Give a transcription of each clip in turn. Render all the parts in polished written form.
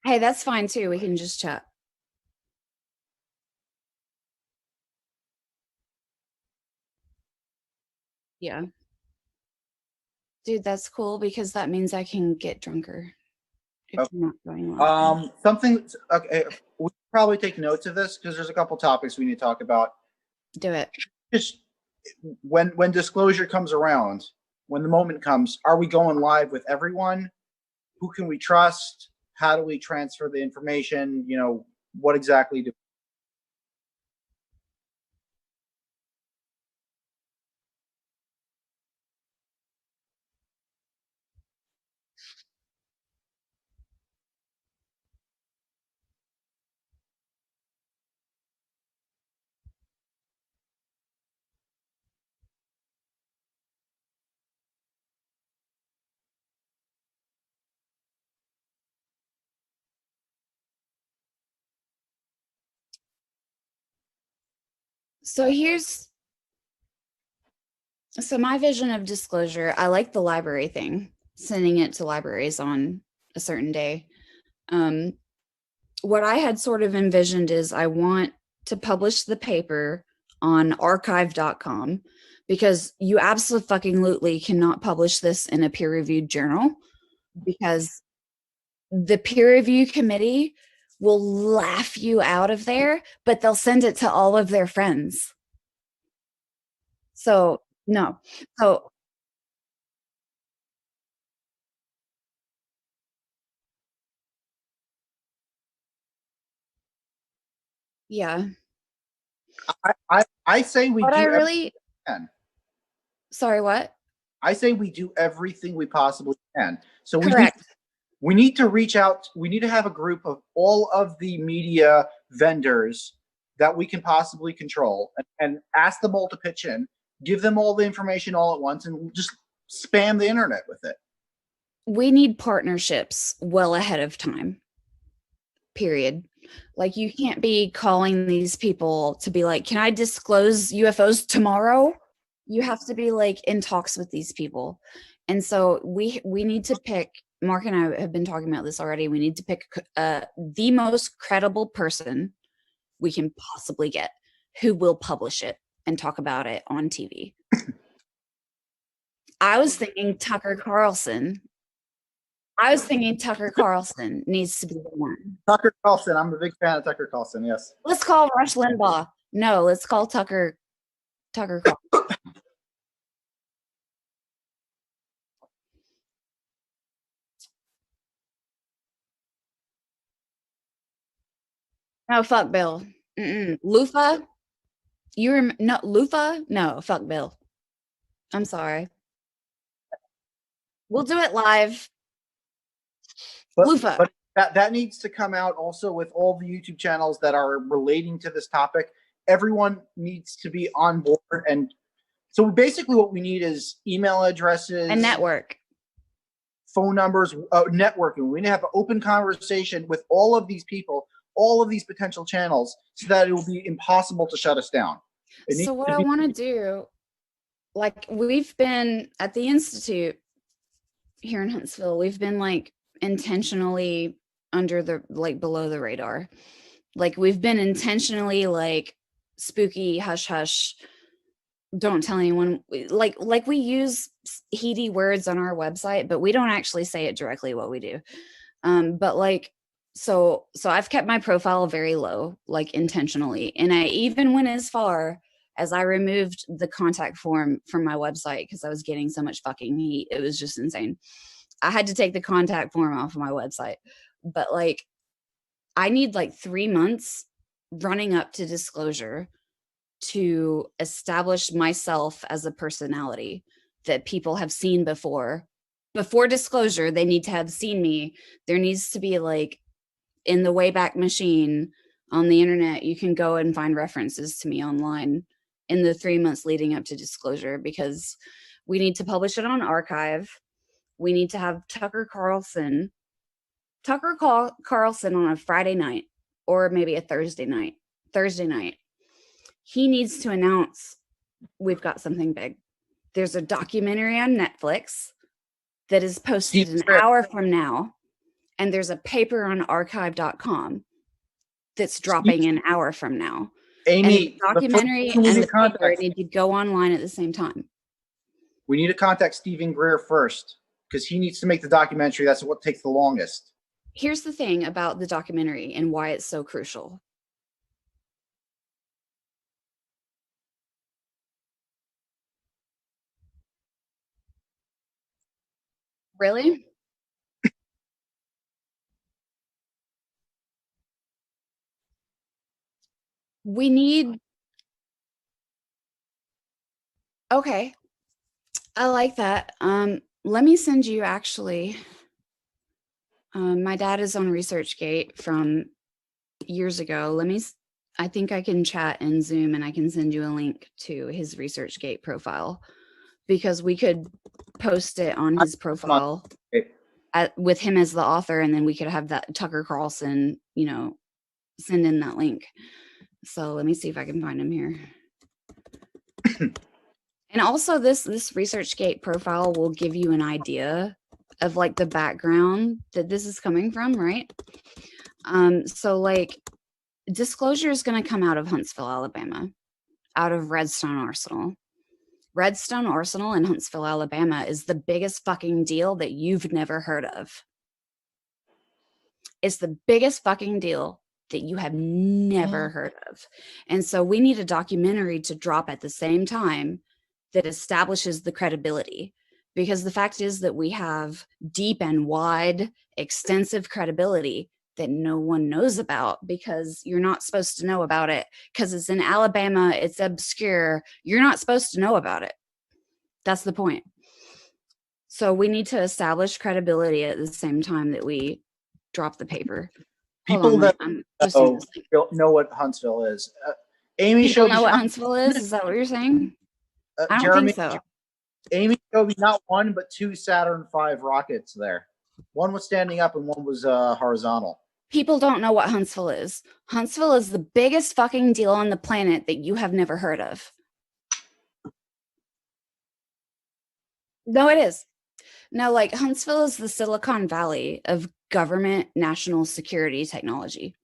Hey, that's fine too. We can just chat. Yeah. Dude, that's cool because that means I can get drunker if you're not going live. Something. Okay, we probably take notes of this because there's a couple topics we need to talk about. Do it. Just when disclosure comes around, when the moment comes, are we going live with everyone? Who can we trust? How do we transfer the information? You know, what exactly do? So my vision of disclosure, I like the library thing, sending it to libraries on a certain day. What I had sort of envisioned is I want to publish the paper on archive.com because you absolutely cannot publish this in a peer-reviewed journal because the peer review committee will laugh you out of there, but they'll send it to all of their friends. So no. So yeah. I say we But I do really everything. sorry, what? I say we do everything we possibly can. So Correct. we need to reach out. We need to have a group of all of the media vendors that we can possibly control and ask them all to pitch in, give them all the information all at once, and just spam the internet with it. We need partnerships well ahead of time. Period. Like you can't be calling these people to be like, "Can I disclose UFOs tomorrow?" You have to be like in talks with these people. And so we need to pick, Mark and I have been talking about this already. We need to pick the most credible person we can possibly get who will publish it and talk about it on TV. I was thinking Tucker Carlson. I was thinking Tucker Carlson needs to be the one. Tucker Carlson. I'm a big fan of Tucker Carlson. Yes. Let's call Rush Limbaugh. No, let's call Tucker Carlson. No, fuck Bill. Lufa? No, Lufa? No, fuck Bill. I'm sorry. We'll do it live. Lufa. But that needs to come out also with all the YouTube channels that are relating to this topic. Everyone needs to be on board. And so basically what we need is email addresses. And network. Phone numbers, networking. We need to have an open conversation with all of these people, all of these potential channels, so that it will be impossible to shut us down. So what I want to do, like we've been at the Institute here in Huntsville, we've been like intentionally under the, like below the radar. Like we've been intentionally like spooky, hush hush, don't tell anyone, like we use heady words on our website, but we don't actually say it directly what we do. But like so I've kept my profile very low, like intentionally, and I even went as far as I removed the contact form from my website because I was getting so much fucking heat. It was just insane. I had to take the contact form off of my website. But like I need like 3 months running up to disclosure to establish myself as a personality that people have seen before. Before disclosure, they need to have seen me. There needs to be like in the Wayback Machine on the internet, you can go and find references to me online in the 3 months leading up to disclosure, because we need to publish it on archive. We need to have Tucker Carlson on a Friday night or maybe a Thursday night. He needs to announce we've got something big. There's a documentary on Netflix that is posted an hour from now, And there's a paper on archive.com that's dropping an hour from now. Amy, and the documentary and the paper need to go online at the same time. We need to contact Stephen Greer first because he needs to make the documentary. That's what takes the longest. Here's the thing about the documentary and why it's so crucial. Really? We need. Okay. I like that. Let me send you actually. My dad is on ResearchGate from years ago. I think I can chat in Zoom and I can send you a link to his ResearchGate profile because we could post it on his profile with him as the author, and then we could have that Tucker Carlson, send in that link. So let me see if I can find him here. And also this ResearchGate profile will give you an idea of like the background that this is coming from, right? So like disclosure is going to come out of Huntsville, Alabama, out of Redstone Arsenal. Redstone Arsenal in Huntsville, Alabama is the biggest fucking deal that you've never heard of. It's the biggest fucking deal that you have never heard of. And so we need a documentary to drop at the same time that establishes the credibility, because the fact is that we have deep and wide, extensive credibility that no one knows about because you're not supposed to know about it because it's in Alabama, it's obscure. You're not supposed to know about it. That's the point. So we need to establish credibility at the same time that we drop the paper. People that know what Huntsville is. Amy showed know what Huntsville is? Is that what you're saying? I don't think so. Amy showed me not one, but 2 Saturn V rockets there. One was standing up and one was horizontal. People don't know what Huntsville is. Huntsville is the biggest fucking deal on the planet that you have never heard of. No, it is. No, like Huntsville is the Silicon Valley of government national security technology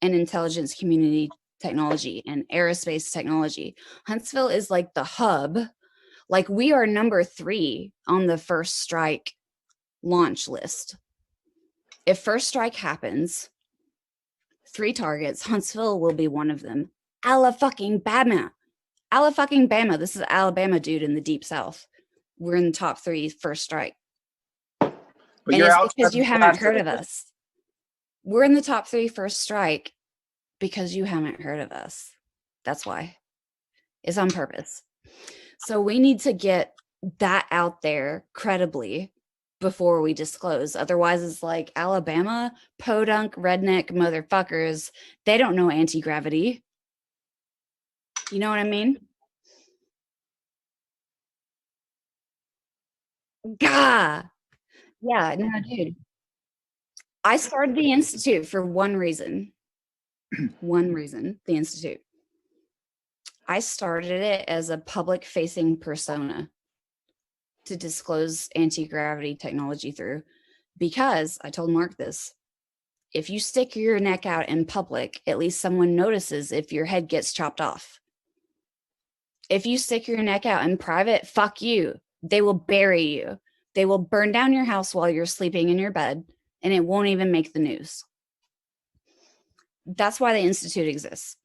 and intelligence community technology and aerospace technology. Huntsville is like the hub. Like we are number 3 on the first strike launch list. If first strike happens, 3 targets, Huntsville will be one of them. Alabama. This is Alabama dude in the deep south. We're in the top 3 first strike. But and it's because you haven't heard of us. We're in the top 3 first strike because you haven't heard of us. That's why. It's on purpose. So we need to get that out there credibly before we disclose. Otherwise, it's like Alabama, podunk, redneck motherfuckers. They don't know anti-gravity. You know what I mean? Gah! Yeah, no, dude. I started the Institute for one reason. One reason, the Institute. I started it as a public-facing persona to disclose anti-gravity technology through, because I told Mark this. If you stick your neck out in public, at least someone notices if your head gets chopped off. If you stick your neck out in private, fuck you. They will bury you. They will burn down your house while you're sleeping in your bed, and it won't even make the news. That's why the Institute exists.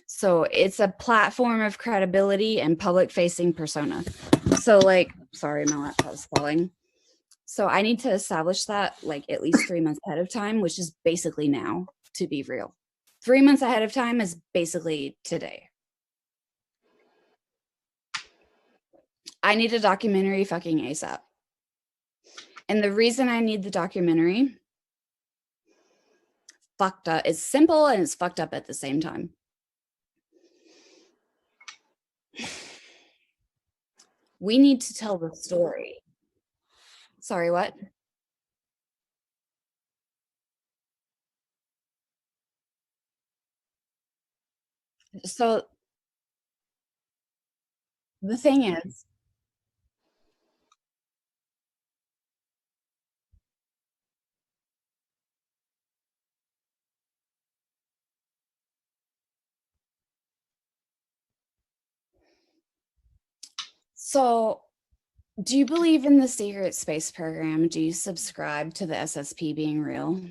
So it's a platform of credibility and public-facing persona. So like, sorry, my laptop's falling. So I need to establish that like at least 3 months ahead of time, which is basically now, to be real. 3 months ahead of time is basically today. I need a documentary fucking ASAP. And the reason I need the documentary, fucked up. It's simple and it's fucked up at the same time. We need to tell the story. Sorry, what? So the thing is, So, do you believe in the secret space program? Do you subscribe to the SSP being real?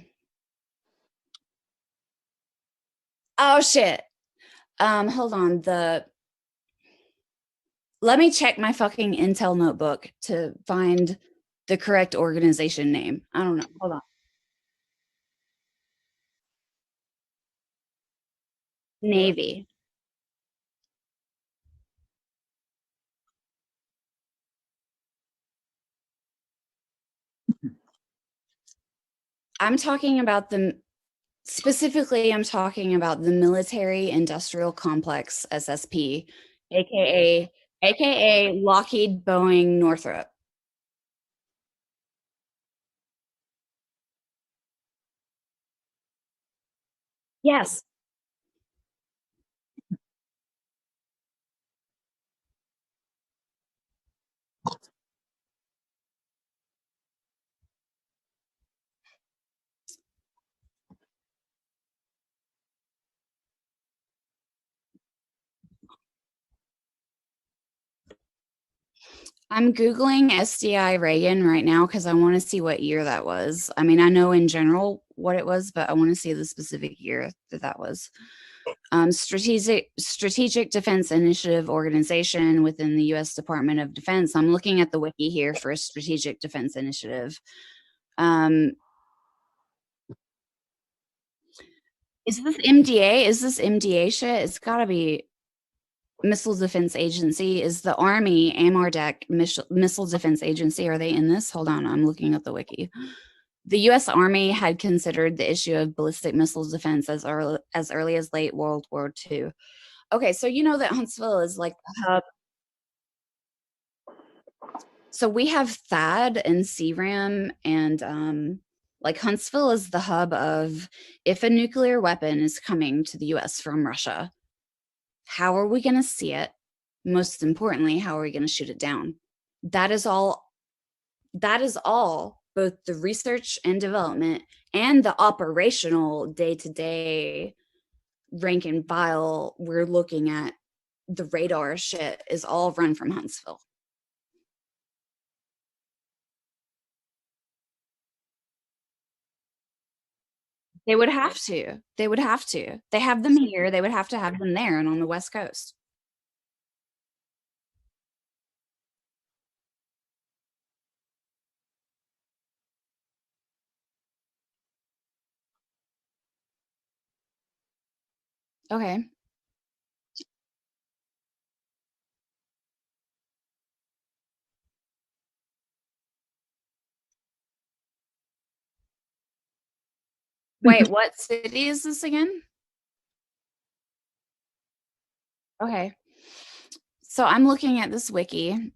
Oh shit. Hold on. Let me check my fucking Intel notebook to find the correct organization name. I don't know. Hold on. Navy. I'm talking about specifically, I'm talking about the Military Industrial Complex, SSP, aka Lockheed Boeing Northrop. Yes. I'm Googling SDI Reagan right now because I want to see what year that was. I mean, I know in general what it was, but I want to see the specific year that was. Strategic Defense Initiative Organization within the U.S. Department of Defense. I'm looking at the wiki here for a Strategic Defense Initiative. Is this MDA? Is this MDA shit? It's got to be Missile Defense Agency. Is the Army AMRDEC Missile Defense Agency? Are they in this? Hold on, I'm looking at the wiki. The U.S. Army had considered the issue of ballistic missile defense as early as late World War II. Okay, so you know that Huntsville is like the hub. So we have THAAD and CRAM, and like Huntsville is the hub of if a nuclear weapon is coming to the U.S. from Russia, how are we going to see it? Most importantly, how are we going to shoot it down? That is all. That is all, both the research and development and the operational day-to-day rank and file we're looking at. The radar shit is all run from Huntsville. They would have to. They would have to. They have them here. They would have to have them there and on the West Coast. Okay. Wait, what city is this again? Okay. So I'm looking at this wiki and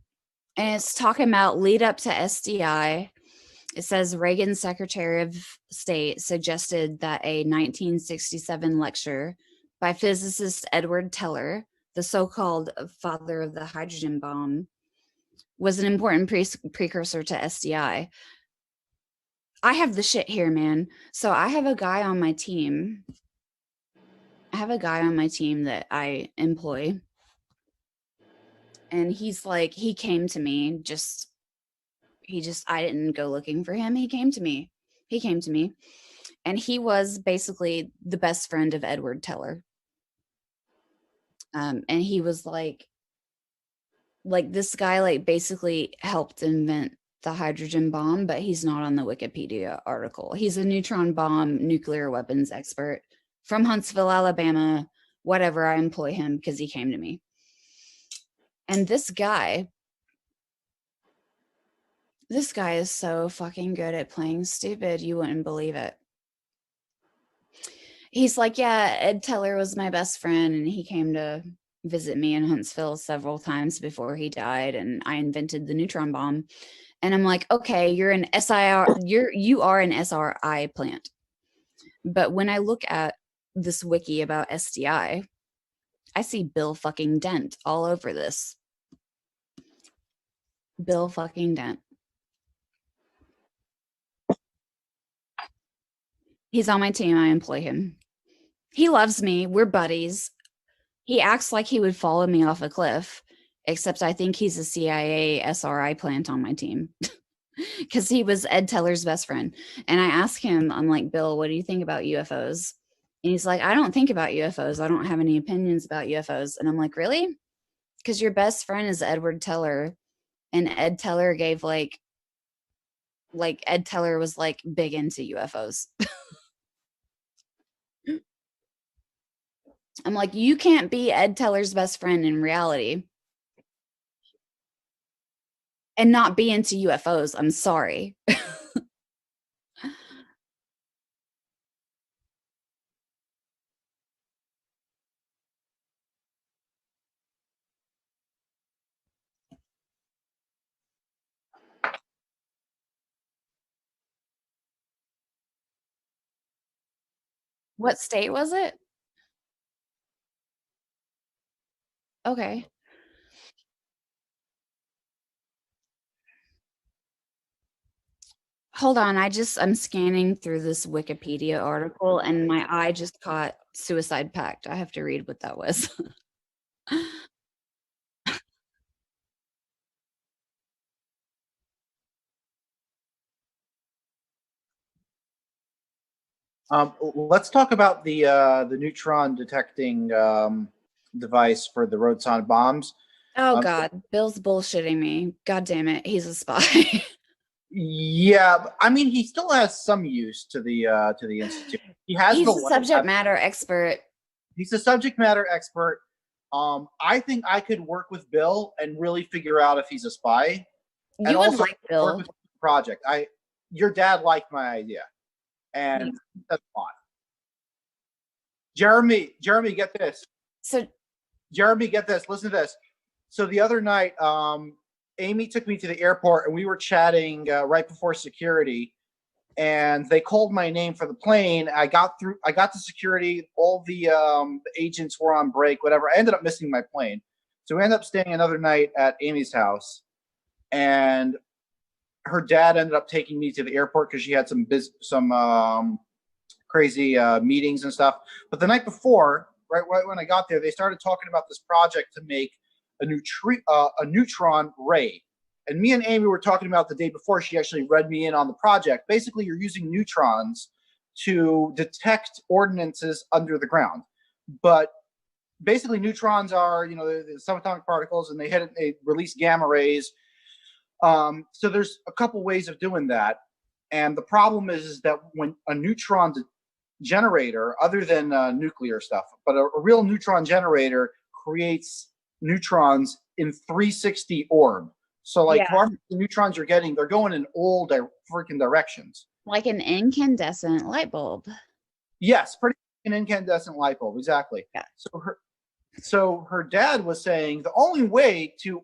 it's talking about lead up to SDI. It says Reagan's Secretary of State suggested that a 1967 lecture by physicist Edward Teller, the so-called father of the hydrogen bomb, was an important precursor to SDI. I have the shit here, man. So I have a guy on my team. I have a guy on my team that I employ. And he's like, he came to me I didn't go looking for him. He came to me. He came to me. And he was basically the best friend of Edward Teller. And he was like this guy like basically helped invent the hydrogen bomb, but he's not on the Wikipedia article. He's a neutron bomb nuclear weapons expert from Huntsville, Alabama, whatever. I employ him because he came to me. And this guy is so fucking good at playing stupid. You wouldn't believe it. He's like, yeah, Ed Teller was my best friend and he came to visit me in Huntsville several times before he died, and I invented the neutron bomb. And I'm like, okay, you are an SRI plant. But when I look at this wiki about SDI, I see Bill fucking Dent all over this. Bill fucking Dent. He's on my team. I employ him. He loves me. We're buddies. He acts like he would follow me off a cliff except I think he's a CIA SRI plant on my team. Because he was Ed Teller's best friend. And I asked him, I'm like, Bill, what do you think about UFOs? And he's like, I don't think about UFOs. I don't have any opinions about UFOs. And I'm like, really? Because your best friend is Edward Teller. And Ed Teller gave like Ed Teller was like big into UFOs. I'm like, you can't be Ed Teller's best friend in reality and not be into UFOs. I'm sorry. What state was it? Okay. Hold on, I'm scanning through this Wikipedia article and my eye just caught suicide pact. I have to read what that was. Let's talk about the neutron detecting device for the roadside bombs. Oh God, Bill's bullshitting me. God damn it, he's a spy. Yeah, I mean, he still has some use to the institute. He has He's the a subject matter expert. He's a subject matter expert. I think I could work with Bill and really figure out if he's a spy. And You would also like Bill. work with the project. Your dad liked my idea, and that's fine. Jeremy, get this. So, Jeremy, get this. Listen to this. So the other night, Amy took me to the airport, and we were chatting right before security, and they called my name for the plane. I got to security. All the agents were on break, whatever. I ended up missing my plane. So we ended up staying another night at Amy's house, and her dad ended up taking me to the airport because she had some crazy meetings and stuff. But the night before, right when I got there, they started talking about this project to make a neutron ray. And me and Amy were talking about the day before. She actually read me in on the project. Basically, you're using neutrons to detect ordinances under the ground. But basically, neutrons are, the subatomic particles, and they release gamma rays. So there's a couple ways of doing that. And the problem is that when a neutron generator, other than nuclear stuff, but a real neutron generator creates neutrons in 360 orb. So the neutrons you're getting, they're going in all freaking directions. Like an incandescent light bulb. Yes, pretty an incandescent light bulb, exactly. Yeah. So her dad was saying the only way to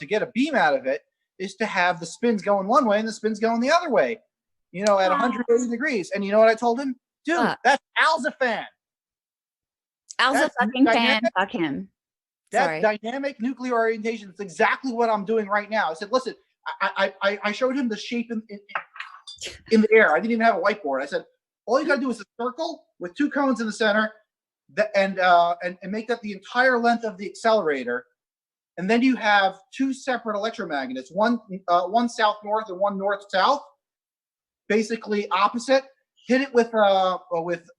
get a beam out of it is to have the spins going one way and the spins going the other way, at 180 degrees. And you know what I told him? Dude, that's Al's a fan. Al's a fucking fan. Fuck him. That dynamic nuclear orientation is exactly what I'm doing right now. I said, listen, I showed him the shape in the air. I didn't even have a whiteboard. I said, all you got to do is a circle with two cones in the center, and make that the entire length of the accelerator. And then you have two separate electromagnets, one south-north and one north-south, basically opposite. Hit it with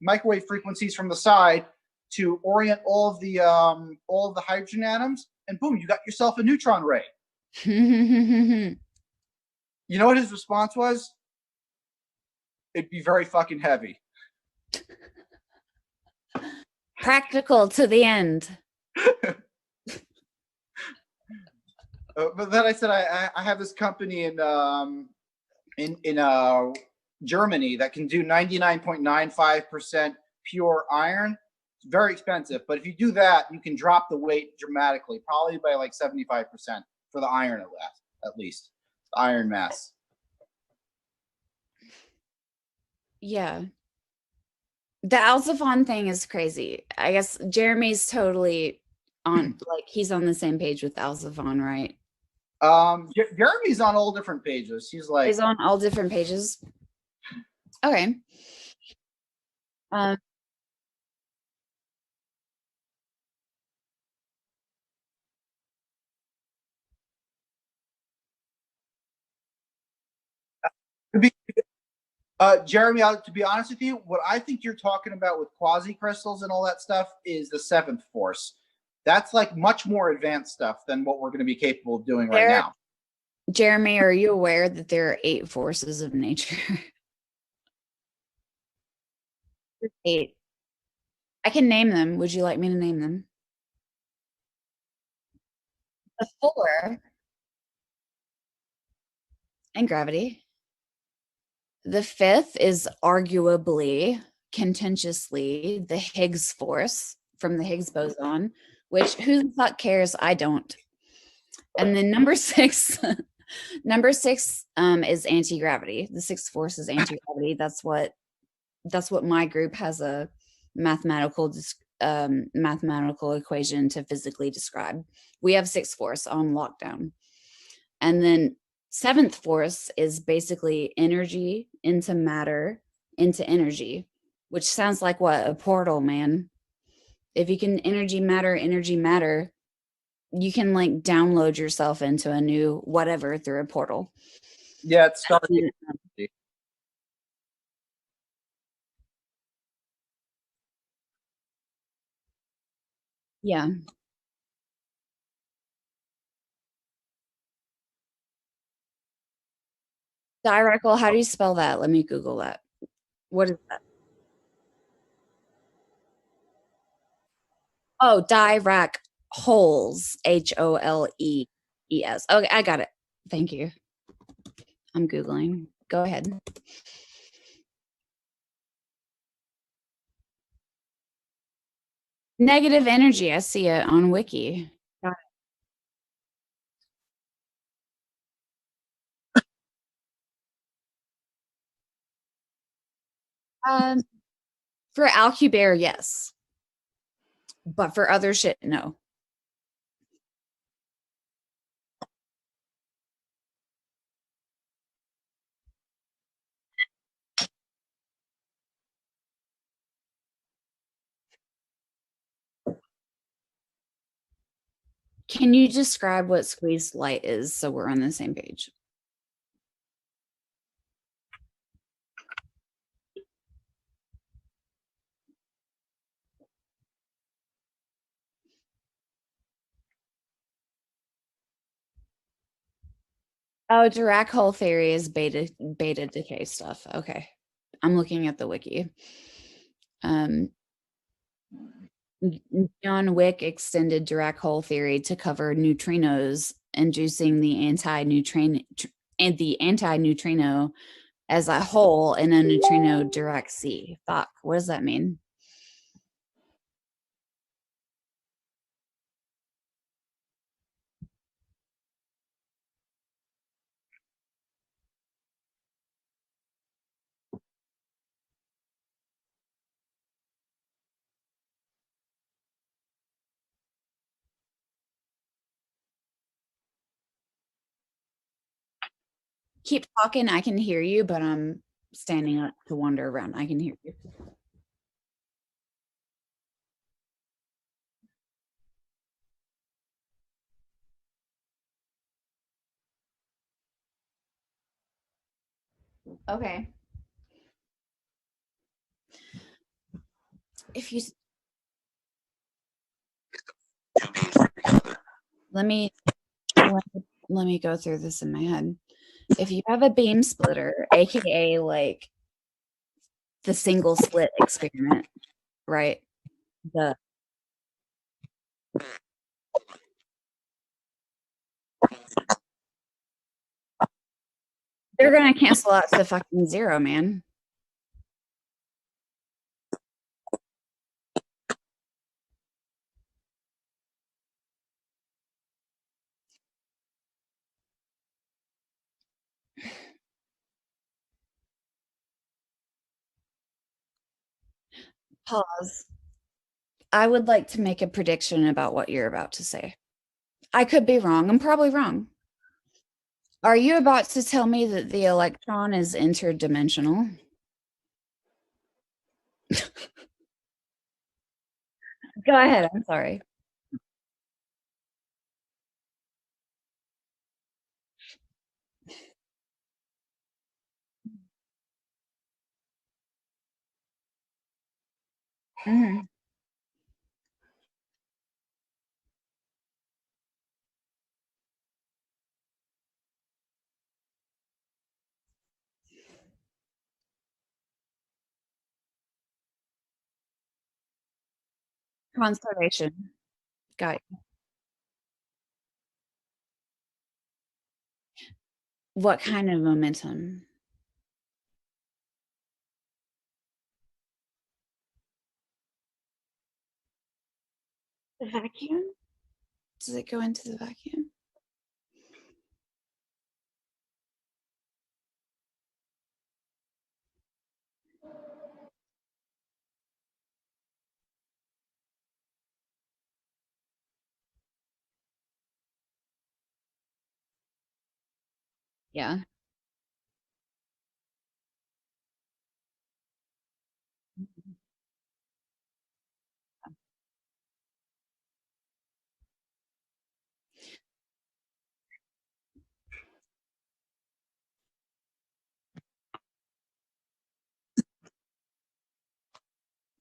microwave frequencies from the side to orient all of the hydrogen atoms, and boom, you got yourself a neutron ray. You know what his response was? It'd be very fucking heavy. Practical to the end. But then I said I have this company in Germany that can do 99.95% pure iron. It's very expensive, but if you do that, you can drop the weight dramatically, probably by like 75% for the iron at least the iron mass. Yeah. The Alzafon thing is crazy. I guess Jeremy's totally on, he's on the same page with Alzafon, right? Jeremy's on all different pages. He's on all different pages. Okay. Jeremy, to be honest with you, what I think you're talking about with quasi crystals and all that stuff is the seventh force. That's like much more advanced stuff than what we're going to be capable of doing right now. Jeremy, are you aware that there are 8 forces of nature? 8. I can name them. Would you like me to name them? The 4 and gravity. The 5th is arguably, contentiously, the Higgs force from the Higgs boson, which who the fuck cares? I don't. And then number 6, number 6 is anti-gravity. The 6th force is anti-gravity. That's what my group has a mathematical equation to physically describe. We have 6th force on lockdown. And then 7th force is basically energy into matter into energy, which sounds like what? A portal, man. If you can energy matter, you can like download yourself into a new whatever through a portal. Yeah, it's starting. Yeah. Diracal, how do you spell that? Let me Google that. What is that? Oh, Dirac holes, Holes. Okay, I got it. Thank you. I'm Googling. Go ahead. Negative energy. I see it on Wiki. Got it. For Alcubierre, yes. But for other shit, no. Can you describe what squeezed light is so we're on the same page? Oh, Dirac hole theory is beta decay stuff. Okay. I'm looking at the wiki. John Wick extended Dirac hole theory to cover neutrinos, inducing the anti-neutrino as a hole in a neutrino Dirac sea. Fuck, what does that mean? Keep talking. I can hear you, but I'm standing up to wander around. I can hear you. Okay. If you let me let me go through this in my head. If you have a beam splitter, aka like the single slit experiment, right? The they're gonna cancel out to fucking zero, man. Pause. I would like to make a prediction about what you're about to say. I could be wrong. I'm probably wrong. Are you about to tell me that the electron is interdimensional? Go ahead. I'm sorry. Mhm. Conservation. Got it. What kind of momentum? The vacuum? Does it go into the vacuum? Yeah.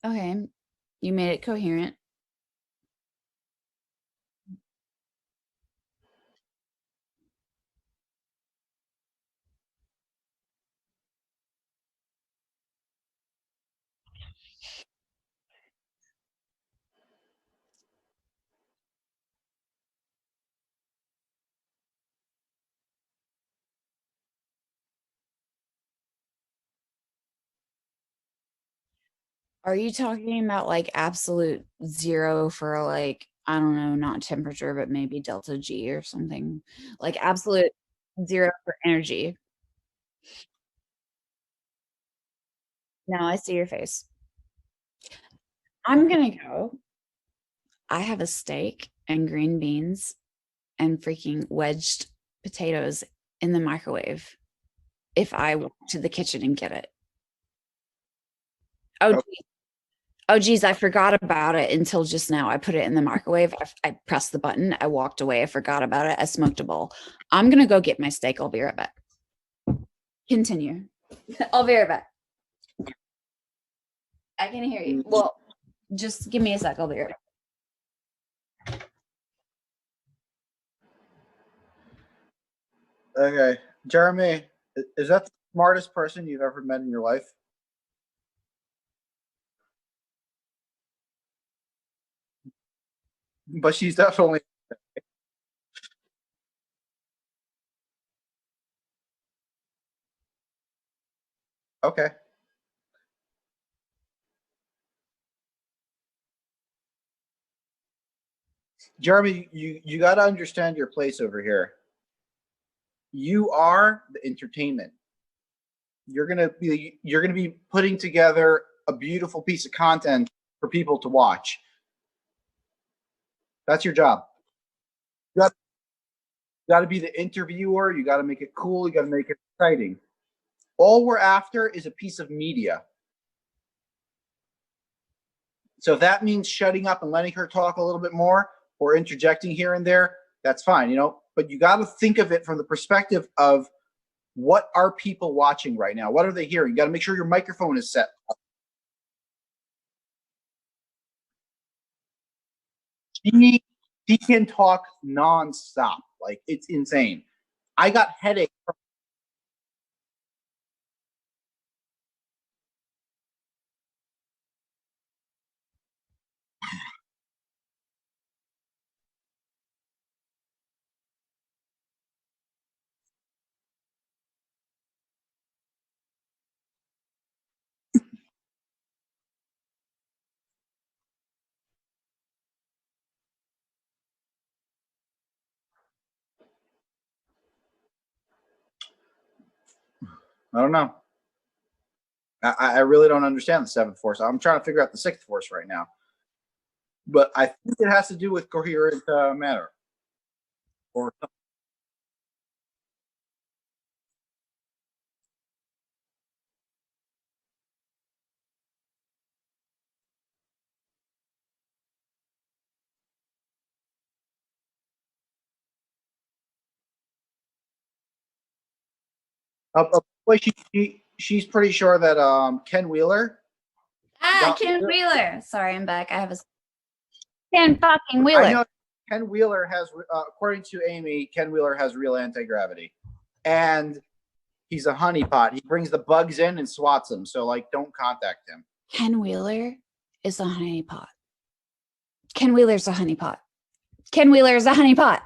Okay. You made it coherent. Are you talking about like absolute zero for like, I don't know, not temperature, but maybe delta G or something? Like absolute zero for energy. Now I see your face. I'm gonna go. I have a steak and green beans and freaking wedged potatoes in the microwave if I walk to the kitchen and get it. Oh, oh, geez, I forgot about it until just now. I put it in the microwave. I pressed the button. I walked away. I forgot about it. I smoked a bowl. I'm gonna go get my steak. I'll be right back. Continue. I'll be right back. I can hear you. Well, just give me a sec. I'll be right back. Okay, Jeremy, is that the smartest person you've ever met in your life? But she's definitely okay. Jeremy, you got to understand your place over here. You are the entertainment. You're gonna be putting together a beautiful piece of content for people to watch. That's your job. You got to be the interviewer. You got to make it cool. You got to make it exciting. All we're after is a piece of media. So if that means shutting up and letting her talk a little bit more or interjecting here and there, that's fine, But you got to think of it from the perspective of what are people watching right now? What are they hearing? You got to make sure your microphone is set. She, she can talk nonstop. Like it's insane. I got headache. I don't know. I really don't understand the seventh force. I'm trying to figure out the sixth force right now. But I think it has to do with coherent matter. Or she's pretty sure that Ken Wheeler Ah, Ken Wheeler. Sorry, I'm back. I have a Ken fucking Wheeler. I know Ken Wheeler has, according to Amy, Ken Wheeler has real anti-gravity. And he's a honeypot. He brings the bugs in and swats them. So, like, don't contact him. Ken Wheeler is a honeypot. Ken Wheeler's a honeypot. Ken Wheeler is a honeypot.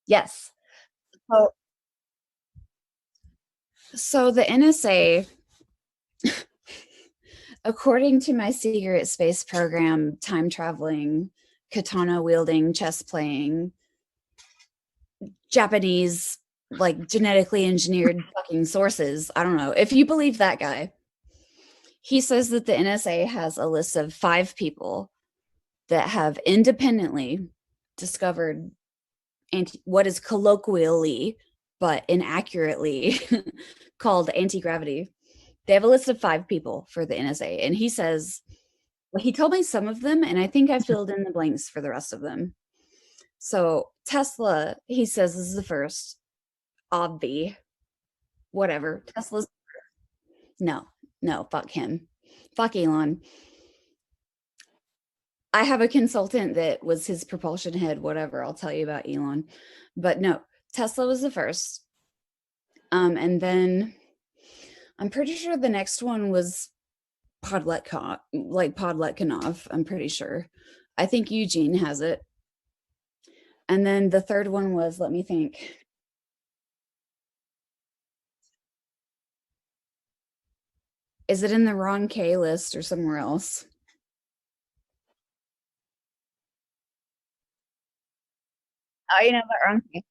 Yes. So the NSA, according to my secret space program, time traveling, katana wielding, chess playing, Japanese, like genetically engineered fucking sources. I don't know. If you believe that guy, he says that the NSA has a list of 5 people that have independently discovered what is colloquially but inaccurately called anti-gravity. They have a list of 5 people for the NSA. And he says, well, he told me some of them, and I think I filled in the blanks for the rest of them. So Tesla, he says, is the first. Obvi. Whatever. Tesla's no, fuck him. Fuck Elon. I have a consultant that was his propulsion head, whatever. I'll tell you about Elon. But no, Tesla was the first. And then I'm pretty sure the next one was Podeknov, I'm pretty sure. I think Eugene has it. And then the third one was, let me think. Is it in the Ron K list or somewhere else? Oh, you know about Ron K.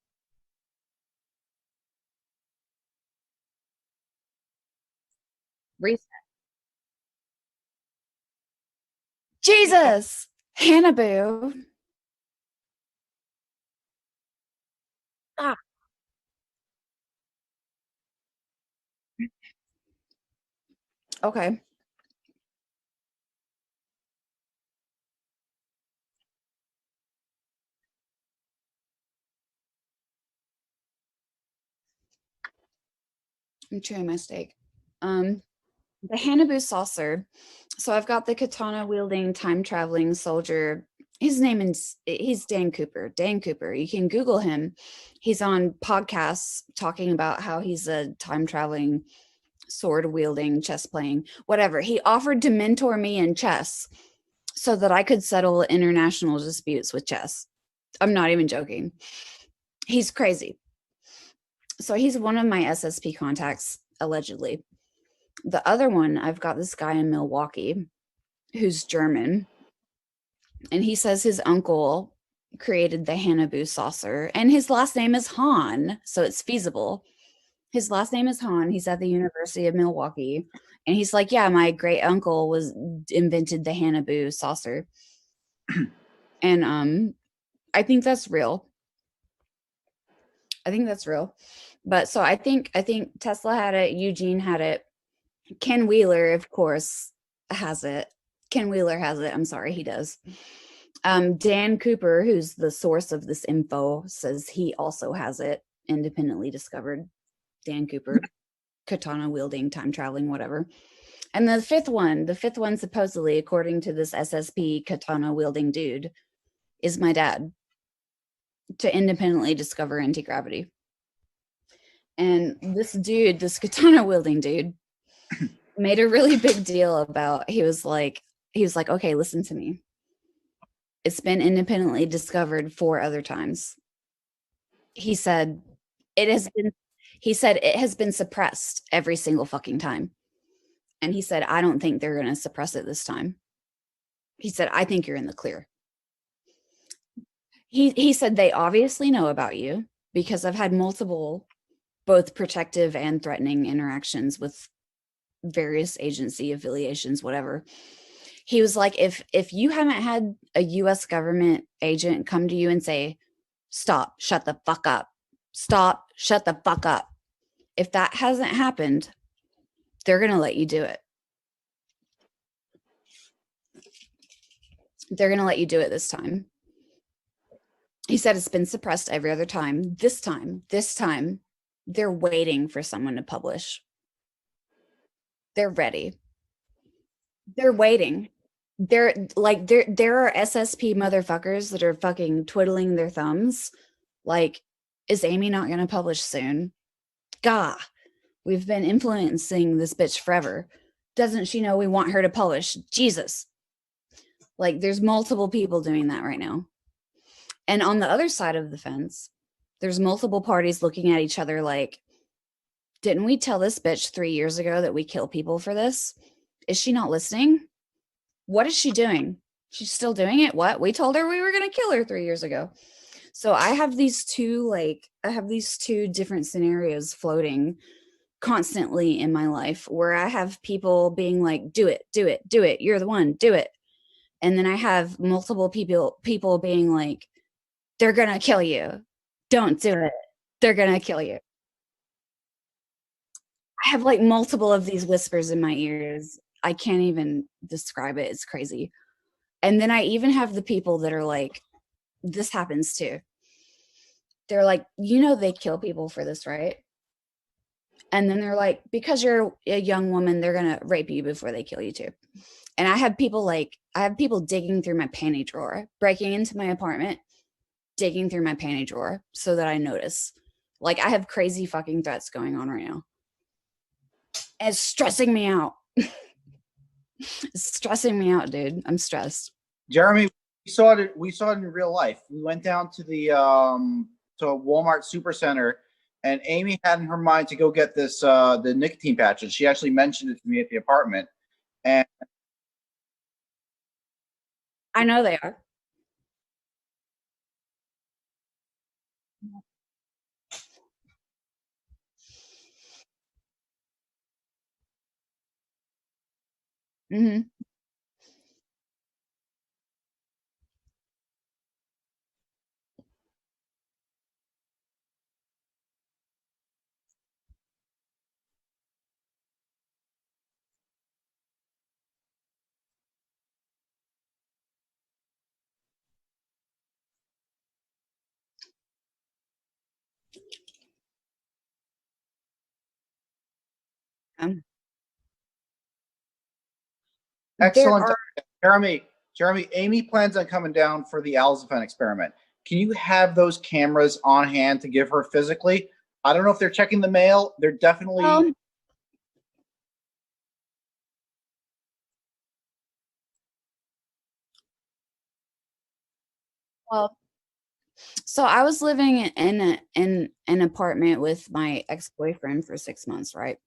Reset. Jesus! Hannibal. Ah. Okay. I'm chewing my steak. The Hannibal saucer. So I've got the katana wielding time traveling soldier. His name is he's Dan Cooper. Dan Cooper. You can Google him. He's on podcasts talking about how he's a time traveling sword wielding, chess playing, whatever. He offered to mentor me in chess so that I could settle international disputes with chess. I'm not even joking. He's crazy. So he's one of my SSP contacts, allegedly. The other one, I've got this guy in Milwaukee who's German, and he says his uncle created the Hannibal saucer, and his last name is Hahn, so it's feasible. His last name is Hahn. He's at the University of Milwaukee, and he's like, yeah, my great uncle invented the Hannibal saucer. And I think that's real. I think that's real. But so I think Tesla had it, Eugene had it, Ken Wheeler, of course, has it. Ken Wheeler has it. I'm sorry, he does. Dan Cooper, who's the source of this info, says he also has it, independently discovered. Dan Cooper, katana wielding, time traveling, whatever. And the fifth one supposedly, according to this SSP katana wielding dude, is my dad, to independently discover anti-gravity. And this dude, this katana wielding dude, made a really big deal about, he was like, okay, listen to me. It's been independently discovered 4 other times. He said it has been suppressed every single fucking time. And he said, I don't think they're going to suppress it this time. He said, I think you're in the clear. He said, they obviously know about you because I've had multiple, both protective and threatening interactions with various agency affiliations, whatever. He was like, if you haven't had a US government agent come to you and say, stop, shut the fuck up, stop, shut the fuck up. If that hasn't happened, they're going to let you do it. They're going to let you do it this time. He said it's been suppressed every other time. This time, they're waiting for someone to publish. They're ready. They're waiting. They're like there are SSP motherfuckers that are fucking twiddling their thumbs. Like, is Amy not going to publish soon? Gah, we've been influencing this bitch forever. Doesn't she know we want her to publish? Jesus. Like, there's multiple people doing that right now. And on the other side of the fence, there's multiple parties looking at each other like, didn't we tell this bitch 3 years ago that we kill people for this? Is she not listening? What is she doing? She's still doing it? What? We told her we were going to kill her 3 years ago. So I have these two different scenarios floating constantly in my life where I have people being like, do it, do it, do it. You're the one, do it. And then I have multiple people being like, they're going to kill you. Don't do it. They're going to kill you. I have like multiple of these whispers in my ears. I can't even describe it. It's crazy. And then I even have the people that are like, this happens too. They're like, they kill people for this, right? And then they're like, because you're a young woman, they're going to rape you before they kill you too. And I have people digging through my panty drawer, breaking into my apartment, digging through my panty drawer so that I notice. Like, I have crazy fucking threats going on right now. It's stressing me out. It's stressing me out, dude. I'm stressed. Jeremy, we saw it in real life. We went down to the to a Walmart Supercenter, and Amy had in her mind to go get this the nicotine patches. She actually mentioned it to me at the apartment. And I know they are. Mm-hmm. Um, there excellent, are. Jeremy. Amy plans on coming down for the Alzaphen experiment. Can you have those cameras on hand to give her physically? I don't know if they're checking the mail. They're definitely. Well, so I was living in an apartment with my ex-boyfriend for 6 months, right?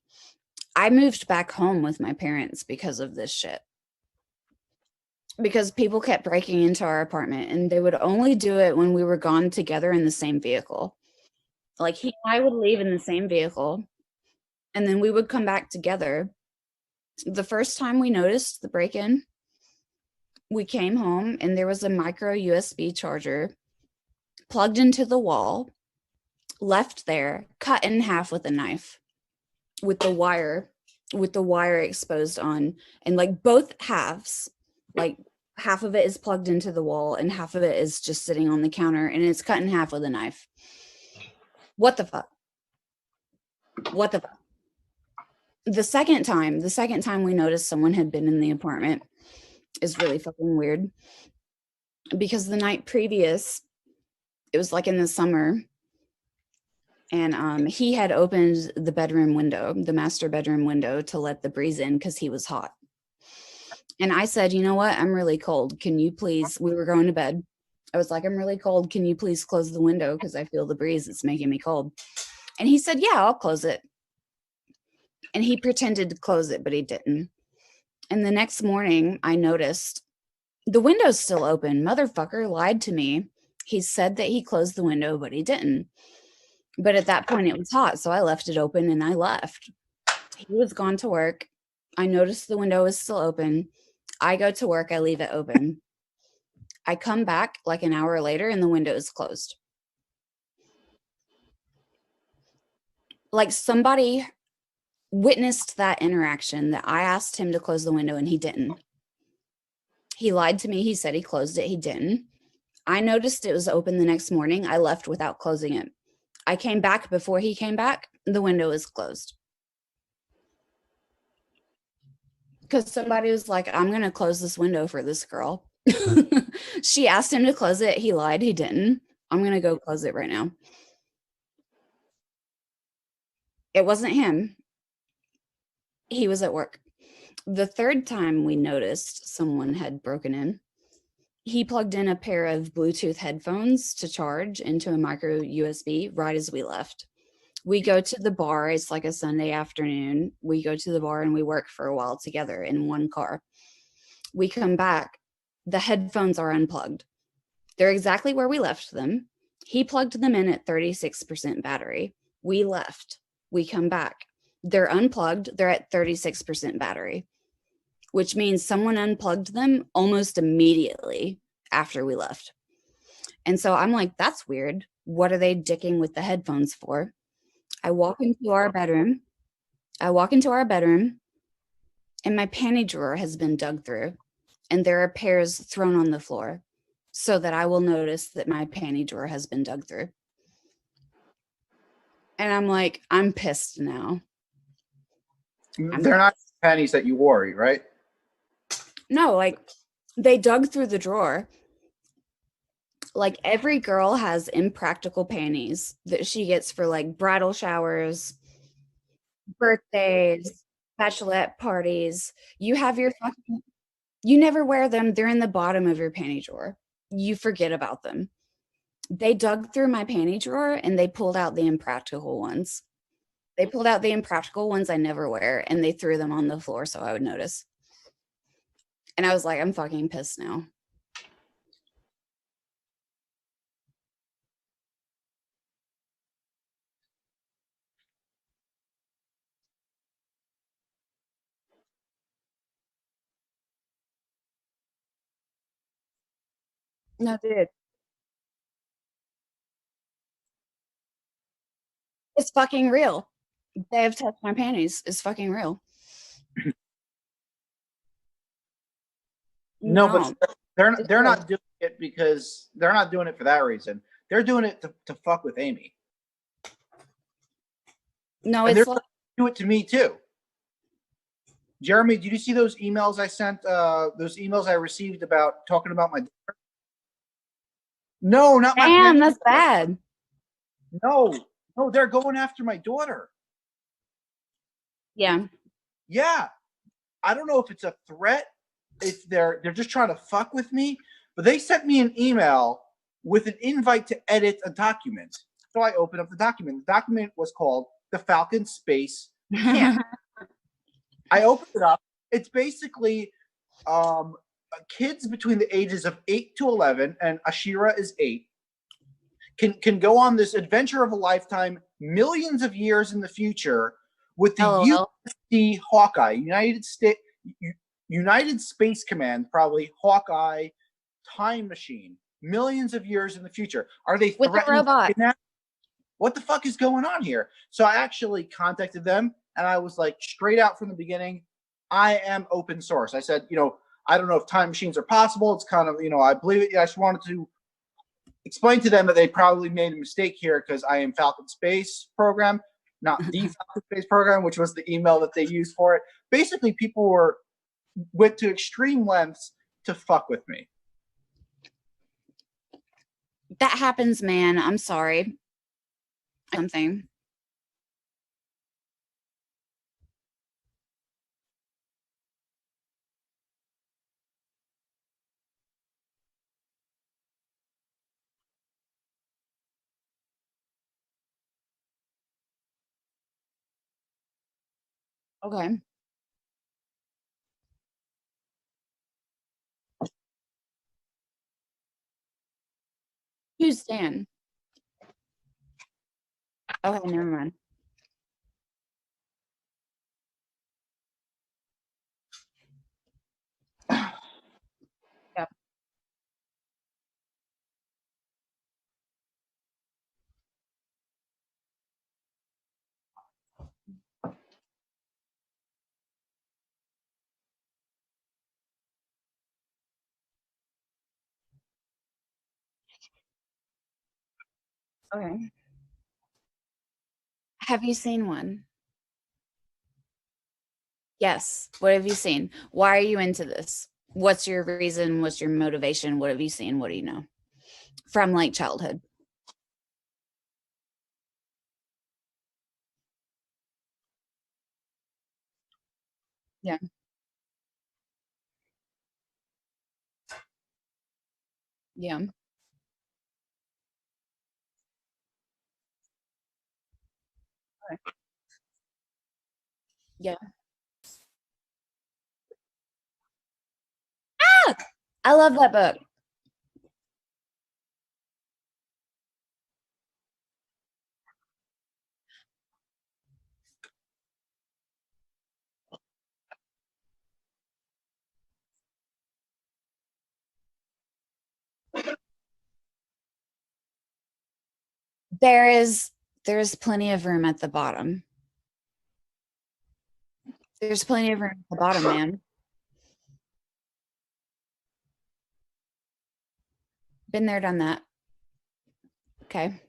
I moved back home with my parents because of this shit. Because people kept breaking into our apartment and they would only do it when we were gone together in the same vehicle. Like, he and I would leave in the same vehicle and then we would come back together. The first time we noticed the break-in, we came home and there was a micro USB charger plugged into the wall, left there, cut in half with a knife, with the wire exposed on, and like both halves, like half of it is plugged into the wall and half of it is just sitting on the counter and it's cut in half with a knife. What the fuck? What the fuck? The second time we noticed someone had been in the apartment is really fucking weird, because the night previous, it was like in the summer, and he had opened the bedroom window, the master bedroom window, to let the breeze in because he was hot. And I said, you know what? I'm really cold. Can you please, we were going to bed. I was like, I'm really cold. Can you please close the window? Because I feel the breeze. It's making me cold. And he said, yeah, I'll close it. And he pretended to close it, but he didn't. And the next morning, I noticed the window's still open. Motherfucker lied to me. He said that he closed the window, but he didn't. But at that point, it was hot, so I left it open and I left. He was gone to work. I noticed the window was still open. I go to work, I leave it open. I come back like an hour later and the window is closed. Like, somebody witnessed that interaction, that I asked him to close the window and he didn't. He lied to me. He said he closed it. He didn't. I noticed it was open the next morning. I left without closing it. I came back before he came back. The window is closed. because somebody was like, I'm gonna close this window for this girl. She asked him to close it. He lied. He didn't. I'm gonna go close it right now. It wasn't him. He was at work. The third time we noticed someone had broken in, he plugged in a pair of Bluetooth headphones to charge into a micro USB right as we left. We go to the bar. It's like a Sunday afternoon. We go to the bar and we work for a while together in one car. We come back. The headphones are unplugged. They're exactly where we left them. He plugged them in at 36% battery. We left. We come back. They're unplugged. They're at 36% battery, which means someone unplugged them almost immediately after we left. And so I'm like, that's weird. What are they dicking with the headphones for? I walk into our bedroom. And my panty drawer has been dug through, and there are pairs thrown on the floor so that I will notice that my panty drawer has been dug through. And I'm like, I'm pissed now. They're not panties that you wore, right? No, like they dug through the drawer. Like every girl has impractical panties that she gets for like bridal showers, birthdays, bachelorette parties. You have your fucking, you never wear them. They're in the bottom of your panty drawer. You forget about them. They dug through my panty drawer and they pulled out the impractical ones. They pulled out the impractical ones I never wear and they threw them on the floor so I would notice. And I was like, I'm fucking pissed now. No, dude. It's fucking real. They have touched my panties. It's fucking real. No, but they're not doing it because they're not doing it for that reason. They're doing it to fuck with Amy. No, and it's they're like, do it to me too. Jeremy, did you see those emails I sent? Those emails I received about talking about my daughter? No, not my damn, parents. that's bad. No, they're going after my daughter. Yeah. Yeah, I don't know if it's a threat, if they're just trying to fuck with me, but they sent me an email with an invite to edit a document. So I opened up the document. The document was called the Falcon Space Camp. I opened it up. It's basically kids between the ages of 8 to 11, and Ashira is 8, can go on this adventure of a lifetime, millions of years in the future, with the USD Hawkeye, United Space Command, probably Hawkeye time machine, millions of years in the future. Are they with a robot? What the fuck is going on here? So I actually contacted them, and I was like, straight out from the beginning, I am open source. I said, I don't know if time machines are possible. It's kind of, I believe it. I just wanted to explain to them that they probably made a mistake here because I am Falcon Space Program, not the Falcon Space Program, which was the email that they used for it. Basically, people went to extreme lengths to fuck with me. That happens, man. I'm sorry. Something. Okay. Who's Dan? Okay, never mind. Yep. Okay. Have you seen one? Yes. What have you seen? Why are you into this? What's your reason? What's your motivation? What have you seen? What do you know from like childhood? Yeah. Yeah. Yeah. I love that book. There is there's plenty of room at the bottom. There's plenty of room at the bottom, man. Been there, done that. Okay.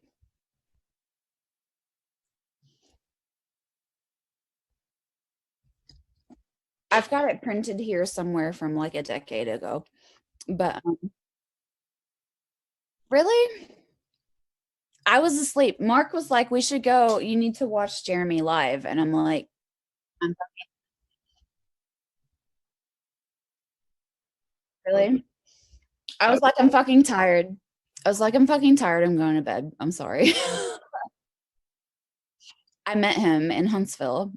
I've got it printed here somewhere from like a decade ago. But really? I was asleep. Mark was like, we should go. You need to watch Jeremy live. And I'm like, I'm really? I was like, I'm fucking tired. I was like, I'm fucking tired. I'm going to bed. I'm sorry. I met him in Huntsville.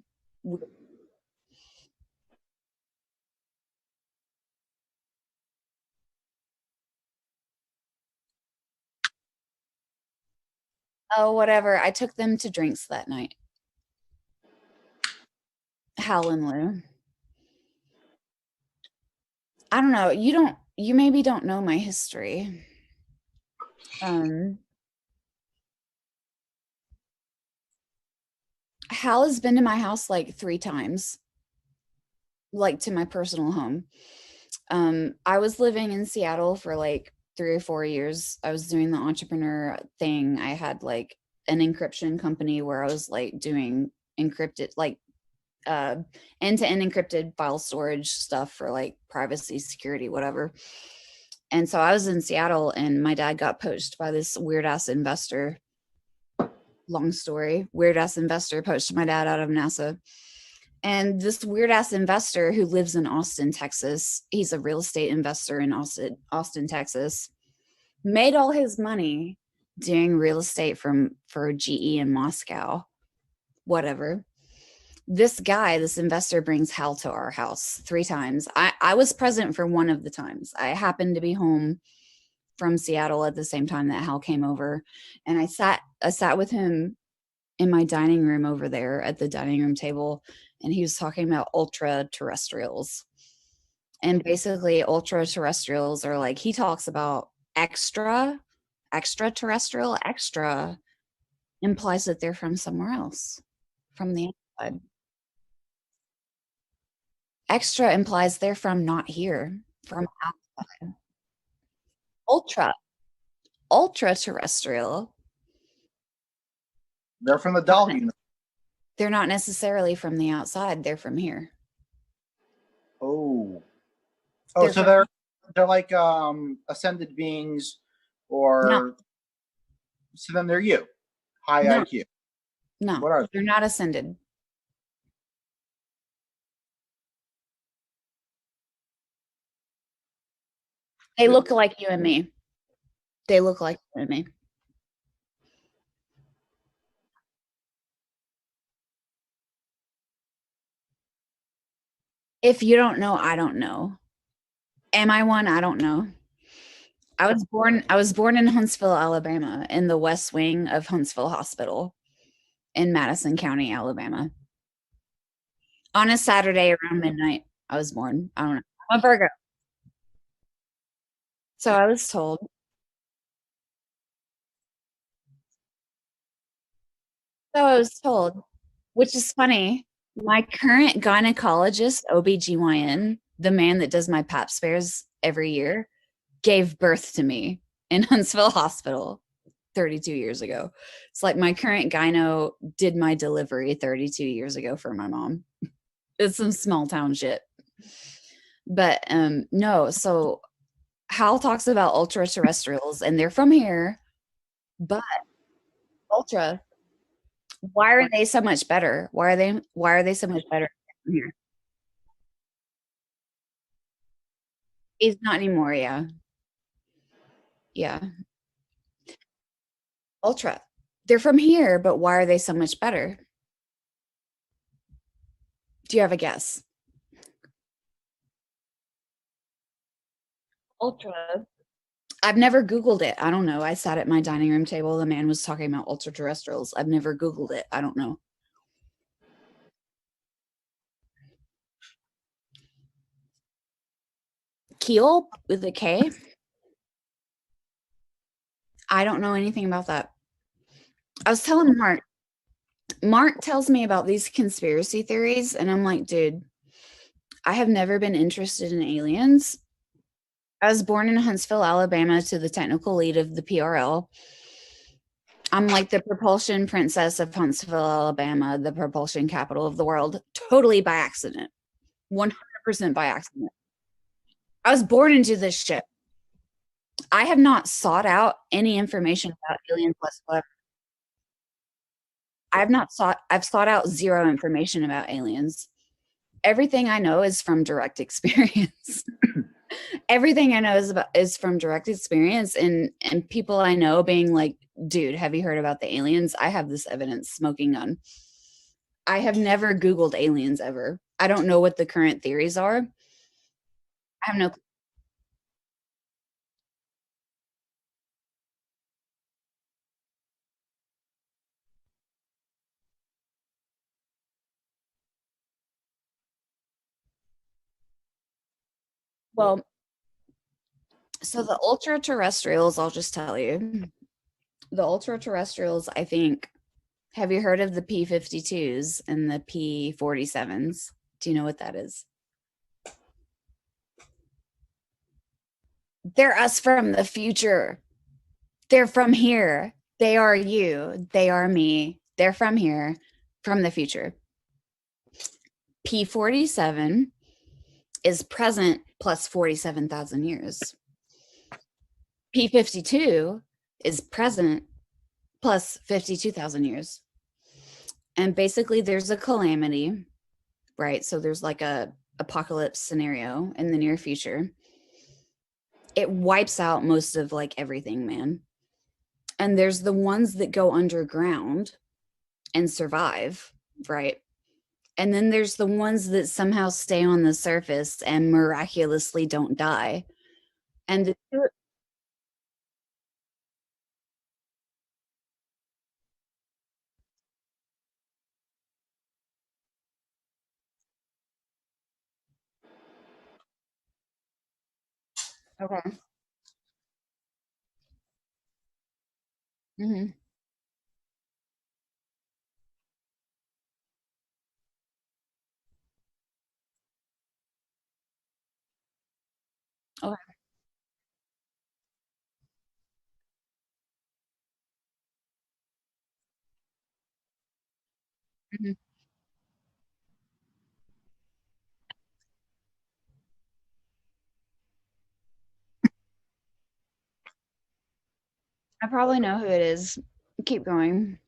Oh, whatever. I took them to drinks that night. Hal and Lue. I don't know. You maybe don't know my history. Um, Hal has been to my house like 3 times, like to my personal home. I was living in Seattle for like 3 or 4 years. I was doing the entrepreneur thing. I had like an encryption company where I was like doing encrypted, like uh end-to-end encrypted file storage stuff for like privacy, security, whatever. And so I was in Seattle and my dad got poached by this weird ass investor. Long story. Weird ass investor poached my dad out of NASA. And this weird ass investor who lives in Austin, Texas, he's a real estate investor in Austin, Texas, made all his money doing real estate for GE in Moscow, whatever. This guy, this investor brings Hal to our house 3 times. I was present for one of the times. I happened to be home from Seattle at the same time that Hal came over. And I sat with him in my dining room over there at the dining room table, and he was talking about ultra terrestrials. And basically, ultra terrestrials are like, he talks about extraterrestrial. Extra implies that they're from somewhere else, from the outside. Extra implies they're from not here, from outside. Ultra, ultra terrestrial. They're from the doll universe. They're not necessarily from the outside, they're from here. Oh. They're So from they're like ascended beings, no, or so then they're you, high no, IQ. no, What are they? they're not ascended. They look like you and me. They look like you and me. If you don't know, I don't know. Am I one? I don't know. I was born in Huntsville, Alabama, in the West Wing of Huntsville Hospital in Madison County, Alabama. On a Saturday around midnight, I was born. I don't know. I'm a Virgo. So I was told. So I was told, which is funny. My current gynecologist, OBGYN, the man that does my pap smears every year, gave birth to me in Huntsville Hospital 32 years ago. It's like my current gyno did my delivery 32 years ago for my mom. It's some small town shit. But no, so Hal talks about ultra terrestrials and they're from here, but ultra, why are they so much better? Why are they so much better from here? It's not anymore, yeah. Yeah. Ultra. They're from here, but why are they so much better? Do you have a guess? Ultra. I've never Googled it. I don't know. I sat at my dining room table. The man was talking about ultra terrestrials. I've never Googled it. I don't know. Keel with a K? I don't know anything about that. I was telling Mark tells me about these conspiracy theories, and I'm like, dude, I have never been interested in aliens. I was born in Huntsville, Alabama, to the technical lead of the PRL. I'm like the propulsion princess of Huntsville, Alabama, the propulsion capital of the world, totally by accident. 100% by accident. I was born into this shit. I have not sought out any information about aliens whatsoever. I've sought out zero information about aliens. Everything I know is from direct experience. Everything I know is from direct experience and people I know being like, dude, have you heard about the aliens? I have this evidence, smoking gun. I have never Googled aliens ever. I don't know what the current theories are. I have no. Well, so the ultra terrestrials, I'll just tell you, the ultra terrestrials, I think, have you heard of the P-52s and the P-47s? Do you know what that is? They're us from the future. They're from here. They are you. They are me. They're from here, from the future. P-47 is present plus 47,000 years. P-52 is present plus 52,000 years. And basically there's a calamity, right? So there's like a apocalypse scenario in the near future. It wipes out most of like everything, man. And there's the ones that go underground and survive, right? And then there's the ones that somehow stay on the surface and miraculously don't die. And okay. Mm-hmm. Okay. Mm-hmm. I probably know who it is. Keep going.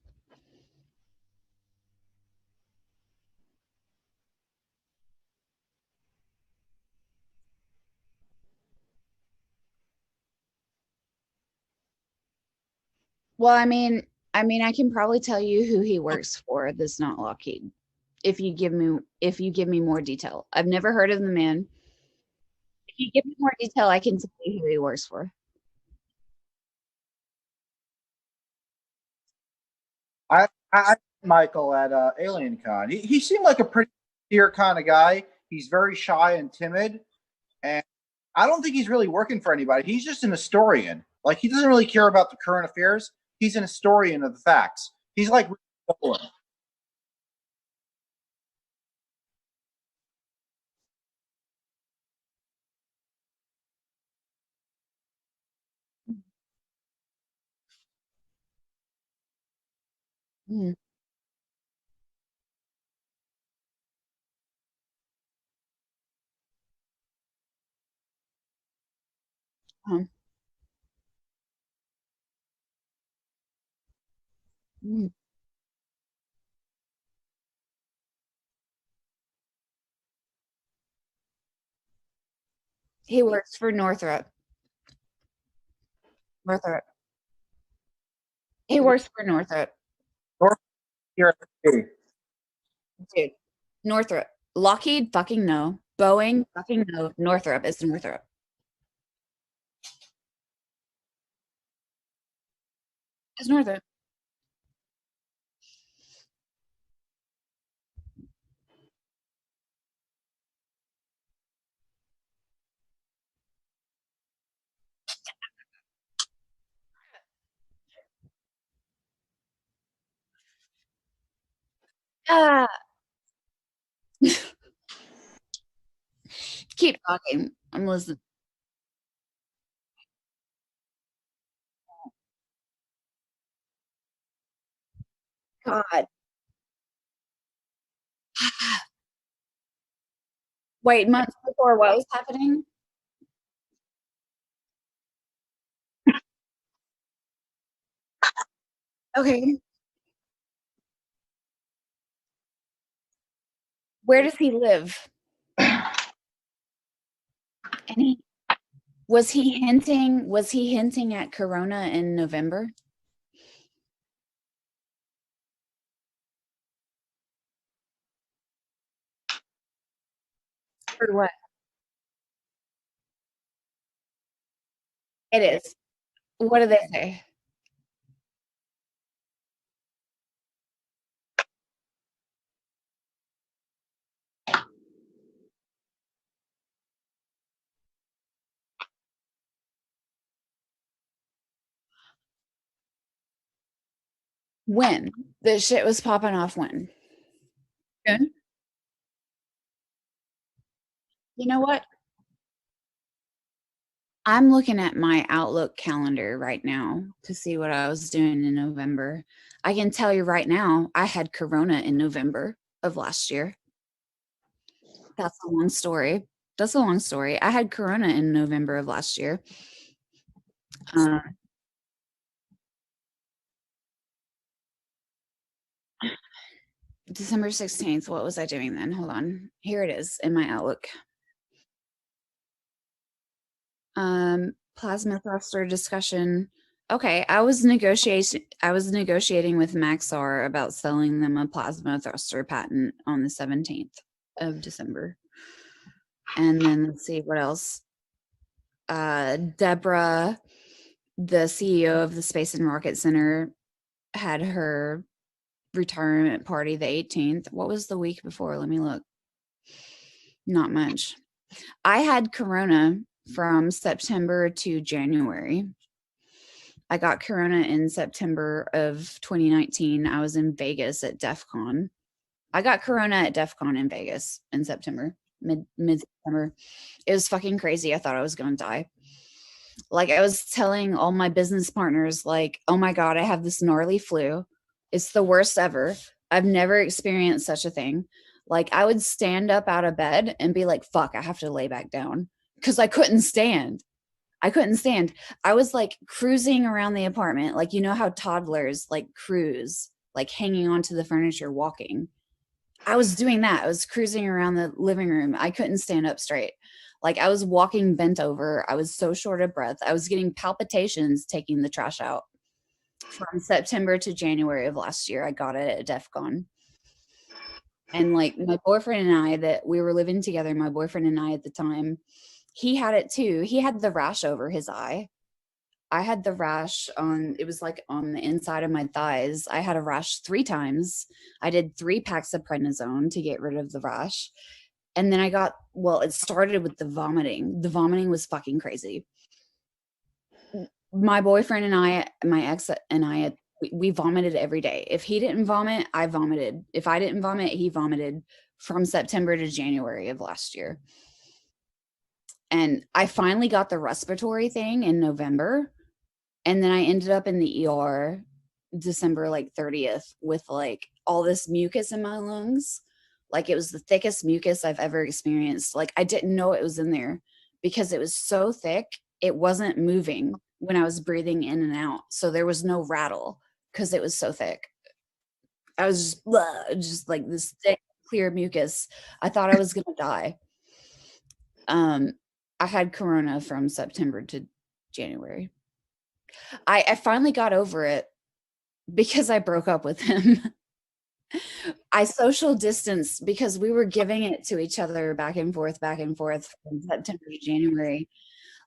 Well, I mean, I can probably tell you who he works for. That's not Lockheed. If you give me more detail, I've never heard of the man. If you give me more detail, I can tell you who he works for. I Michael at Alien Con. He seemed like a pretty dear kind of guy. He's very shy and timid, and I don't think he's really working for anybody. He's just an historian. Like he doesn't really care about the current affairs. He's an historian of the facts. He's like Mhm. Uh-huh. Mm. He works for Northrop. Northrop. He works for Northrop. North here. Dude. Northrop. Lockheed fucking no. Boeing fucking no. Northrop is Northrop. It's Northrop. Ah, keep talking. I'm listening. God. Wait, months before what was happening? Okay. Where does he live? And was he hinting at Corona in November? Or what? It is. What do they say? When? The shit was popping off when? June? You know what? I'm looking at my Outlook calendar right now to see what I was doing in November. I can tell you right now, I had Corona in November of last year. That's a long story. That's a long story. I had Corona in November of last year. Uh, December 16th. What was I doing then? Hold on. Here it is in my Outlook. Plasma thruster discussion. Okay, I was negotiating with Maxar about selling them a plasma thruster patent on the 17th of December. And then let's see what else. Deborah, the CEO of the Space and Rocket Center, had her retirement party the 18th. What was the week before? Let me look. Not much. I had Corona from September to January. I got Corona in September of 2019. I was in Vegas at DEF CON. I got Corona at DEF CON in Vegas in September, mid September. It was fucking crazy. I thought I was going to die. Like, I was telling all my business partners, like, oh my God, I have this gnarly flu. It's the worst ever. I've never experienced such a thing. Like, I would stand up out of bed and be like, fuck, I have to lay back down because I couldn't stand. I couldn't stand. I was like cruising around the apartment. Like, you know how toddlers like cruise, like hanging onto the furniture, walking. I was doing that. I was cruising around the living room. I couldn't stand up straight. Like, I was walking bent over. I was so short of breath. I was getting palpitations taking the trash out. From September to January of last year, I got it at DEF CON. And like my boyfriend and I, that we were living together, my boyfriend and I at the time, he had it too. He had the rash over his eye. I had the rash on, it was like on the inside of my thighs. I had a rash 3 times. I did 3 packs of prednisone to get rid of the rash. And then it started with the vomiting. The vomiting was fucking crazy. My boyfriend and I, my ex and I, we vomited every day. If he didn't vomit, I vomited. If I didn't vomit, he vomited from September to January of last year. And I finally got the respiratory thing in November. And then I ended up in the ER December like 30th with like all this mucus in my lungs. Like, it was the thickest mucus I've ever experienced. Like, I didn't know it was in there because it was so thick it wasn't moving when I was breathing in and out. So there was no rattle because it was so thick. I was just, just like this thick, clear mucus. I thought I was going to die. I had corona from September to January. I finally got over it because I broke up with him. I social distanced because we were giving it to each other back and forth from September to January.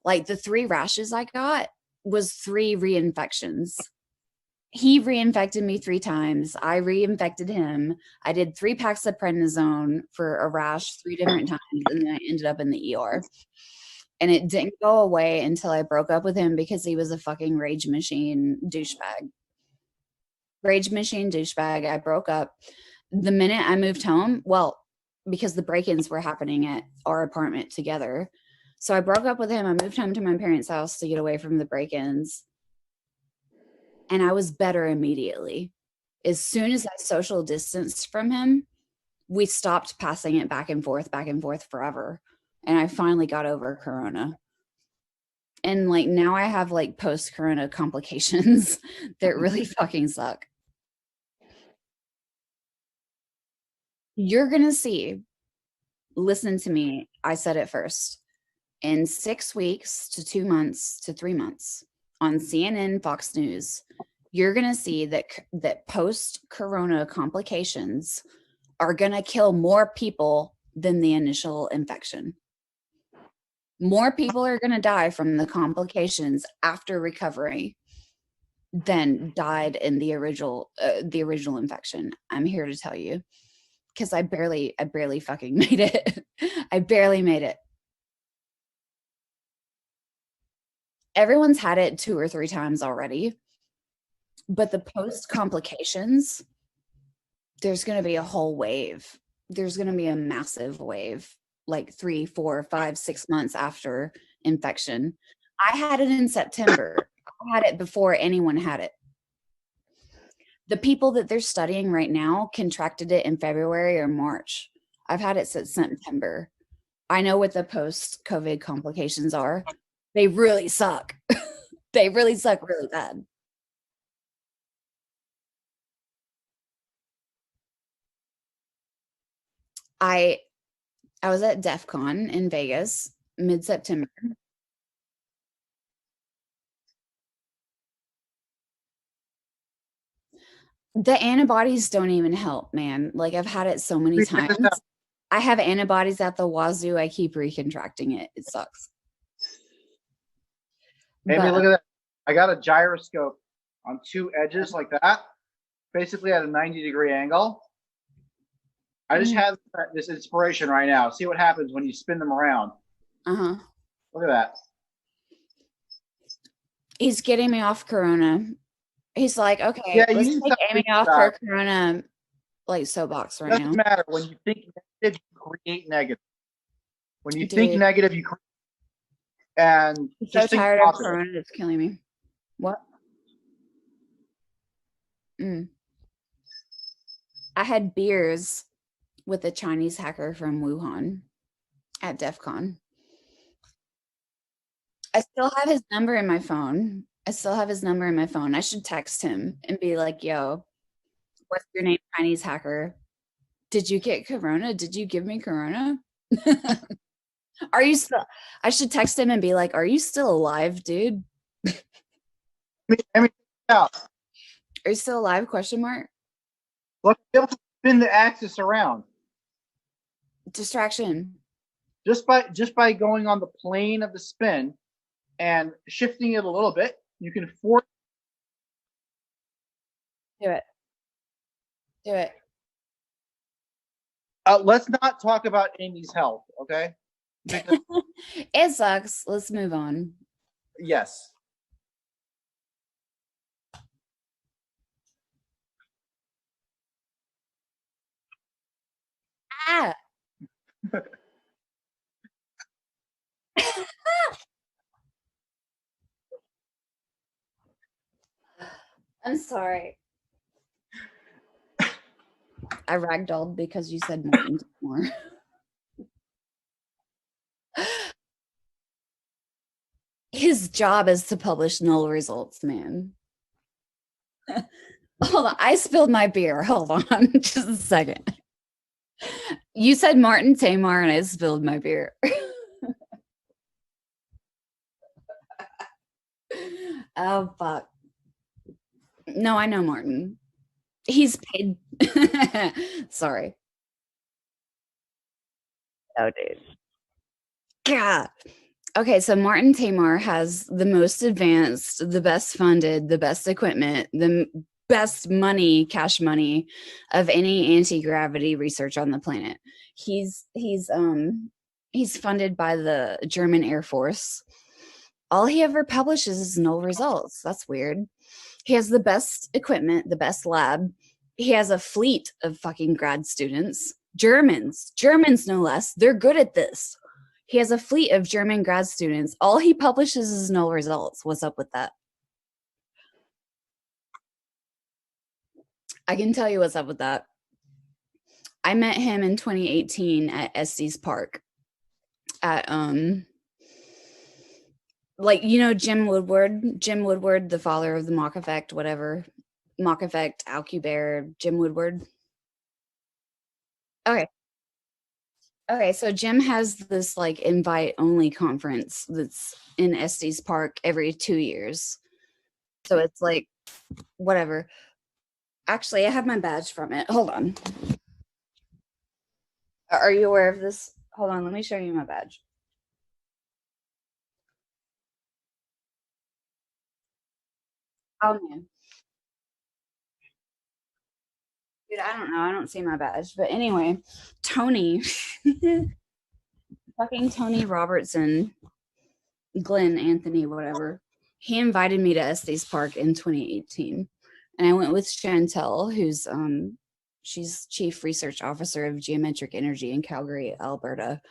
Like the 3 rashes I got was 3 reinfections. He reinfected me 3 times. I reinfected him. I did 3 packs of prednisone for a rash 3 different times, and then I ended up in the ER. And it didn't go away until I broke up with him because he was a fucking rage machine douchebag. Rage machine douchebag. I broke up. The minute I moved home, well, because the break-ins were happening at our apartment together. So I broke up with him. I moved home to my parents' house to get away from the break-ins. And I was better immediately. As soon as I social distanced from him, we stopped passing it back and forth forever. And I finally got over corona. And like now I have like post-corona complications that really fucking suck. You're going to see, listen to me, I said it first, in 6 weeks to 2 months to 3 months on CNN, Fox News, you're going to see that post-corona complications are going to kill more people than the initial infection. More people are going to die from the complications after recovery than died in the original infection. I'm here to tell you, because I barely fucking made it. I barely made it. Everyone's had it 2 or 3 times already, but the post complications, there's going to be a whole wave. There's going to be a massive wave, like 3, 4, 5, 6 months after infection. I had it in September. I had it before anyone had it. The people that they're studying right now contracted it in February or March. I've had it since September. I know what the post-COVID complications are. They really suck. They really suck really bad. I was at DEF CON in Vegas mid-September. The antibodies don't even help, man. Like I've had it so many times. I have antibodies at the wazoo. I keep recontracting it. It sucks. Amy, look at that. I got a gyroscope on 2 edges like that, basically at a 90-degree angle. I just have this inspiration right now. See what happens when you spin them around. Look at that. He's getting me off corona. He's like, okay, let's take Amy off her corona like soapbox right now. Doesn't matter. When you think negative, you create negative. When you think negative, you create. And I'm so tired of corona, it's killing me. What? I had beers with a Chinese hacker from Wuhan at DEF CON. I still have his number in my phone. I should text him and be like, yo, what's your name, Chinese hacker? Did you get corona? Did you give me corona? Are you still? I should text him and be like, are you still alive, dude? Are you still alive? Question mark. Look, spin the axis around. Distraction. Just by going on the plane of the spin and shifting it a little bit, you can force. Do it. Do it. Let's not talk about Amy's health, okay? It sucks. Let's move on. Yes. Ah. I'm sorry. I ragdolled because you said more. his job is to publish null results, man. Hold on, I spilled my beer. Hold on, just a second. You said Martin Tamar, and I spilled my beer. Oh, fuck. No, I know Martin. He's paid. Sorry. Oh, dude. Yeah. Okay, so Martin Tamar has the most advanced, the best funded, the best equipment, the best money, cash money of any anti-gravity research on the planet. He's funded by the German Air Force. All he ever publishes is null results. That's weird. He has the best equipment, the best lab. He has a fleet of fucking grad students. Germans no less. They're good at this. He has a fleet of German grad students. All he publishes is null results. What's up with that? I can tell you what's up with that. I met him in 2018 at Estes Park at like, you know, Jim Woodward, the father of the Mach effect, whatever. Mach effect, Alcubierre, Jim Woodward. Okay. Okay, so Jim has this like invite only conference that's in Estes Park every 2 years. So it's like whatever. Actually, I have my badge from it. Hold on. Are you aware of this? Hold on, let me show you my badge. Oh man. Dude, I don't know. I don't see my badge. But anyway, Tony, fucking Tony Robertson, Glenn Anthony, whatever. He invited me to Estes Park in 2018. And I went with Chantel, who's she's chief research officer of geometric energy in Calgary, Alberta.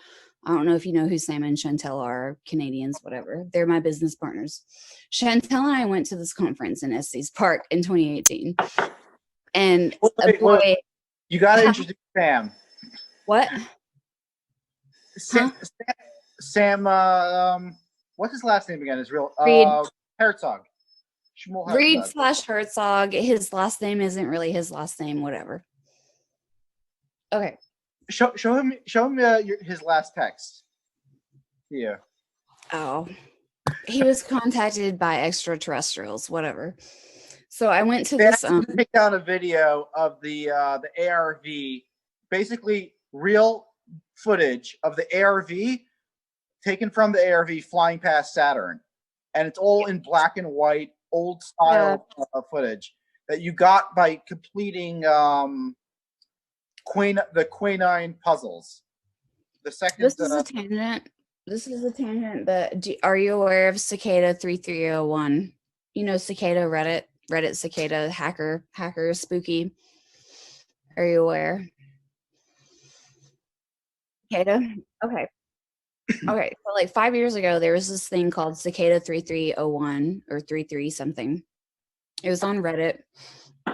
I don't know if you know who Sam and Chantel are, Canadians, whatever. They're my business partners. Chantel and I went to this conference in Estes Park in 2018. And wait. You got to introduce Sam. What? Sam, what's his last name again? His real Reed. Herzog. Reed / Herzog. His last name isn't really his last name, whatever. Okay. Show him his last text. Yeah. Oh. He was contacted by extraterrestrials, whatever. So I went to this take down a video of the ARV, basically real footage of the ARV taken from the ARV flying past Saturn, and it's all in black and white, old style footage that you got by completing the Quinine puzzles. The second. This is a tangent. This is a tangent, but are you aware of Cicada 3301? You know Cicada Reddit Cicada hacker spooky. Are you aware? Cicada? Okay. Okay. So like 5 years ago, there was this thing called Cicada 3301 or 33 something. It was on Reddit.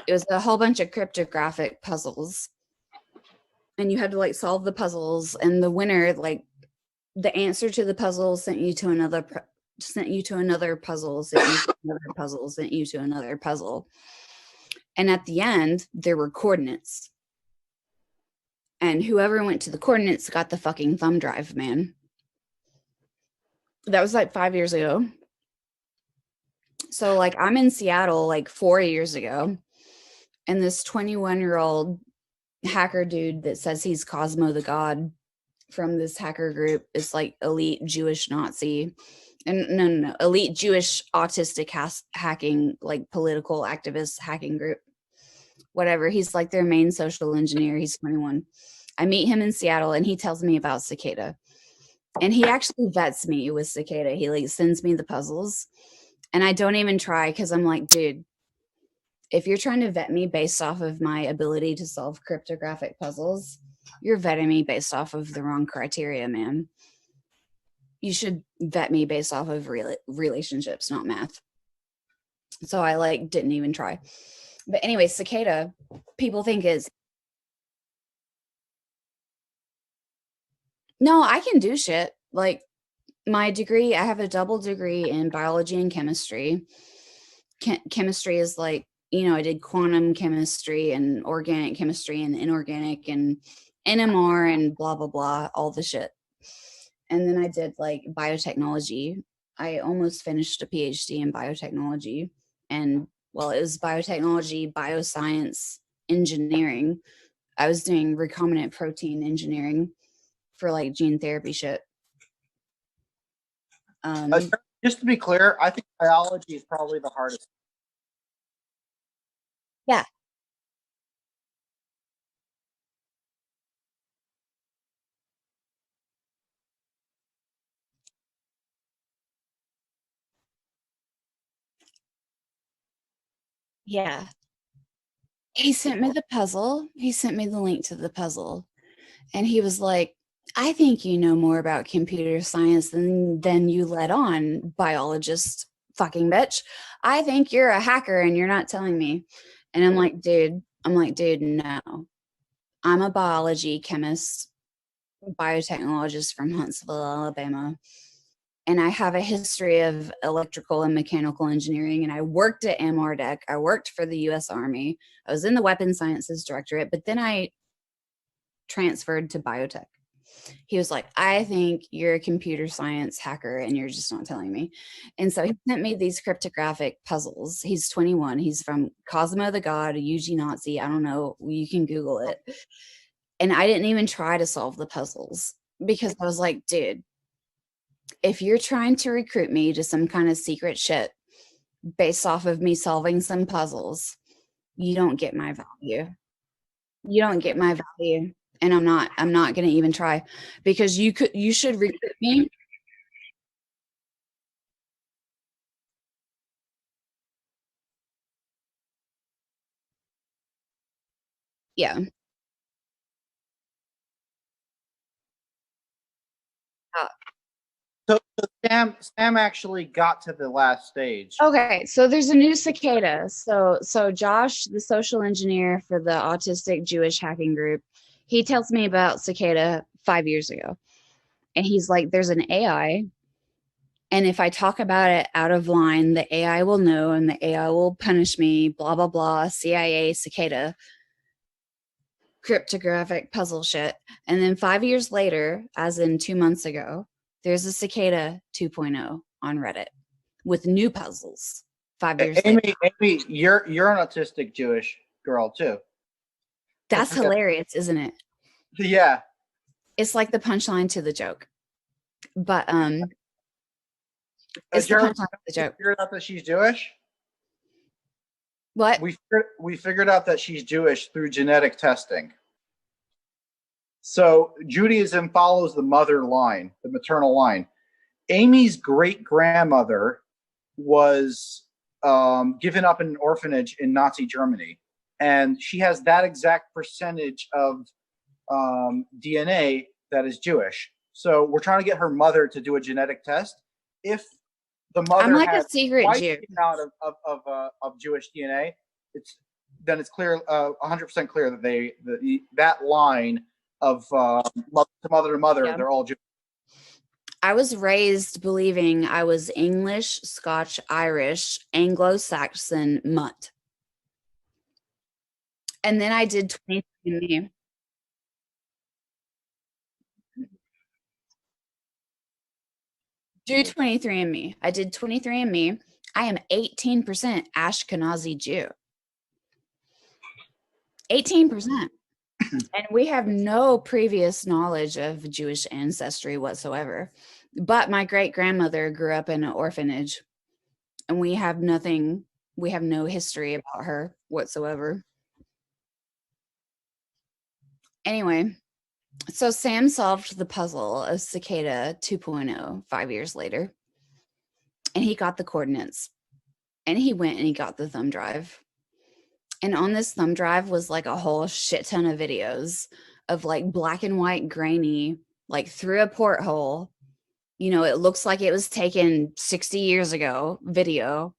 It was a whole bunch of cryptographic puzzles. And you had to like solve the puzzles, and the winner, like the answer to the puzzle sent you to another puzzle, sent you to another puzzle, sent you to another puzzle. And at the end, there were coordinates. And whoever went to the coordinates got the fucking thumb drive, man. That was like 5 years ago. So like I'm in Seattle like 4 years ago, and this 21-year-old hacker dude that says he's Cosmo the God from this hacker group is like elite Jewish Nazi. And no, elite Jewish autistic hacking, like political activist hacking group. Whatever. He's like their main social engineer. He's 21. I meet him in Seattle, and he tells me about Cicada. And he actually vets me with Cicada. He like sends me the puzzles, and I don't even try because I'm like, dude, if you're trying to vet me based off of my ability to solve cryptographic puzzles, you're vetting me based off of the wrong criteria, man. You should vet me based off of relationships, not math. So I like didn't even try. But anyway, Cicada, people think is, no, I can do shit. Like my degree, I have a double degree in biology and chemistry. Chemistry is like, you know, I did quantum chemistry and organic chemistry and inorganic and NMR and blah, blah, blah, all the shit. And then I did like biotechnology. I almost finished a PhD in biotechnology. And well, it was biotechnology, bioscience, engineering. I was doing recombinant protein engineering for like gene therapy shit. Just to be clear, I think biology is probably the hardest. Yeah. Yeah. He sent me the puzzle. He sent me the link to the puzzle. And he was like, I think you know more about computer science than you let on, biologist fucking bitch. I think you're a hacker and you're not telling me. And I'm like, dude, no. I'm a biology chemist, biotechnologist from Huntsville, Alabama. And I have a history of electrical and mechanical engineering. And I worked at MRDEC. I worked for the US Army. I was in the Weapons Sciences Directorate, but then I transferred to biotech. He was like, I think you're a computer science hacker and you're just not telling me. And so he sent me these cryptographic puzzles. He's 21. He's from Cosmo the God, a Eugene Nazi. I don't know. You can Google it. And I didn't even try to solve the puzzles because I was like, dude, if you're trying to recruit me to some kind of secret shit based off of me solving some puzzles, you don't get my value. You don't get my value. And I'm not going to even try because you should recruit me. Yeah. So Sam actually got to the last stage. Okay, so there's a new Cicada. So Josh, the social engineer for the Autistic Jewish hacking group, he tells me about Cicada 5 years ago. And he's like, there's an AI, and if I talk about it out of line, the AI will know and the AI will punish me, blah, blah, blah, CIA, Cicada, cryptographic puzzle shit. And then 5 years later, as in 2 months ago, there's a Cicada 2.0 on Reddit with new puzzles 5 years later. Amy, you're an autistic Jewish girl too. That's hilarious, isn't it? Yeah. It's like the punchline to the joke. But it's the punchline to the joke. Figured out that she's Jewish? What? We figured out that she's Jewish through genetic testing. So Judaism follows the mother line, the maternal line. Amy's great grandmother was given up in an orphanage in Nazi Germany, and she has that exact percentage of DNA that is Jewish. So we're trying to get her mother to do a genetic test. If the mother I'm like has a secret Jew out of Jewish DNA, then it's clear, 100% clear that that line of mother to mother, yeah, they're all Jewish. I was raised believing I was English, Scotch, Irish, Anglo-Saxon, mutt. And then I did 23andMe. Do 23andMe. I did 23andMe. I am 18% Ashkenazi Jew. 18%. And we have no previous knowledge of Jewish ancestry whatsoever. But my great grandmother grew up in an orphanage, and we have no history about her whatsoever. Anyway, so Sam solved the puzzle of Cicada 2.0 5 years later, and he got the coordinates, and he went and he got the thumb drive. And on this thumb drive was like a whole shit ton of videos of like black and white grainy, like through a porthole. You know, it looks like it was taken 60 years ago video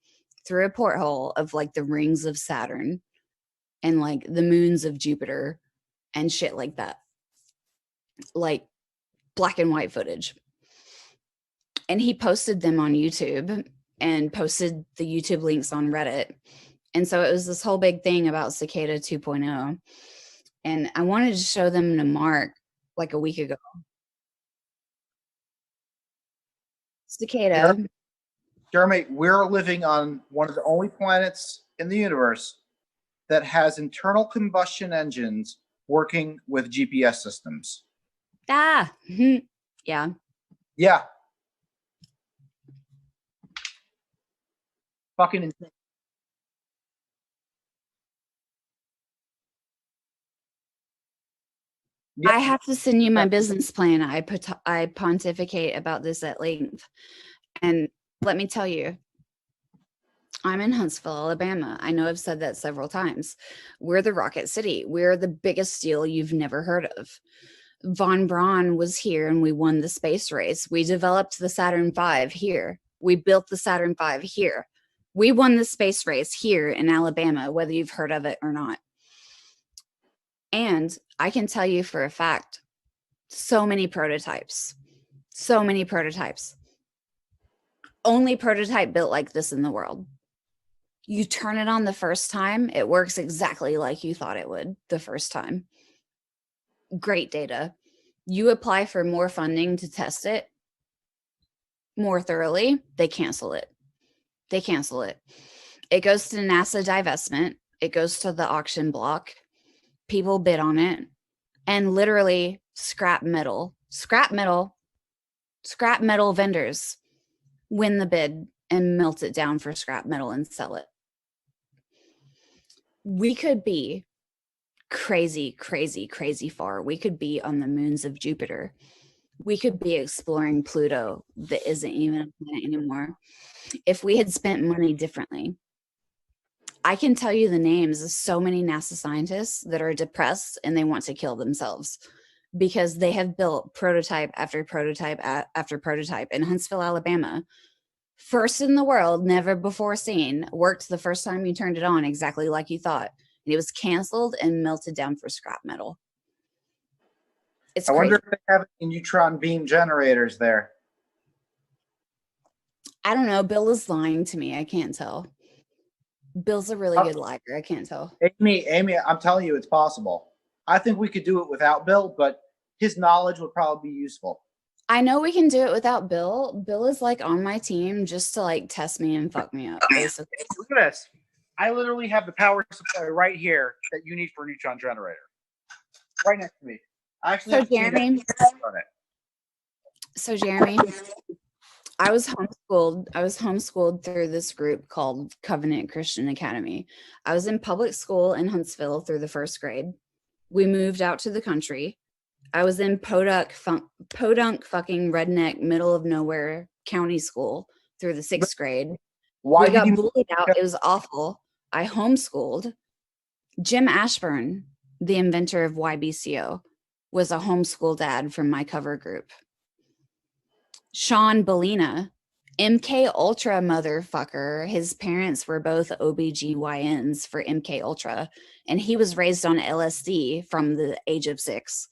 through a porthole of like the rings of Saturn and like the moons of Jupiter and shit like that. Like black and white footage. And he posted them on YouTube and posted the YouTube links on Reddit. And so it was this whole big thing about Cicada 2.0. And I wanted to show them to Mark like a week ago. Cicada. Jeremy, we're living on one of the only planets in the universe that has internal combustion engines working with GPS systems. Yeah. Yeah. Fucking insane. Yeah. I have to send you my business plan. I pontificate about this at length. And let me tell you, I'm in Huntsville, Alabama. I know I've said that several times. We're the Rocket City. We're the biggest deal you've never heard of. Von Braun was here and we won the space race. We developed the Saturn V here. We built the Saturn V here. We won the space race here in Alabama, whether you've heard of it or not. And I can tell you for a fact, so many prototypes. Only prototype built like this in the world. You turn it on the first time, it works exactly like you thought it would the first time. Great data. You apply for more funding to test it more thoroughly, they cancel it. It goes to NASA divestment. It goes to the auction block. People bid on it, and literally scrap metal vendors win the bid and melt it down for scrap metal and sell it. We could be crazy far. We could be on the moons of Jupiter. We could be exploring Pluto that isn't even a planet anymore if we had spent money differently. I can tell you the names of so many NASA scientists that are depressed and they want to kill themselves because they have built prototype after prototype after prototype in Huntsville, Alabama. First in the world, never before seen, worked the first time you turned it on exactly like you thought. And it was canceled and melted down for scrap metal. It's I crazy. wonder if they have any neutron beam generators there. I don't know. Bill is lying to me. I can't tell. Bill's a really good liar. I can't tell. Amy, I'm telling you, it's possible. I think we could do it without Bill, but his knowledge would probably be useful. I know we can do it without Bill. Bill is like on my team just to like test me and fuck me up, basically. Look at this. I literally have the power supply right here that you need for a neutron generator. Right next to me. Actually, So Jeremy, I was homeschooled through this group called Covenant Christian Academy. I was in public school in Huntsville through the first grade. We moved out to the country. I was in podunk fucking redneck middle of nowhere county school through the sixth grade. We got bullied out. It was awful. I homeschooled. Jim Ashburn, the inventor of YBCO, was a homeschool dad from my cover group. Sean Bellina, MK Ultra motherfucker. His parents were both OBGYNs for MK Ultra, and he was raised on LSD from the age of 6.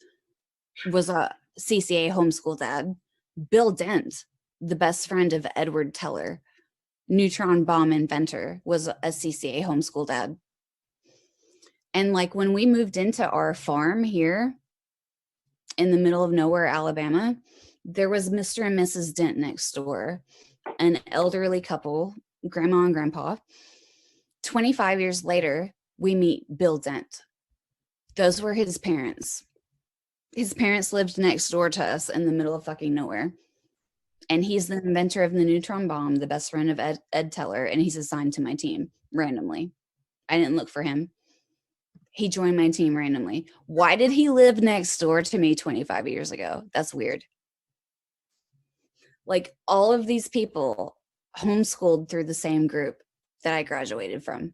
Was a CCA homeschool dad. Bill Dent, the best friend of Edward Teller, neutron bomb inventor, was a CCA homeschool dad. And like when we moved into our farm here in the middle of nowhere, Alabama, there was Mr. and Mrs. Dent next door, an elderly couple, grandma and grandpa. 25 years later, we meet Bill Dent. Those were his parents. His parents lived next door to us in the middle of fucking nowhere. And he's the inventor of the neutron bomb, the best friend of Ed Teller, and he's assigned to my team randomly. I didn't look for him. He joined my team randomly. Why did he live next door to me 25 years ago? That's weird. Like all of these people homeschooled through the same group that I graduated from.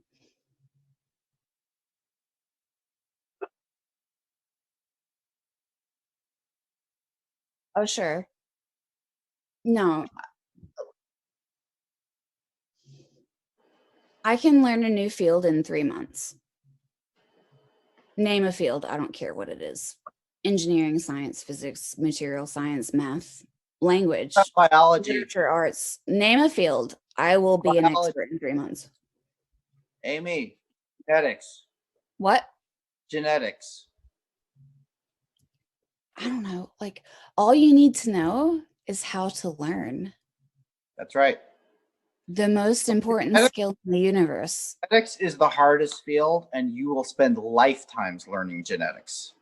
Oh, sure. No. I can learn a new field in 3 months. Name a field. I don't care what it is. Engineering, science, physics, material science, math. language, That's biology. literature, arts, name a field. I will be an Biology. expert in 3 months. Amy, genetics. What? Genetics. I don't know. Like, all you need to know is how to learn. That's right. The most important skill in the universe. Genetics is the hardest field, and you will spend lifetimes learning genetics,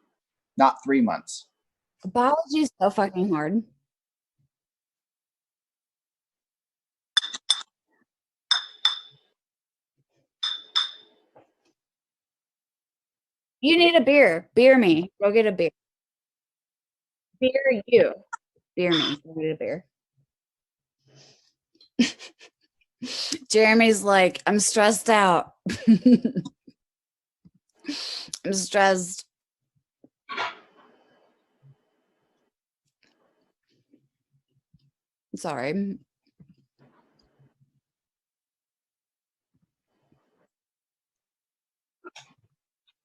not 3 months. Biology is so fucking hard. You need a beer. Beer me. Go get a beer. Beer you. Beer me. Go get a beer. Jeremy's like, I'm stressed out. I'm stressed. Sorry.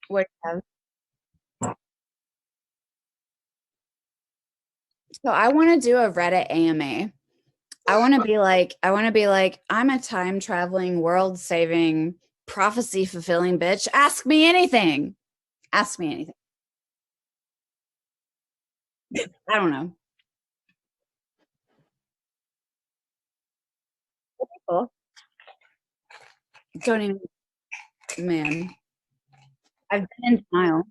What do you have? So I want to do a Reddit AMA. I want to be like, I'm a time traveling, world saving, prophecy fulfilling bitch. Ask me anything. Ask me anything. I don't know. Cool. Don't even, man. I've been in denial.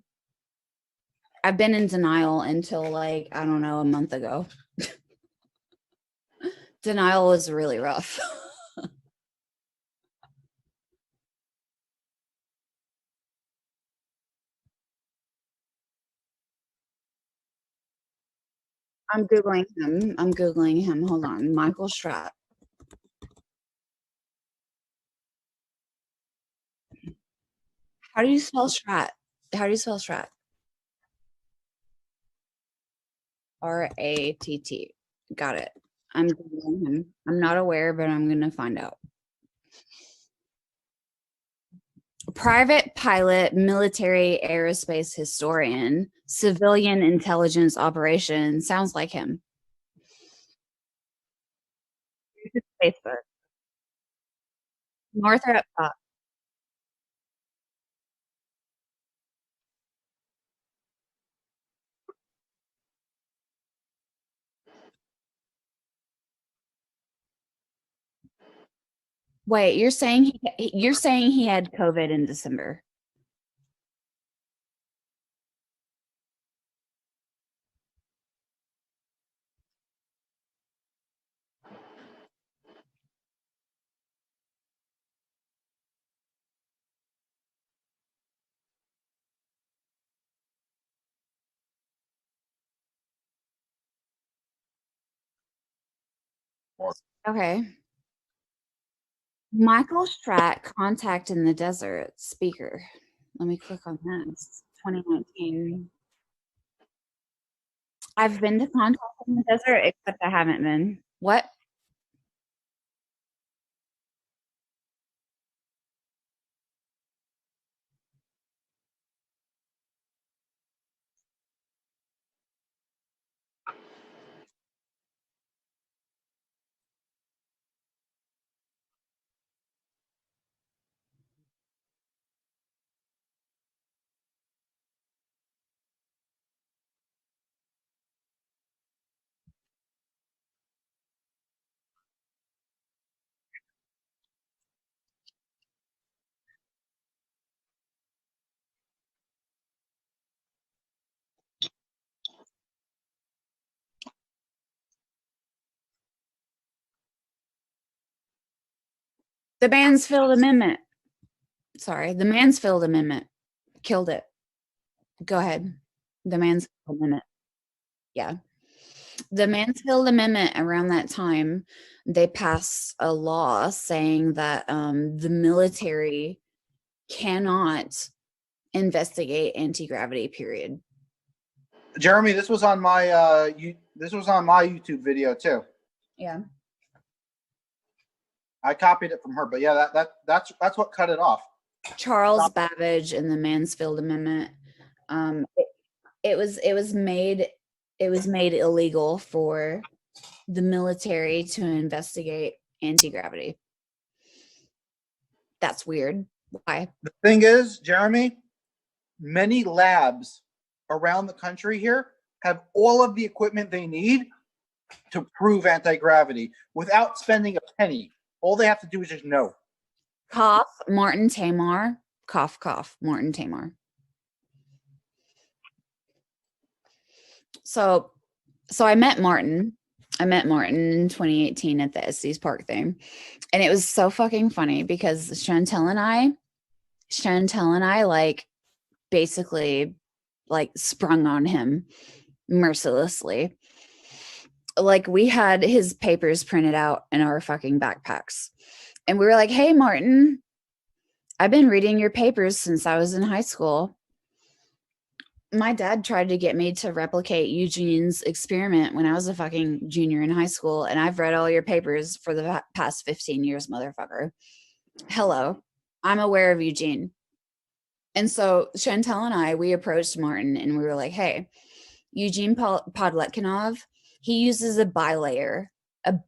I've been in denial until like, I don't know, a month ago. Denial was really rough. I'm Googling him. I'm Googling him. Hold on. Michael Stratt. How do you spell Stratt? How do you spell Stratt? R-A-T-T. Got it. I'm Googling him. I'm not aware, but I'm going to find out. Private pilot, military aerospace historian, civilian intelligence operation. Sounds like him. Facebook. North or up top? Wait, you're saying he had COVID in December? Okay. Michael Stratt, Contact in the Desert, speaker. Let me click on this. 2019. I've been to Contact in the Desert, except I haven't been. What? The Mansfield Amendment. Sorry, the Mansfield Amendment killed it. Go ahead. The Mansfield Amendment. Yeah. The Mansfield Amendment, around that time, they passed a law saying that the military cannot investigate anti-gravity, period. Jeremy, this was on my this was on my YouTube video too. Yeah. I copied it from her, but yeah, that's what cut it off. Charles Babbage and the Mansfield Amendment. It was made illegal for the military to investigate anti-gravity. That's weird. Why? The thing is, Jeremy, many labs around the country here have all of the equipment they need to prove anti-gravity without spending a penny. All they have to do is just know. Cough, Martin Tamar. Cough, cough, Martin Tamar. So I met Martin. I met Martin in 2018 at the Estes Park thing. And it was so fucking funny because Chantel and I like basically like sprung on him mercilessly. Like we had his papers printed out in our fucking backpacks. And we were like, hey, Martin, I've been reading your papers since I was in high school. My dad tried to get me to replicate Eugene's experiment when I was a fucking junior in high school. And I've read all your papers for the past 15 years, motherfucker. Hello, I'm aware of Eugene. And so Chantel and I, we approached Martin and we were like, hey, Eugene Podeknov, he uses a bilayer of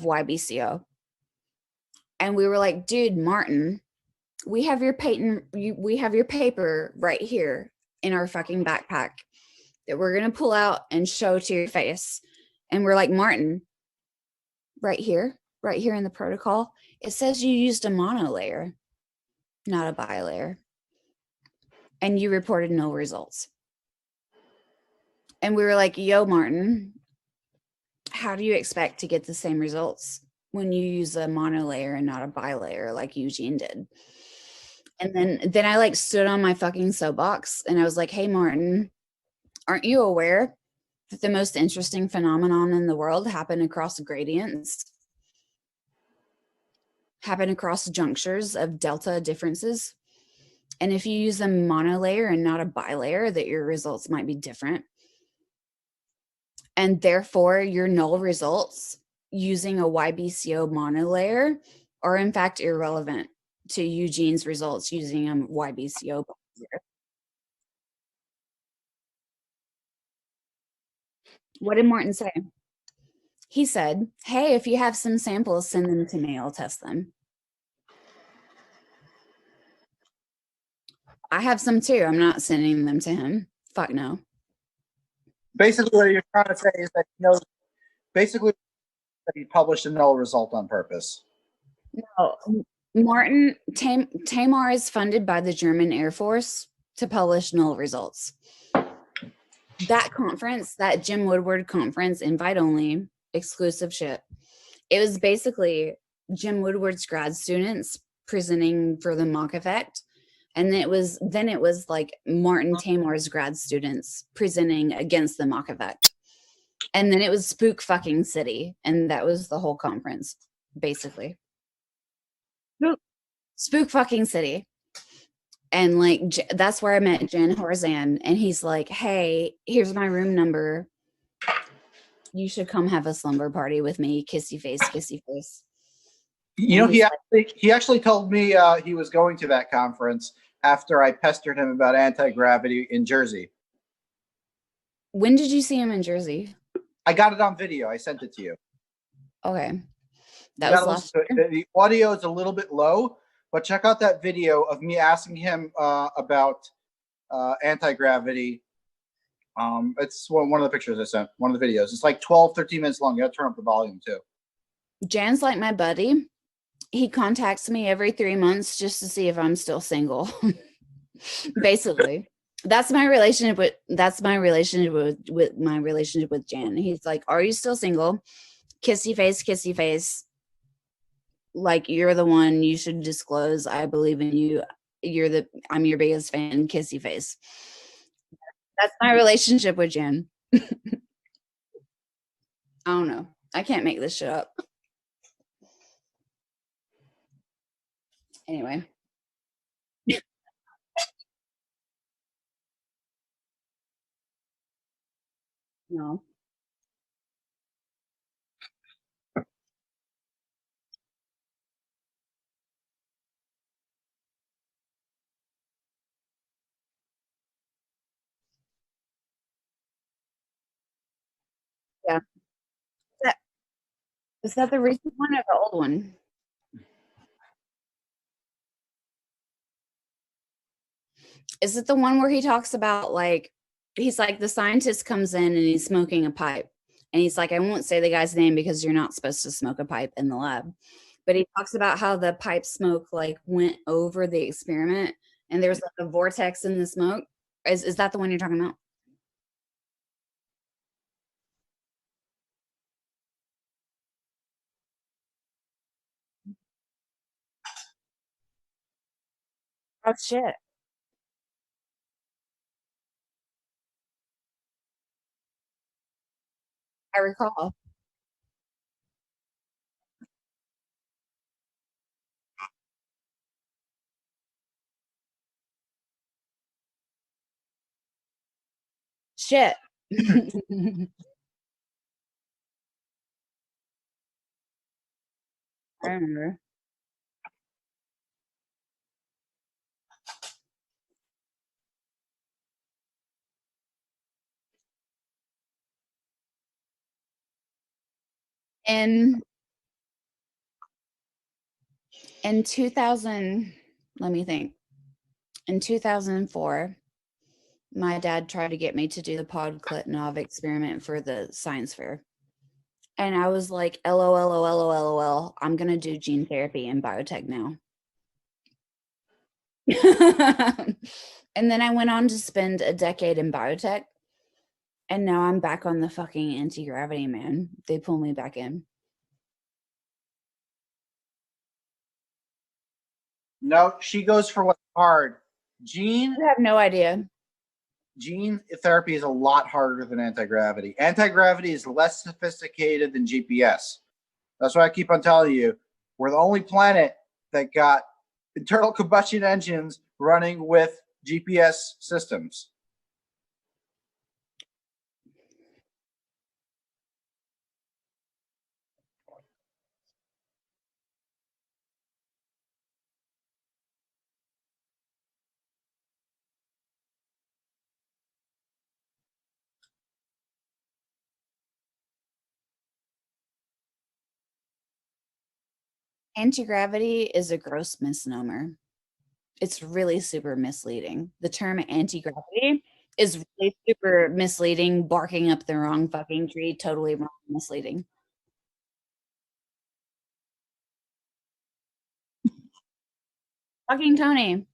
YBCO. And we were like, dude, Martin, we have your paper right here in our fucking backpack that we're going to pull out and show to your face. And we're like, Martin, right here in the protocol, it says you used a monolayer, not a bilayer. And you reported no results. And we were like, yo, Martin, how do you expect to get the same results when you use a monolayer and not a bilayer like Eugene did? And then I like stood on my fucking soapbox and I was like, hey, Martin, aren't you aware that the most interesting phenomenon in the world happened across gradients, happen across junctures of delta differences? And if you use a monolayer and not a bilayer, that your results might be different. And therefore, your null results using a YBCO monolayer are in fact irrelevant to Eugene's results using a YBCO bilayer. What did Martin say? He said, hey, if you have some samples, send them to me. I'll test them. I have some too. I'm not sending them to him. Fuck no. Basically, what you're trying to say is that basically that he published a null result on purpose. No, Martin Tamar is funded by the German Air Force to publish null results. That conference, that Jim Woodward conference, invite only, exclusive shit. It was basically Jim Woodward's grad students presenting for the Mach effect. And then it was like Martin Tamar's grad students presenting against the Mach effect. And then it was Spook fucking City. And that was the whole conference, basically. Spook fucking City. And like, that's where I met Jan Herzan. And he's like, hey, here's my room number. You should come have a slumber party with me. Kissy face, kissy face. You know, he actually told me he was going to that conference after I pestered him about anti-gravity in Jersey. When did you see him in Jersey? I got it on video. I sent it to you. Okay. That was last year? The audio is a little bit low, but check out that video of me asking him about anti-gravity. It's one of the pictures I sent, one of the videos. It's like 12, 13 minutes long. You got to turn up the volume too. Jan's like my buddy. He contacts me every 3 months just to see if I'm still single. Basically. That's my relationship with my relationship with Jan. He's like, are you still single? Kissy face. Like, you're the one, you should disclose. I believe in you. I'm your biggest fan. Kissy face. That's my relationship with Jan. I don't know. I can't make this shit up. Anyway. No. Is that the recent one or the old one? Is it the one where he talks about like, he's like, the scientist comes in and he's smoking a pipe. And he's like, I won't say the guy's name because you're not supposed to smoke a pipe in the lab. But he talks about how the pipe smoke like went over the experiment and there's like a vortex in the smoke. Is that the one you're talking about? Oh shit. I recall. Shit. I remember. In in 2000, let me think. In 2004, my dad tried to get me to do the Podeknov experiment for the science fair. And I was like, LOL, I'm going to do gene therapy and biotech now. And then I went on to spend a decade in biotech. And now I'm back on the fucking anti-gravity, man. They pull me back in. No, she goes for what's hard. Gene I have no idea. Gene therapy is a lot harder than anti-gravity. Anti-gravity is less sophisticated than GPS. That's why I keep on telling you, we're the only planet that got internal combustion engines running with GPS systems. Anti-gravity is a gross misnomer. It's really super misleading. The term anti-gravity is really super misleading, barking up the wrong fucking tree, totally wrong, misleading. Fucking Tony.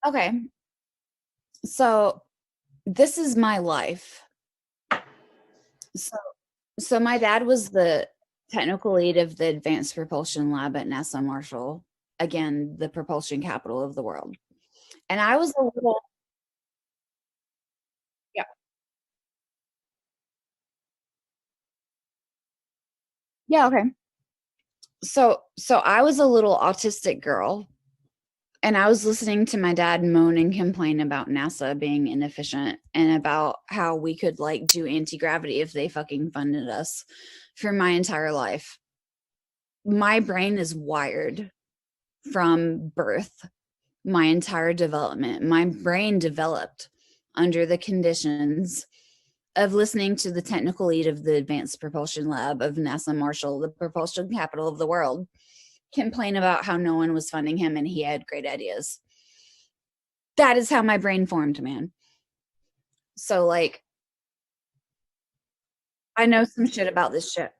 Okay. So this is my life. So so my dad was the technical lead of the advanced propulsion lab at NASA Marshall, again, the propulsion capital of the world. And I was a little, yeah, yeah, okay. So I was a little autistic girl and I was listening to my dad moan and complain about NASA being inefficient and about how we could like do anti-gravity if they fucking funded us for my entire life. My brain is wired from birth, my entire development. My brain developed under the conditions of listening to the technical lead of the Advanced Propulsion Lab of NASA Marshall, the propulsion capital of the world, complain about how no one was funding him and he had great ideas. That is how my brain formed, man. So, like, I know some shit about this shit.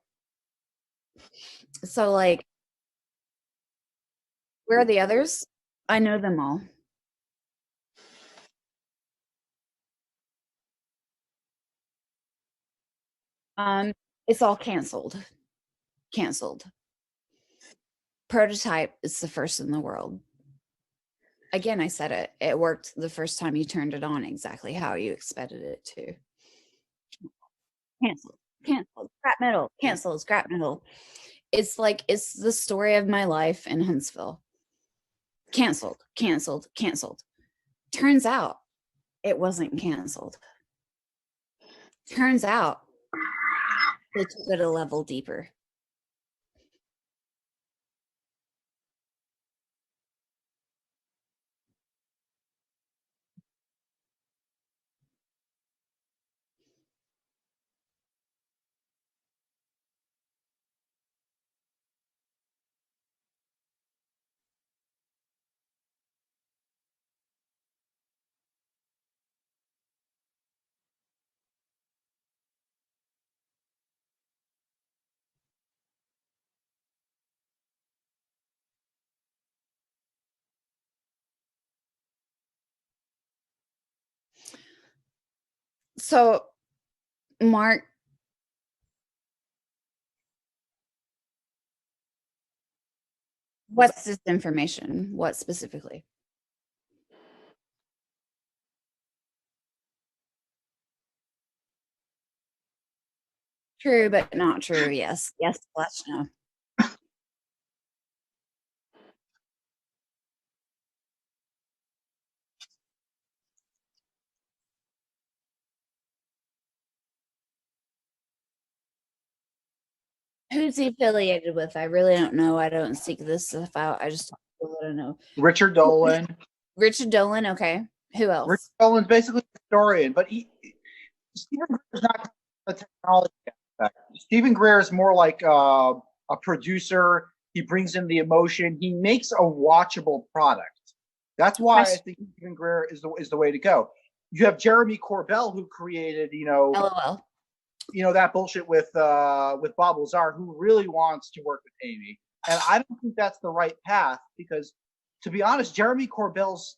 So, like, where are the others? I know them all. Um, it's all canceled. Canceled. Prototype is the first in the world. Again, I said it. It worked the first time you turned it on exactly how you expected it to. Canceled, canceled, scrap metal, canceled, scrap metal. It's like it's the story of my life in Huntsville. Canceled, canceled, canceled. Turns out it wasn't canceled. Turns out They took it a level deeper. So, Mark, what's this information? What specifically? True, but not true. Yes. Yes, slash no. Who's he affiliated with? I really don't know. I don't seek this stuff out. I just don't know. Richard Dolan. Richard Dolan. Okay. Who else? Richard Dolan's basically a historian, but Stephen Greer is not a technology aspect. Stephen Greer is more like a producer. He brings in the emotion. He makes a watchable product. That's why I think Stephen Greer is the way to go. You have Jeremy Corbell, who created, LOL. That bullshit with Bob Lazar, who really wants to work with Amy. And I don't think that's the right path because, to be honest, Jeremy Corbell's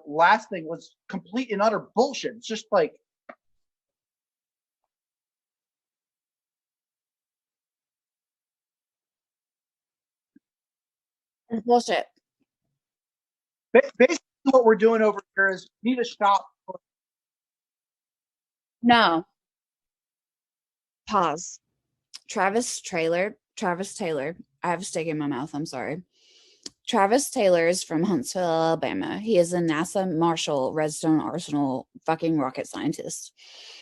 last thing was complete and utter bullshit. It's just like, It's bullshit. basically what we're doing over here is we need to stop. No. Pause. Travis Tayler. I have a steak in my mouth. I'm sorry. Travis Tayler is from Huntsville, Alabama. He is a NASA Marshall Redstone Arsenal fucking rocket scientist.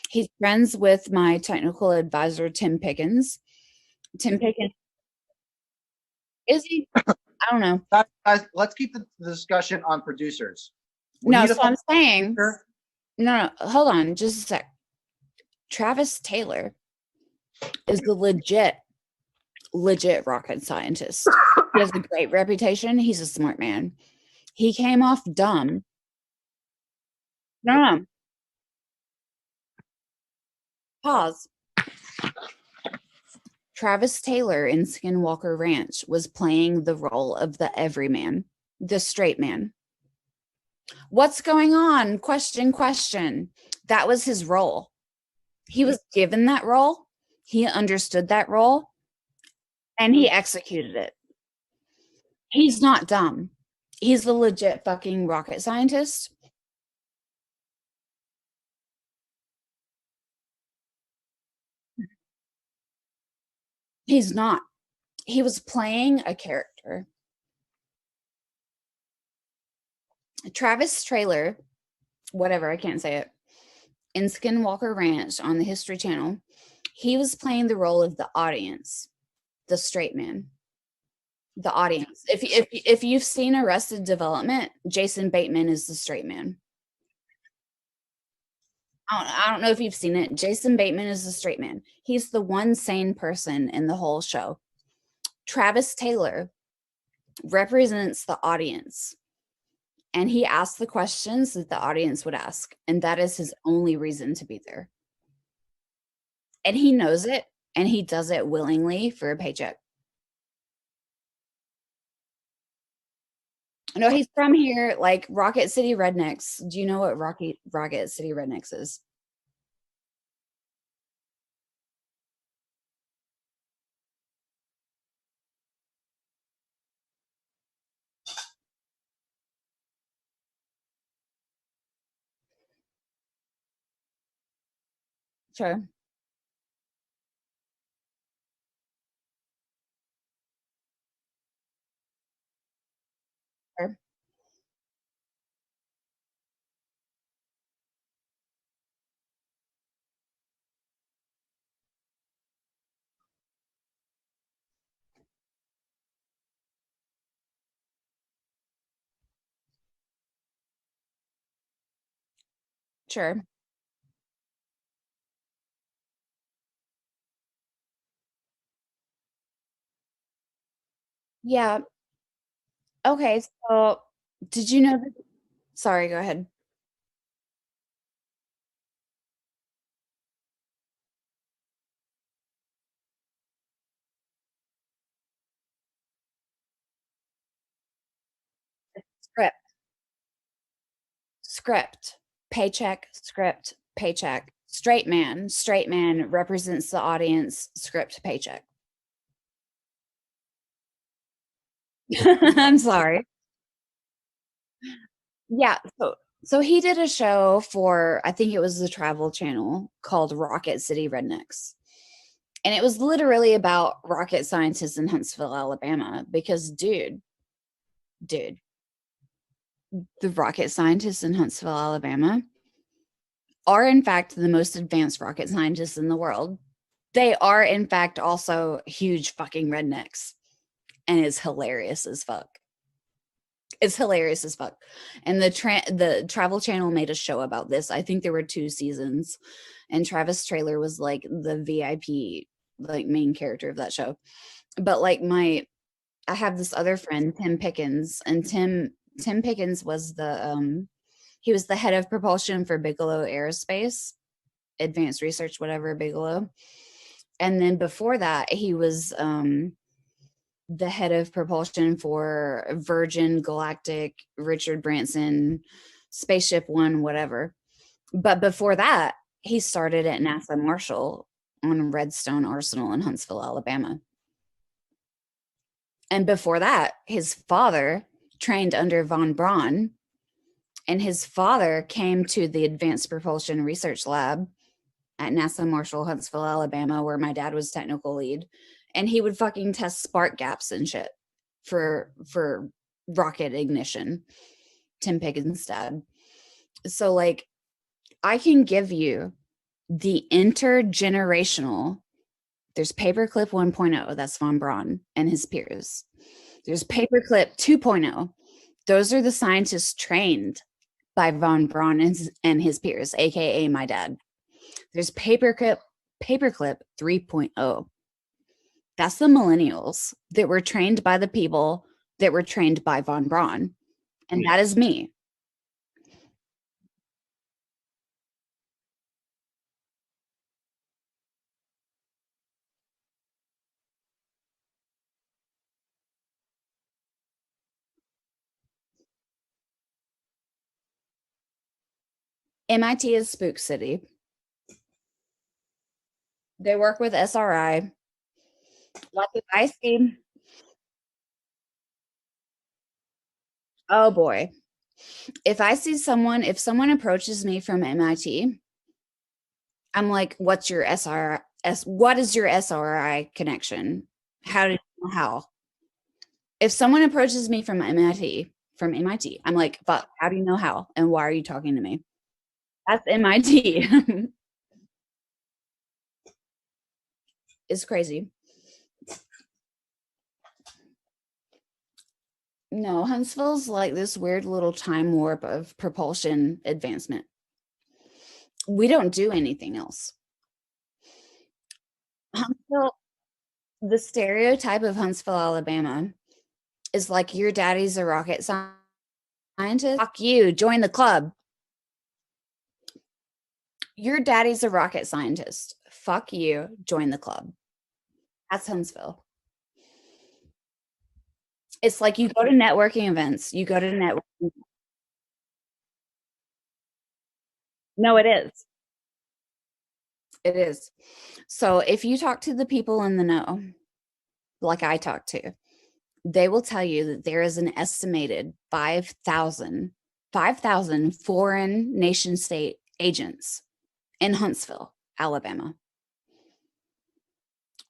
He's friends with my technical advisor, Tim Pickins. Tim Pickins. Is he? I don't know. Guys, let's keep the discussion on producers. No, so I'm saying, no, hold on just a sec. Travis Tayler is the legit rocket scientist. He has a great reputation. He's a smart man. He came off dumb. No. Pause. Travis Tayler in Skinwalker Ranch was playing the role of the everyman, the straight man. What's going on? Question. That was his role. He was given that role. He understood that role. And he executed it. He's not dumb. He's the legit fucking rocket scientist. He's not. He was playing a character. Travis Tayler, whatever, I can't say it, in Skinwalker Ranch on the History Channel, he was playing the role of the audience, the straight man. The audience. If you've seen Arrested Development, Jason Bateman is the straight man. I don't know if you've seen it. Jason Bateman is the straight man. He's the one sane person in the whole show. Travis Tayler represents the audience, and he asks the questions that the audience would ask, and that is his only reason to be there. And he knows it, and he does it willingly for a paycheck. No, he's from here, like Rocket City Rednecks. Do you know what Rocket City Rednecks is? Sure. Sure. Sure. Yeah. Okay. So did you know that? Sorry, go ahead. Script, script, paycheck, script, paycheck. Straight man represents the audience, script, paycheck. I'm sorry. Yeah, so he did a show for, I think it was the Travel Channel, called Rocket City Rednecks. And it was literally about rocket scientists in Huntsville, Alabama, because dude, the rocket scientists in Huntsville, Alabama are in fact the most advanced rocket scientists in the world. They are in fact also huge fucking rednecks, and it's hilarious as fuck. It's hilarious as fuck. And the Travel Channel made a show about this. I think there were 2 seasons, and Travis Tayler was like the VIP, like main character of that show. But like I have this other friend, Tim Pickins, and Tim Pickins was the he was the head of propulsion for Bigelow Aerospace, advanced research, whatever, Bigelow. And then before that, he was the head of propulsion for Virgin Galactic, Richard Branson, Spaceship One, whatever. But before that, he started at NASA Marshall on Redstone Arsenal in Huntsville, Alabama. And before that, his father trained under Von Braun, and his father came to the Advanced Propulsion Research Lab at NASA Marshall, Huntsville, Alabama, where my dad was technical lead, and he would fucking test spark gaps and shit for rocket ignition. Tim Pickens' dad. So like, I can give you the intergenerational. There's Paperclip 1.0, that's Von Braun and his peers. There's Paperclip 2.0. Those are the scientists trained by Von Braun and his peers, aka my dad. There's Paperclip 3.0. That's the millennials that were trained by the people that were trained by Von Braun. And that is me. MIT is Spook City. They work with SRI. Like if I see, oh boy, if someone approaches me from MIT, I'm like, what's your SRI? What is your SRI connection? How did you know how? If someone approaches me from MIT, I'm like, fuck, how do you know how? And why are you talking to me? That's MIT. It's crazy. No, Huntsville's like this weird little time warp of propulsion advancement. We don't do anything else. Huntsville, the stereotype of Huntsville, Alabama is like your daddy's a rocket scientist. Fuck you, join the club. Your daddy's a rocket scientist. Fuck you, join the club. That's Huntsville. It's like you go to networking events, you go to networking. No, it is. It is. So if you talk to the people in the know, like I talk to, they will tell you that there is an estimated 5,000 foreign nation state agents in Huntsville, Alabama.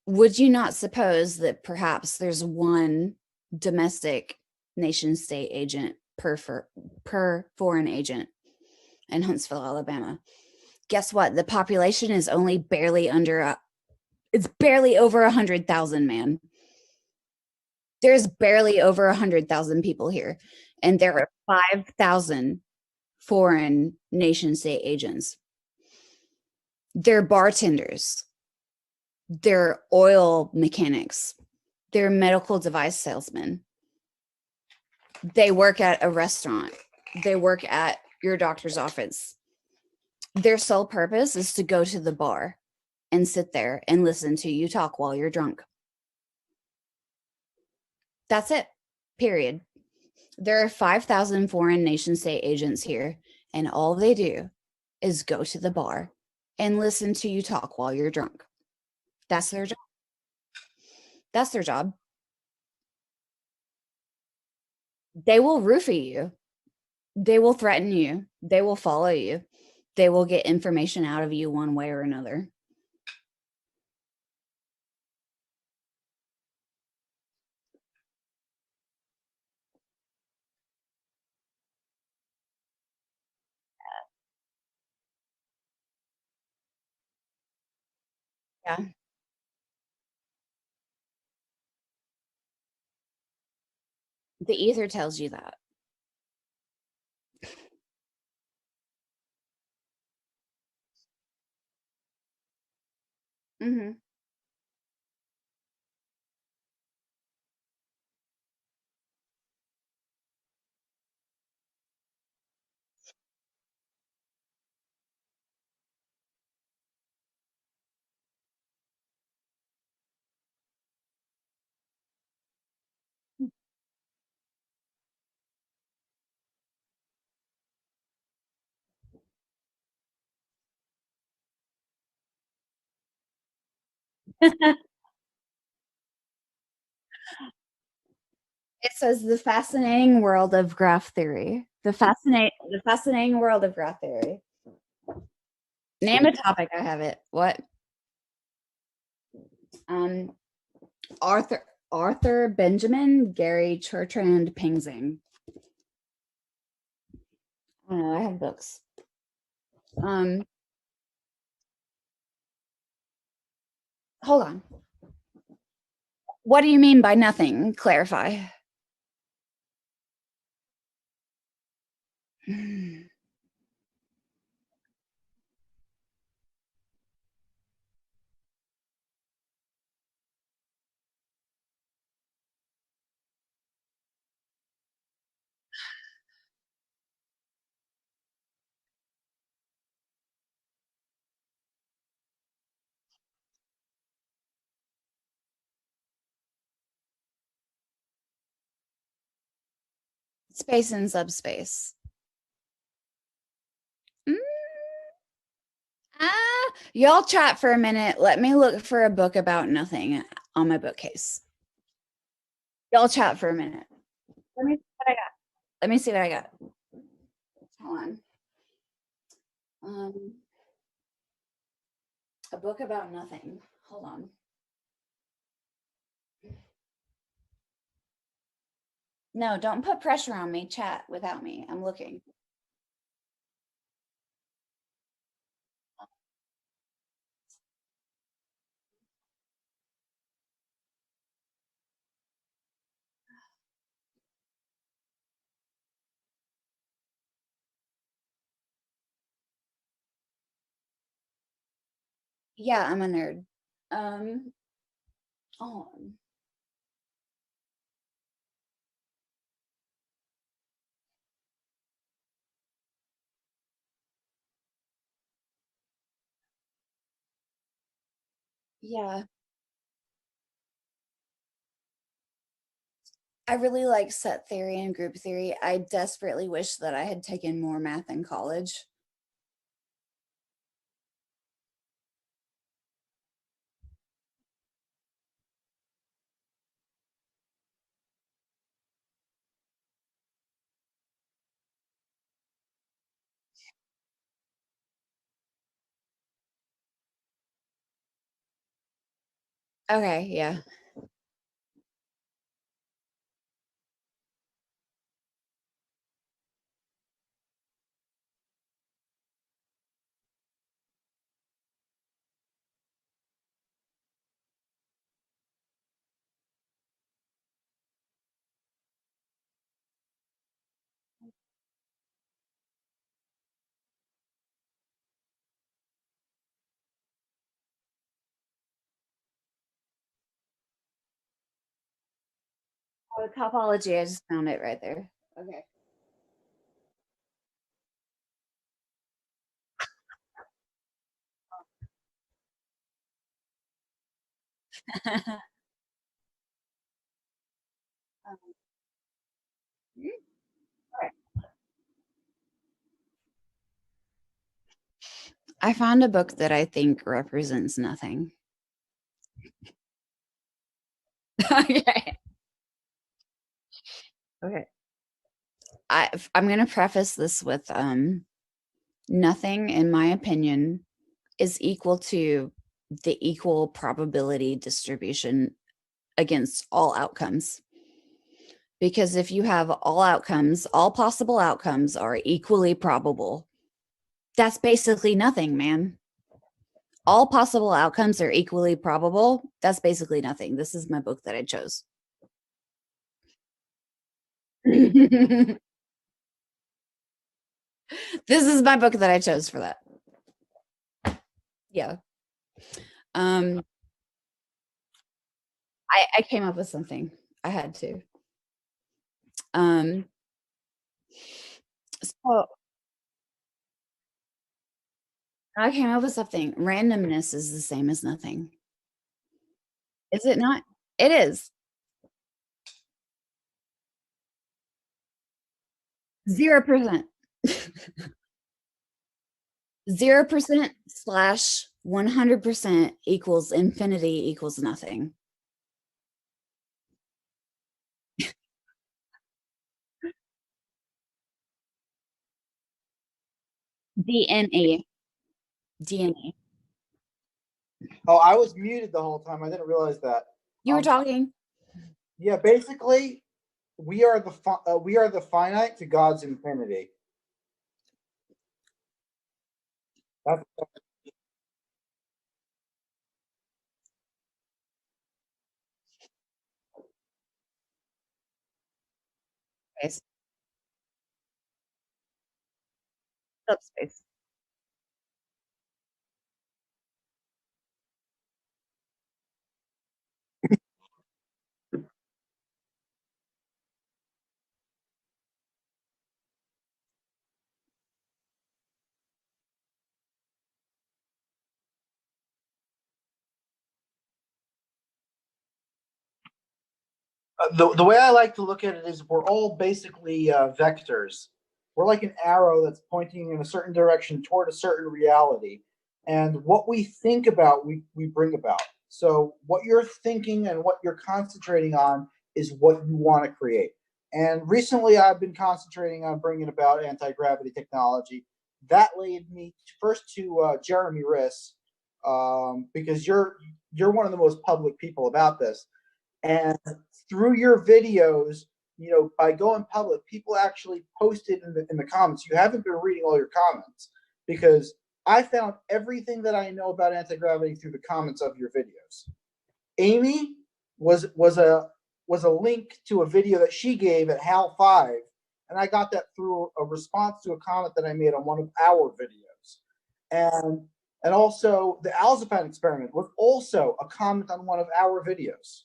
Would you not suppose that perhaps there's one domestic nation state agent per foreign agent in Huntsville, Alabama? Guess what? The population is only barely it's barely over 100,000, man. There's barely over 100,000 people here, and there are 5,000 foreign nation state agents. They're bartenders. They're oil mechanics. They're medical device salesmen. They work at a restaurant. They work at your doctor's office. Their sole purpose is to go to the bar and sit there and listen to you talk while you're drunk. That's it. Period. There are 5,000 foreign nation state agents here, and all they do is go to the bar and listen to you talk while you're drunk. That's their job. That's their job. They will roofie you. They will threaten you. They will follow you. They will get information out of you one way or another. Yeah. The ether tells you that. Mm-hmm. It says the fascinating world of graph theory. The fascinating world of graph theory. Name a topic. I have it. What? Um, Arthur Benjamin, Gary Churtrand Pingsing. I don't know. I have books. Hold on. What do you mean by nothing? Clarify. Space and subspace. Mm, y'all chat for a minute. Let me look for a book about nothing on my bookcase. Y'all chat for a minute. Let me see what I got. Let me see what I got. Hold on. A book about nothing. Hold on. No, don't put pressure on me. Chat without me. I'm looking. Yeah, I'm a nerd. Oh, yeah. I really like set theory and group theory. I desperately wish that I had taken more math in college. Okay, yeah. Oh, topology. I just found it right there. Okay. I found a book that I think represents nothing. Okay. Okay. I'm going to preface this with nothing, in my opinion, is equal to the equal probability distribution against all outcomes. Because if you have all outcomes, all possible outcomes are equally probable. That's basically nothing, man. All possible outcomes are equally probable. That's basically nothing. This is my book that I chose. This is my book that I chose for that. Yeah. I came up with something. I had to. So I came up with something. Randomness is the same as nothing. Is it not? It is. 0%. 0% slash 100% equals infinity equals nothing. DNA. DNA. Oh, I was muted the whole time. I didn't realize that. You were talking. Yeah, basically, we are the finite to God's infinity. That's Space. Subspace. the way I like to look at it is we're all basically vectors. We're like an arrow that's pointing in a certain direction toward a certain reality. And what we think about, we bring about. So what you're thinking and what you're concentrating on is what you want to create. And recently I've been concentrating on bringing about anti-gravity technology. That led me first to Jeremy Riss, because you're one of the most public people about this. And through your videos, by going public, people actually posted in the comments. You haven't been reading all your comments because I found everything that I know about anti-gravity through the comments of your videos. Amy was a link to a video that she gave at Hal 5, and I got that through a response to a comment that I made on one of our videos. And also the Alzheimer's experiment was also a comment on one of our videos.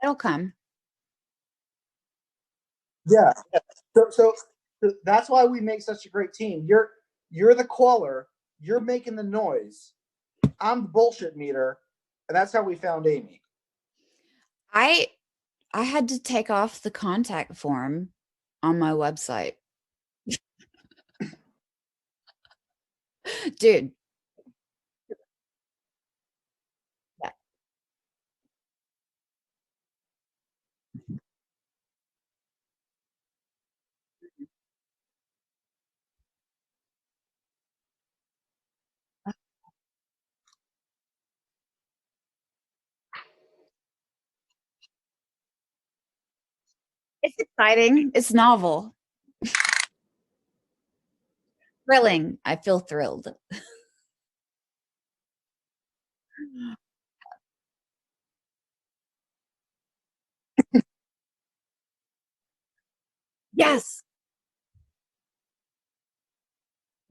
It'll come. Yeah. So that's why we make such a great team. You're the caller. You're making the noise. I'm the bullshit meter, and that's how we found Amy. I had to take off the contact form on my website. Dude. Yeah. It's exciting. It's novel. Thrilling. I feel thrilled. Yes.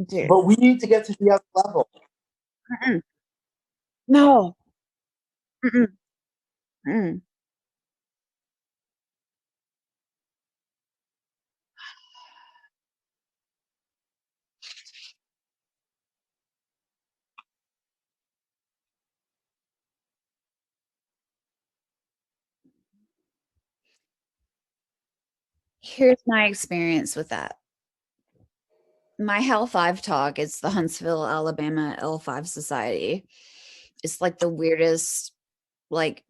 Dude. But we need to get to the other level. No. Mm-mm. Here's my experience with that. My Hal 5 talk, it's the Huntsville, Alabama L5 Society. It's like the weirdest, like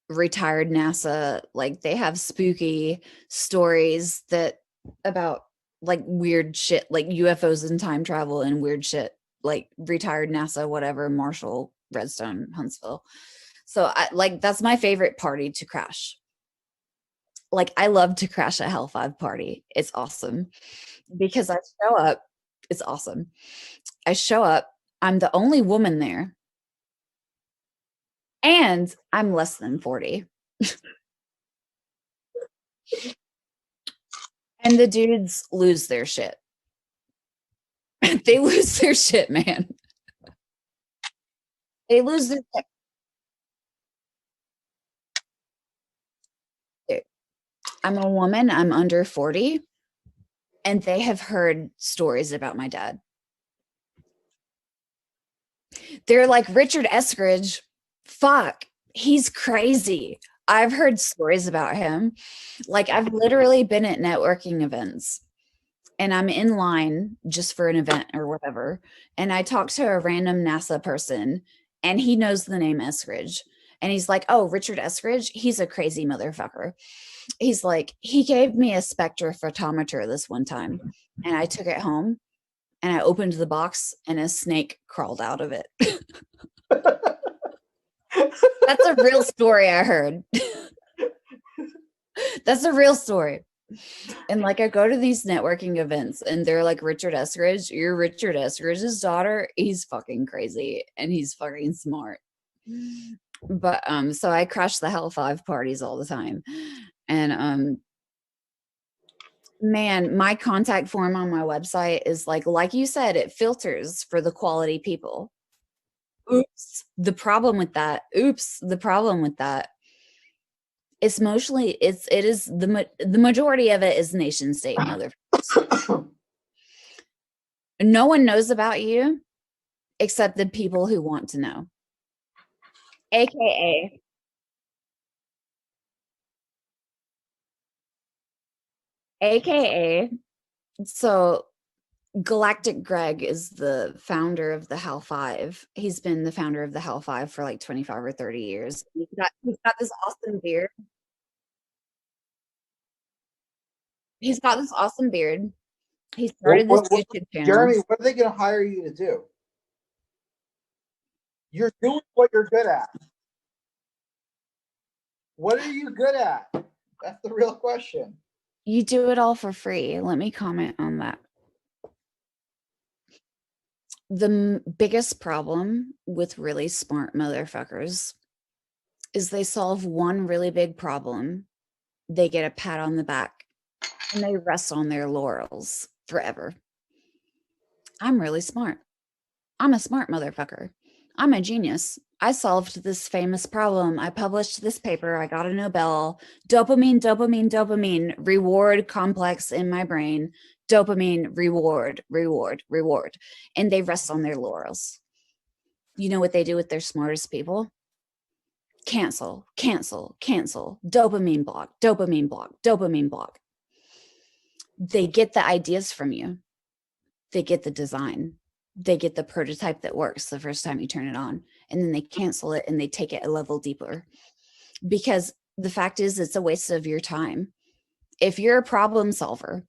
retired NASA, like they have spooky stories that about like weird shit, like UFOs and time travel and weird shit, like retired NASA, whatever, Marshall, Redstone, Huntsville. So I like that's my favorite party to crash. Like I love to crash a Hell 5 party. It's awesome because I show up. It's awesome. I show up. I'm the only woman there. And I'm less than 40. And the dudes lose their shit. They lose their shit, man. They lose their shit. I'm a woman. I'm under 40. And they have heard stories about my dad. They're like, Richard Eskridge, fuck, he's crazy. I've heard stories about him. Like, I've literally been at networking events and I'm in line just for an event or whatever. And I talk to a random NASA person and he knows the name Eskridge. And he's like, oh, Richard Eskridge, he's a crazy motherfucker. He's like, he gave me a spectrophotometer this one time and I took it home and I opened the box and a snake crawled out of it. That's a real story I heard. That's a real story. And like I go to these networking events and they're like, Richard Eskridge, you're Richard Eskridge's daughter. He's fucking crazy and he's fucking smart. But so I crash the Hell 5 parties all the time. And man, my contact form on my website is like you said, it filters for the quality people. Oops. The problem with that. It's mostly it is the majority of it is nation state motherfuckers. No one knows about you except the people who want to know. AKA so Galactic Greg is the founder of the Hal 5. He's been the founder of the Hal 5 for like 25 or 30 years. He's got this awesome beard. He's got this awesome beard. He started this YouTube channel. Jeremy, what are they going to hire you to do? You're doing what you're good at. What are you good at? That's the real question. You do it all for free. Let me comment on that. The biggest problem with really smart motherfuckers is they solve one really big problem. They get a pat on the back and they rest on their laurels forever. I'm really smart. I'm a smart motherfucker. I'm a genius. I solved this famous problem. I published this paper. I got a Nobel. Dopamine, dopamine, dopamine, reward complex in my brain. Dopamine, reward, reward, reward. And they rest on their laurels. You know what they do with their smartest people? Cancel, cancel, cancel. Dopamine block, dopamine block, dopamine block. They get the ideas from you. They get the design. They get the prototype that works the first time you turn it on, and then they cancel it and they take it a level deeper. Because the fact is, it's a waste of your time. If you're a problem solver,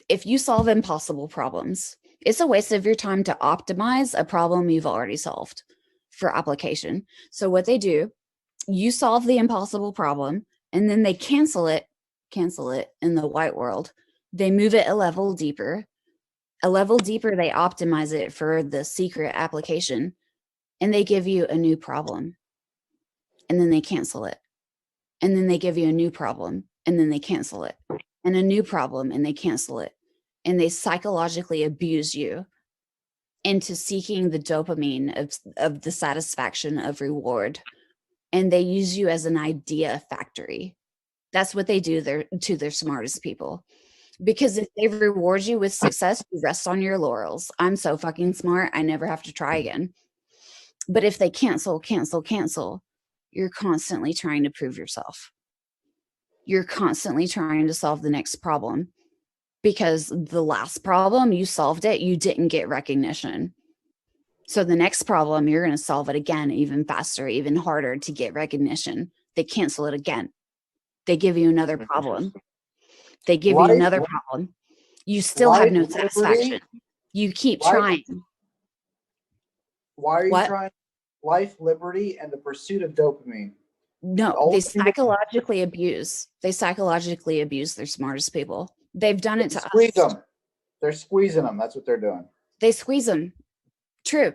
if you solve impossible problems, it's a waste of your time to optimize a problem you've already solved for application. So what they do, you solve the impossible problem, and then they cancel it in the white world. They move it a level deeper. They optimize it for the secret application, and they give you a new problem, and then they cancel it. And then they give you a new problem, and then they cancel it, and a new problem, and they cancel it. And they psychologically abuse you into seeking the dopamine of the satisfaction of reward. And they use you as an idea factory. That's what they do to their smartest people. Because if they reward you with success, you rest on your laurels. I'm so fucking smart, I never have to try again. But if they cancel, you're constantly trying to prove yourself. You're constantly trying to solve the next problem. Because the last problem, you solved it, you didn't get recognition. So the next problem, you're going to solve it again, even faster, even harder to get recognition. They cancel it again. They give you another problem. They give you another problem. You still have no satisfaction. You keep trying. Why are you trying? Life, liberty, and the pursuit of dopamine. No, they psychologically abuse. They psychologically abuse their smartest people. They've done it to squeeze them. They're squeezing them. That's what they're doing. They squeeze them. True.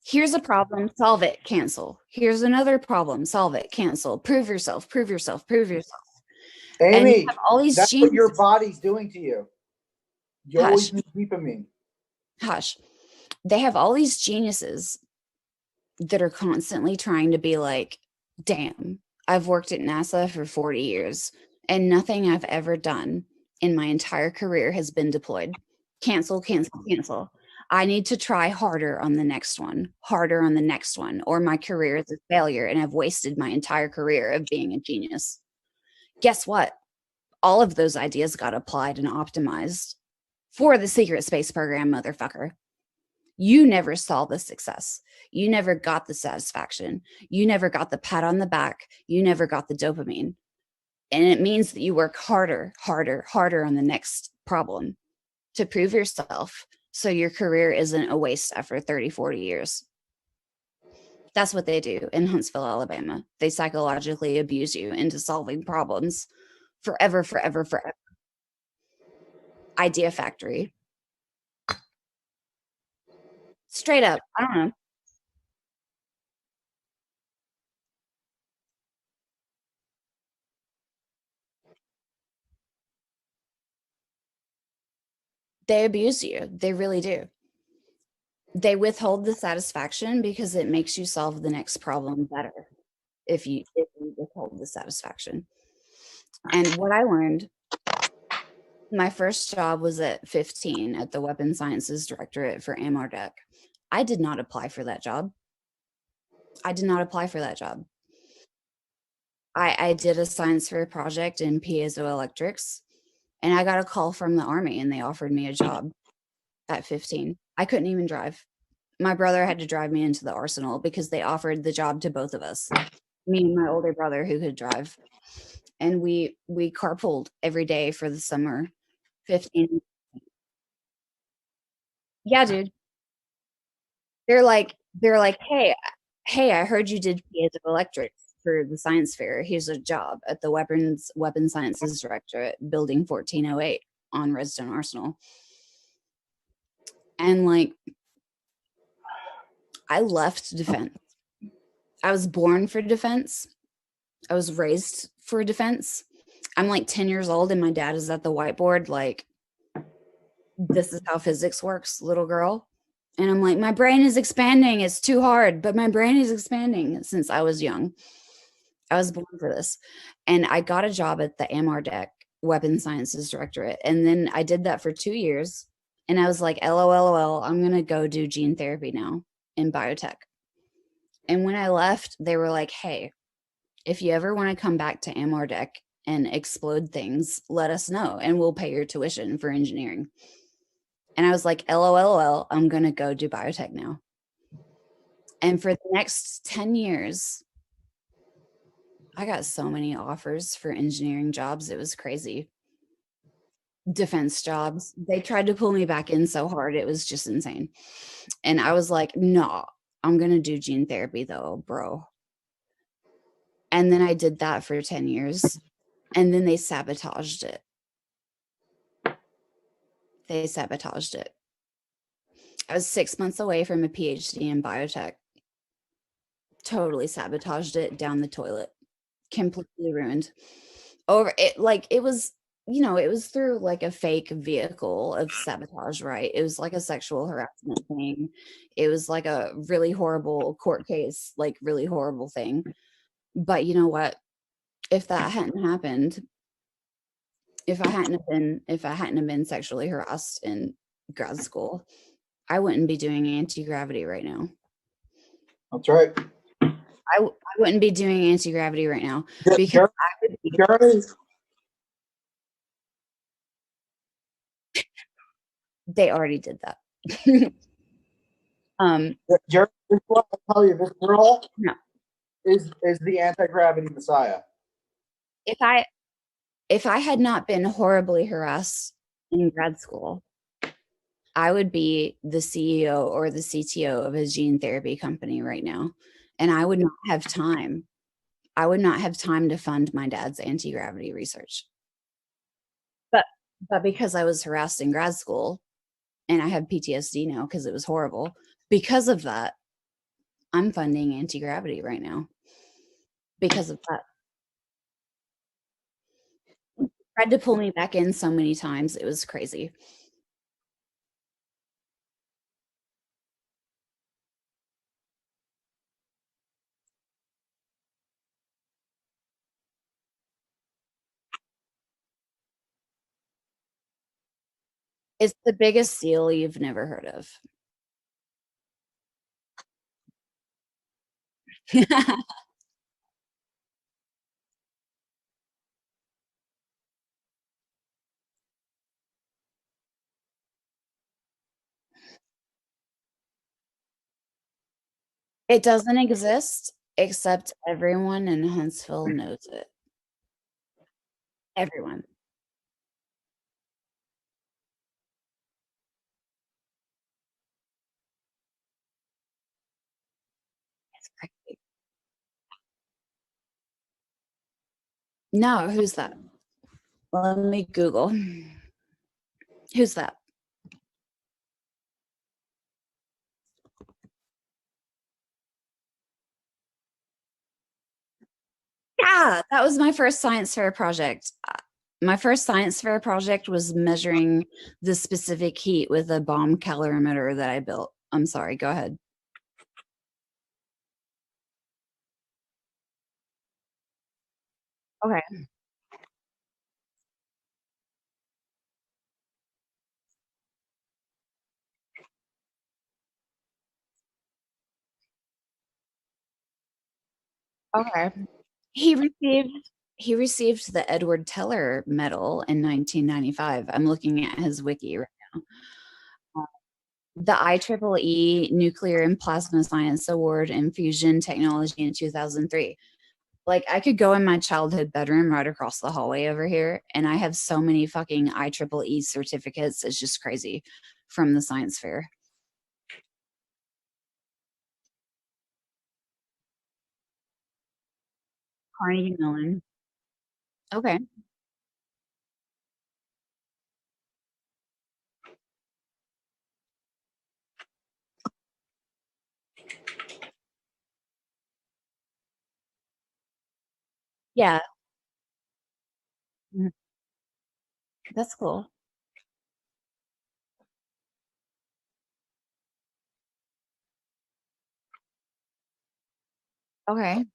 Here's a problem, solve it, cancel. Here's another problem, solve it, cancel. Prove yourself, prove yourself, prove yourself. Amy, all these that's what your body's doing to you. You always need dopamine. Hush. They have all these geniuses that are constantly trying to be like, damn, I've worked at NASA for 40 years and nothing I've ever done in my entire career has been deployed. Cancel, cancel, cancel. I need to try harder on the next one, or my career is a failure and I've wasted my entire career of being a genius. Guess what? All of those ideas got applied and optimized for the secret space program, motherfucker. You never saw the success. You never got the satisfaction. You never got the pat on the back. You never got the dopamine. And it means that you work harder on the next problem to prove yourself so your career isn't a waste after 30, 40 years. That's what they do in Huntsville, Alabama. They psychologically abuse you into solving problems forever. Idea factory. Straight up. I don't know. They abuse you. They really do. They withhold the satisfaction because it makes you solve the next problem better if you withhold the satisfaction. And what I learned, my first job was at 15 at the Weapons Sciences Directorate for AMRDEC. I did not apply for that job. I did a science fair project in piezoelectrics, and I got a call from the Army, and they offered me a job at 15. I couldn't even drive. My brother had to drive me into the arsenal because they offered the job to both of us, me and my older brother who could drive. And we carpooled every day for the summer. 15. Yeah, dude. They're like, hey, I heard you did piezoelectrics for the science fair. Here's a job at the Weapons Sciences Directorate, Building 1408 on Redstone Arsenal. And like, I left defense. I was born for defense. I was raised for defense. I'm like 10 years old and my dad is at the whiteboard like, this is how physics works, little girl. And I'm like, my brain is expanding. It's too hard, but my brain is expanding since I was young. I was born for this. And I got a job at the AMRDEC, Weapons Sciences Directorate. And then I did that for 2 years. And I was like, LOL, I'm going to go do gene therapy now in biotech. And when I left, they were like, hey, if you ever want to come back to AMRDEC and explode things, let us know and we'll pay your tuition for engineering. And I was like, LOL, I'm going to go do biotech now. And for the next 10 years, I got so many offers for engineering jobs. It was crazy. Defense jobs. They tried to pull me back in so hard. It was just insane. And I was like, no, I'm going to do gene therapy though, bro. And then I did that for 10 years. And then they sabotaged it. I was 6 months away from a PhD in biotech. Totally sabotaged it down the toilet. Completely ruined. Over it, like it was you know, it was through like a fake vehicle of sabotage, right? It was like a sexual harassment thing. It was like a really horrible court case, like really horrible thing. But you know what? If that hadn't happened, if I hadn't have been sexually harassed in grad school, I wouldn't be doing anti-gravity right now. That's right. I wouldn't be doing anti-gravity right now Yeah, because Jeremy, I would be, Jeremy, they already did that. Jeremy, this is what I tell you, this girl No. is the anti-gravity messiah. If I had not been horribly harassed in grad school, I would be the CEO or the CTO of a gene therapy company right now. And I would not have time. I would not have time to fund my dad's anti-gravity research. But because I was harassed in grad school and I have PTSD now because it was horrible, because of that, I'm funding anti-gravity right now. Because of that. Tried to pull me back in so many times. It was crazy. It's the biggest seal you've never heard of. It doesn't exist, except everyone in Huntsville knows it. Everyone. It's crazy. No, who's that? Let me Google. Who's that? Yeah, that was my first science fair project. My first science fair project was measuring the specific heat with a bomb calorimeter that I built. I'm sorry, go ahead. Okay. Okay. He received the Edward Teller Medal in 1995. I'm looking at his wiki right now. The IEEE Nuclear and Plasma Science Award in Fusion Technology in 2003. Like, I could go in my childhood bedroom right across the hallway over here, and I have so many fucking IEEE certificates. It's just crazy from the science fair. Carnegie Mellon. Okay. Yeah. Mhm. That's cool. Okay.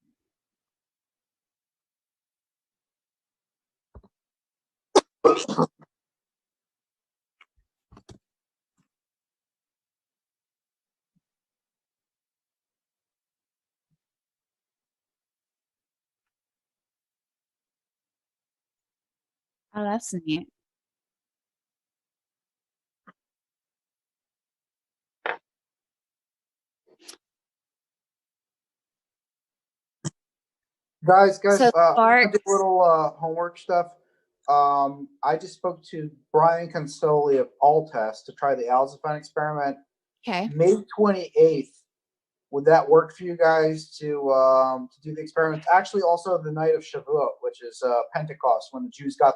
Oh, that's neat. Guys, So I Spark, did a little homework stuff. I just spoke to Brian Consoli of Altest to try the Alzheimer's experiment. okay. May 28th. Would that work for you guys to do the experiment? Actually, also the night of Shavuot, which is Pentecost, when the Jews got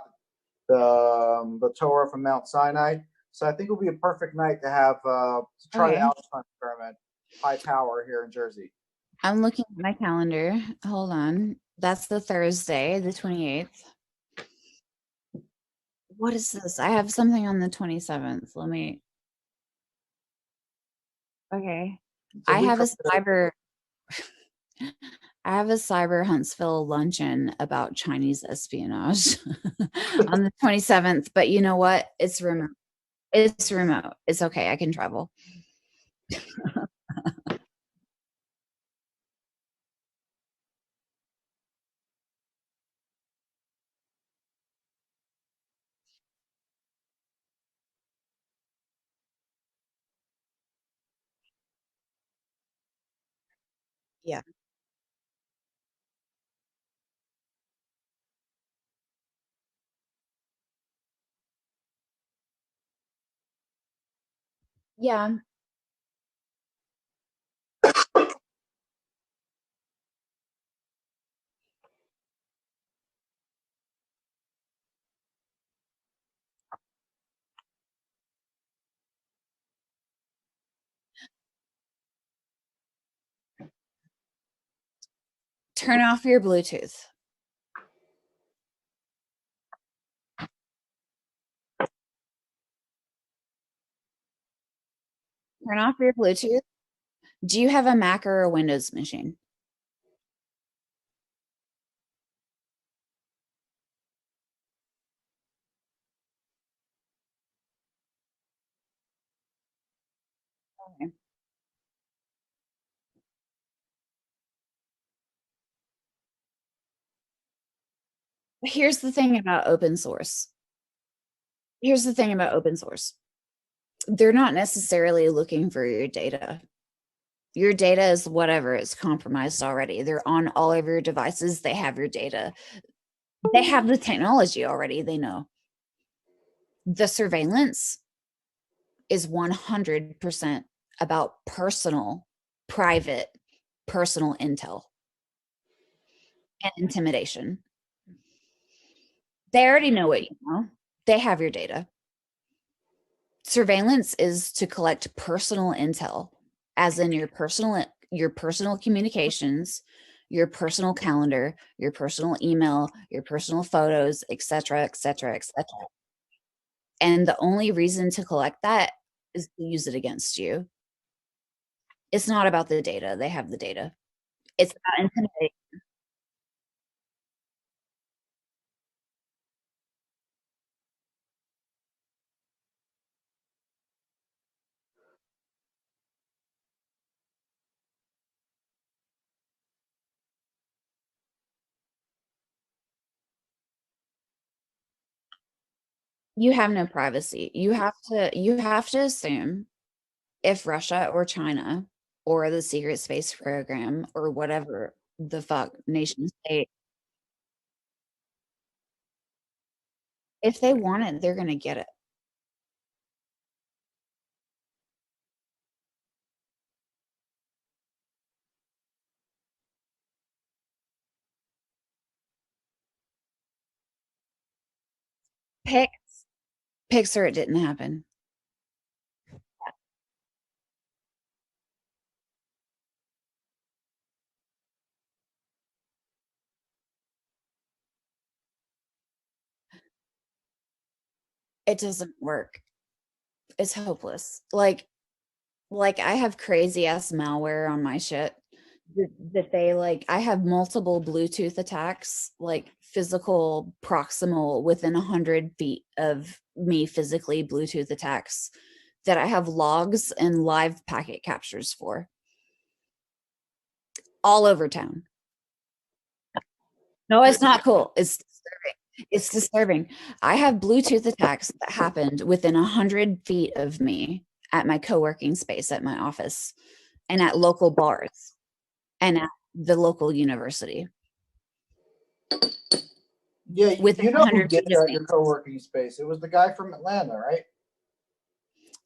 the Torah from Mount Sinai. So I think it would be a perfect night to have to try the Okay. Alzheimer's experiment, high power here in Jersey. I'm looking at my calendar. Hold on. That's the Thursday, the 28th. What is this? I have something on the 27th. Let me. Okay. It's a I week have a from today. cyber. I have a cyber Huntsville luncheon about Chinese espionage on the 27th. But you know what? It's remote. It's remote. It's okay. I can travel. Yeah. Yeah. Turn off your Bluetooth. Turn off your Bluetooth. Do you have a Mac or a Windows machine? Okay. Here's the thing about open source. Here's the thing about open source. They're not necessarily looking for your data. Your data is whatever, it's compromised already. They're on all of your devices. They have your data. They have the technology already. They know. The surveillance is 100% about private, personal intel and intimidation. They already know what you know. They have your data. Surveillance is to collect personal intel, as in your personal communications, your personal calendar, your personal email, your personal photos, etc., etc., etc. And the only reason to collect that is to use it against you. It's not about the data. They have the data. It's about intimidating. You have no privacy. You have to assume if Russia or China or the secret space program or whatever the fuck nation state, if they want it, they're gonna get it. Pick Picks or it didn't happen. It doesn't work. It's hopeless. Like I have crazy ass malware on my shit that they like. I have multiple Bluetooth attacks, like physical proximal within 100 feet of me, physically Bluetooth attacks that I have logs and live packet captures for all over town. No, it's not cool. It's disturbing. It's disturbing. I have Bluetooth attacks that happened within 100 feet of me at my co-working space at my office and at local bars and at the local university Yeah, within you know who 100 did feet of that at me. your co-working space? It was the guy from Atlanta, right?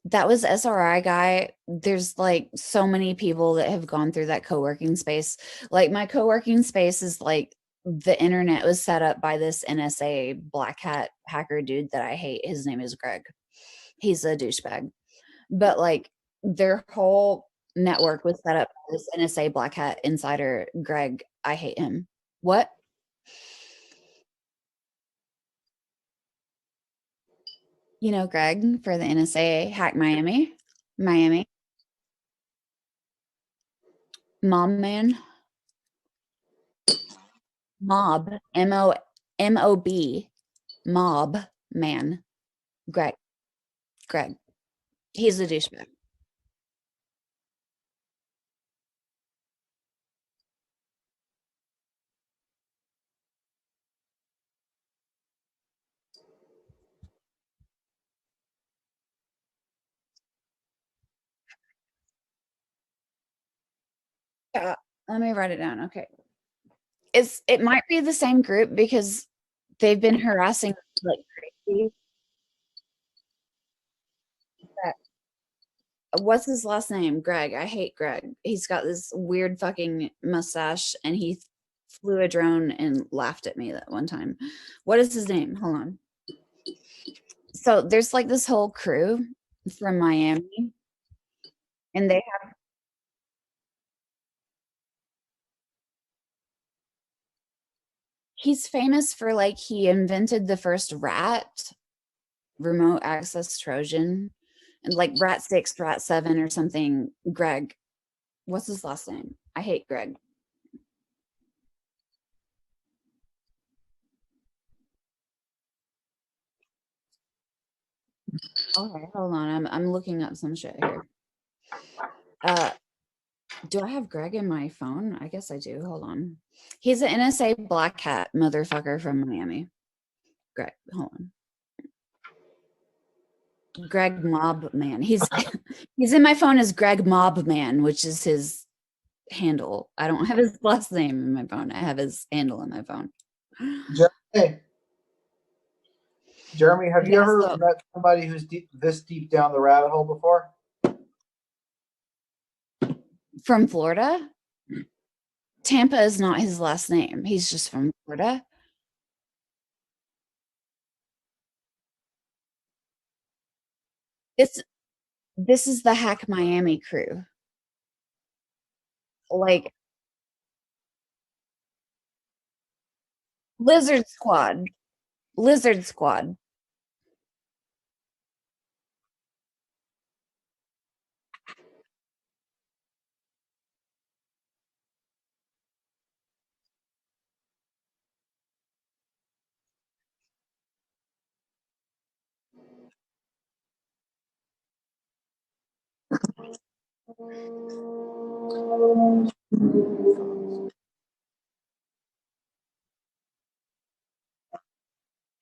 That was SRI guy. There's like so many people that have gone through that co-working space. Like my co-working space is like the internet was set up by this NSA black hat hacker dude that I hate. His name is Greg. He's a douchebag. But like their whole network was set up by this NSA black hat insider Greg. I hate him. What? You know, Greg, for the NSA hack Miami, Mom Man, Mob, MOB, Mob Man, Greg, Greg. He's a douchebag. Yeah, let me write it down. Okay. It might be the same group because they've been harassing like crazy. What's his last name? Greg. I hate Greg. He's got this weird fucking mustache and he flew a drone and laughed at me that one time. What is his name? Hold on. So there's like this whole crew from Miami and he's famous for like he invented the first rat remote access Trojan and like rat 6, rat 7 or something. Greg. What's his last name? I hate Greg. Okay, hold on. I'm looking up some shit here. Do I have Greg in my phone? I guess I do. Hold on. He's an NSA black hat motherfucker from Miami. Greg, hold on. Greg Mob Man. He's he's in my phone as Greg Mob Man, which is his handle. I don't have his last name in my phone. I have his handle in my phone. Jeremy, Jeremy, have you Yeah, ever so met somebody who's this deep down the rabbit hole before? from Florida? Tampa is not his last name. He's just from Florida. This this is the Hack Miami crew. Like Lizard Squad. Lizard Squad.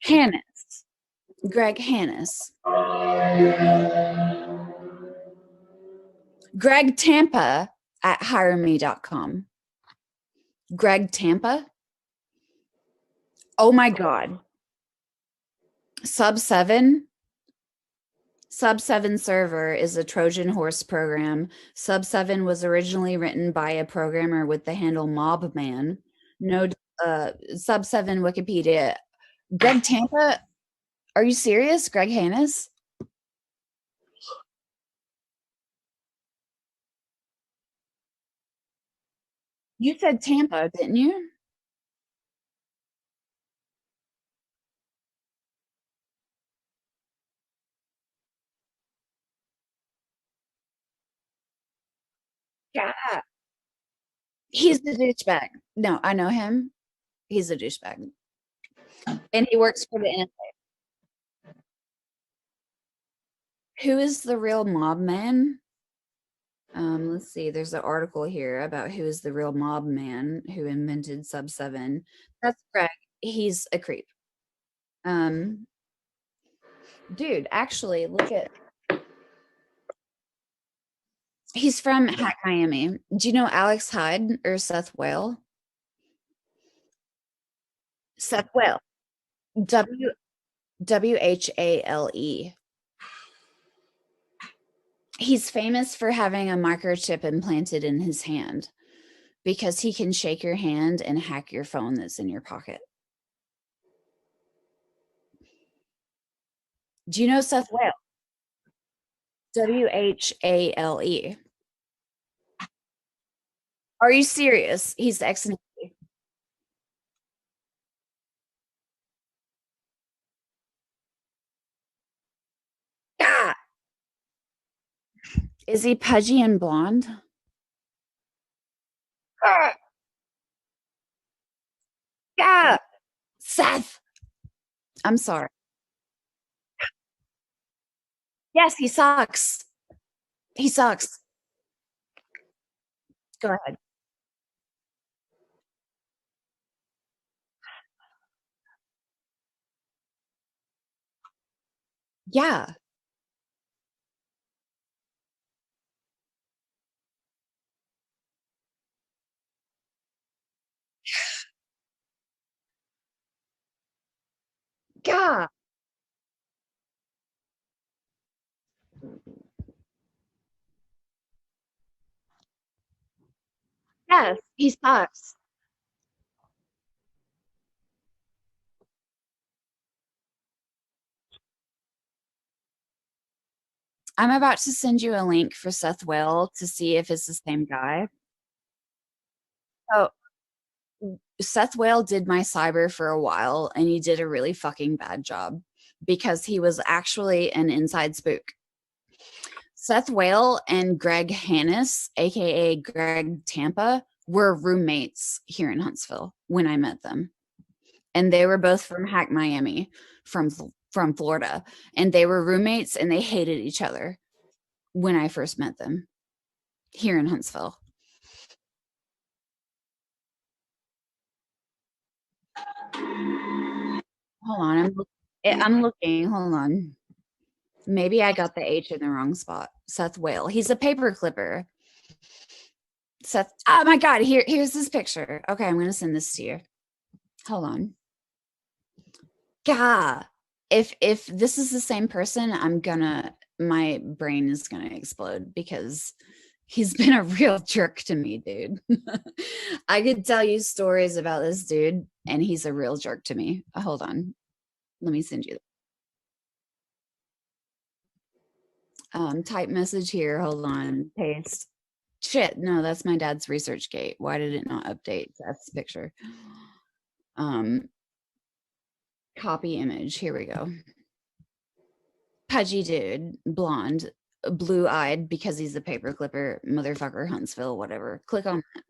Hannes. Greg Hannes. Greg Tampa at hireme.com. Greg Tampa. Oh my God. Sub 7. Sub 7 server is a Trojan horse program. Sub 7 was originally written by a programmer with the handle Mobman. No, Sub 7 Wikipedia. Greg Tampa. Are you serious? Greg Hannes? You said Tampa, didn't you? Yeah. He's the douchebag. No, I know him. He's a douchebag. And he works for the NSA. Who is the real mob man? Let's see. There's an article here about who is the real mob man who invented Sub 7. That's Greg. He's a creep. Um, dude, actually, look at. He's from Hack Miami. Do you know Alex Hyde or Seth Whale? Seth Whale. WHALE. He's famous for having a microchip implanted in his hand because he can shake your hand and hack your phone that's in your pocket. Do you know Seth Whale? WHALE. Are you serious? He's the ex. Is he pudgy and blonde? Yeah. Seth. I'm sorry. Yes, he sucks. He sucks. Go ahead. Yeah. Yeah. Yes, he sucks. I'm about to send you a link for Seth Whale to see if it's the same guy. Oh, Seth Whale did my cyber for a while and he did a really fucking bad job because he was actually an inside spook. Seth Whale and Greg Hannis, aka Greg Tampa, were roommates here in Huntsville when I met them. And they were both from Hack Miami, from Florida. And they were roommates and they hated each other when I first met them here in Huntsville. Hold on, I'm looking. Hold on. Maybe I got the H in the wrong spot. Seth Whale. He's a paper clipper. Seth. Oh my God. Here's this picture. Okay, I'm gonna send this to you. Hold on. God, if this is the same person, my brain is gonna explode because he's been a real jerk to me, dude. I could tell you stories about this dude, and he's a real jerk to me. Hold on. Let me send you. Type message here. Hold on. Paste. Shit, no, that's my dad's research gate. Why did it not update? That's picture. Copy image. Here we go. Pudgy dude, blonde, blue-eyed because he's a paper clipper, motherfucker, Huntsville, whatever. Click on that.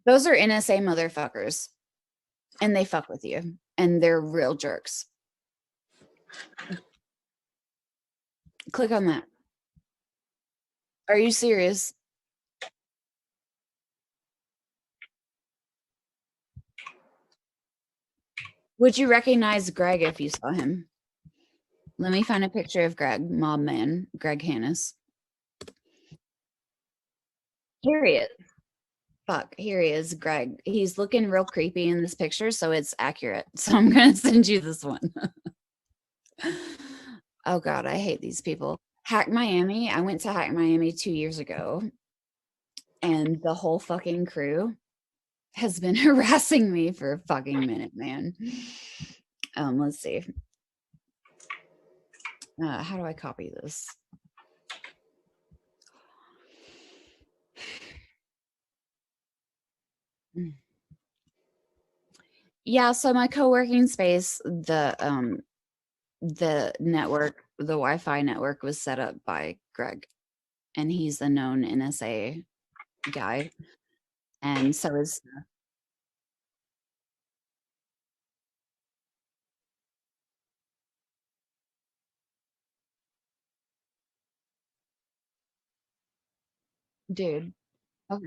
Those are NSA motherfuckers. And they fuck with you. And they're real jerks. Click on that. Are you serious? Would you recognize Greg if you saw him? Let me find a picture of Greg, mob man, Greg Hannis. Here he is. Fuck, here he is, Greg. He's looking real creepy in this picture, so it's accurate. So I'm going to send you this one. Oh, God, I hate these people. Hack Miami. I went to Hack Miami 2 years ago, and the whole fucking crew has been harassing me for a fucking minute, man. Let's see. How do I copy this? Yeah, so my co-working space, the network, the Wi-Fi network was set up by Greg, and he's a known NSA guy. And so is dude. Okay.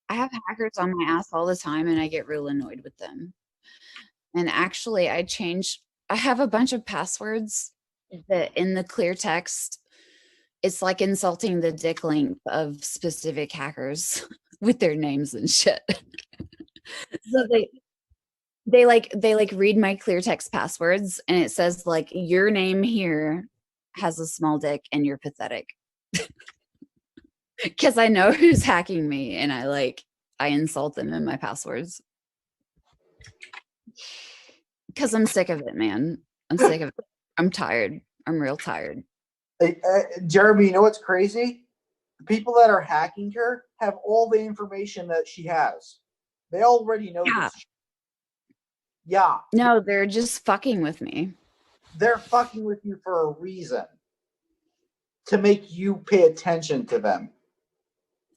I have hackers on my ass all the time and I get real annoyed with them. And actually I have a bunch of passwords that in the clear text, it's like insulting the dick length of specific hackers with their names and shit. So they like read my clear text passwords and it says like your name here has a small dick and you're pathetic. Because I know who's hacking me and I insult them in my passwords. Because I'm sick of it, man. I'm sick of it. I'm tired. I'm real tired. Jeremy, you know what's crazy? The people that are hacking her have all the information that she has. They already know Yeah. this. Yeah, No, they're just fucking with me. they're fucking with you for a reason. To make you pay attention to them.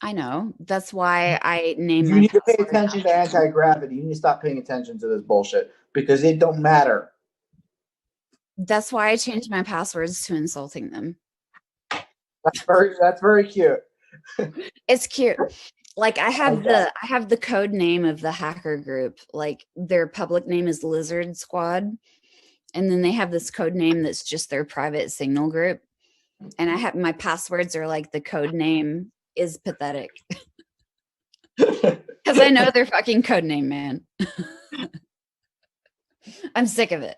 I know. That's why I named You my need to pay password attention to anti-gravity. You need to stop paying attention to this bullshit because it don't matter. That's why I changed my passwords to insulting them. That's very cute. It's cute. Like I have the code name of the hacker group. Like their public name is Lizard Squad. And then they have this code name that's just their private signal group. And I have my passwords are like the code name is pathetic. Because I know their fucking code name, man. I'm sick of it.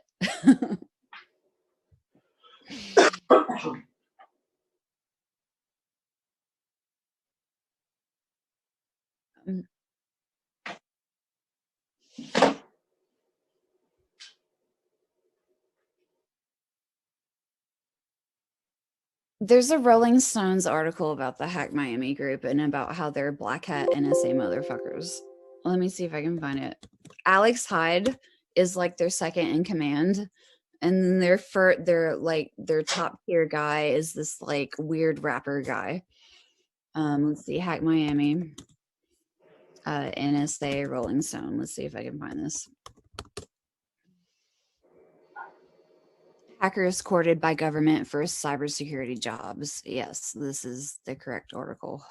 There's a Rolling Stones article about the Hack Miami group and about how they're black hat NSA motherfuckers. Let me see if I can find it. Alex Hyde is like their second in command, and then their top tier guy is this like weird rapper guy. Let's see, Hack Miami, NSA Rolling Stone. Let's see if I can find this. Hackers courted by government for cybersecurity jobs. Yes, this is the correct article.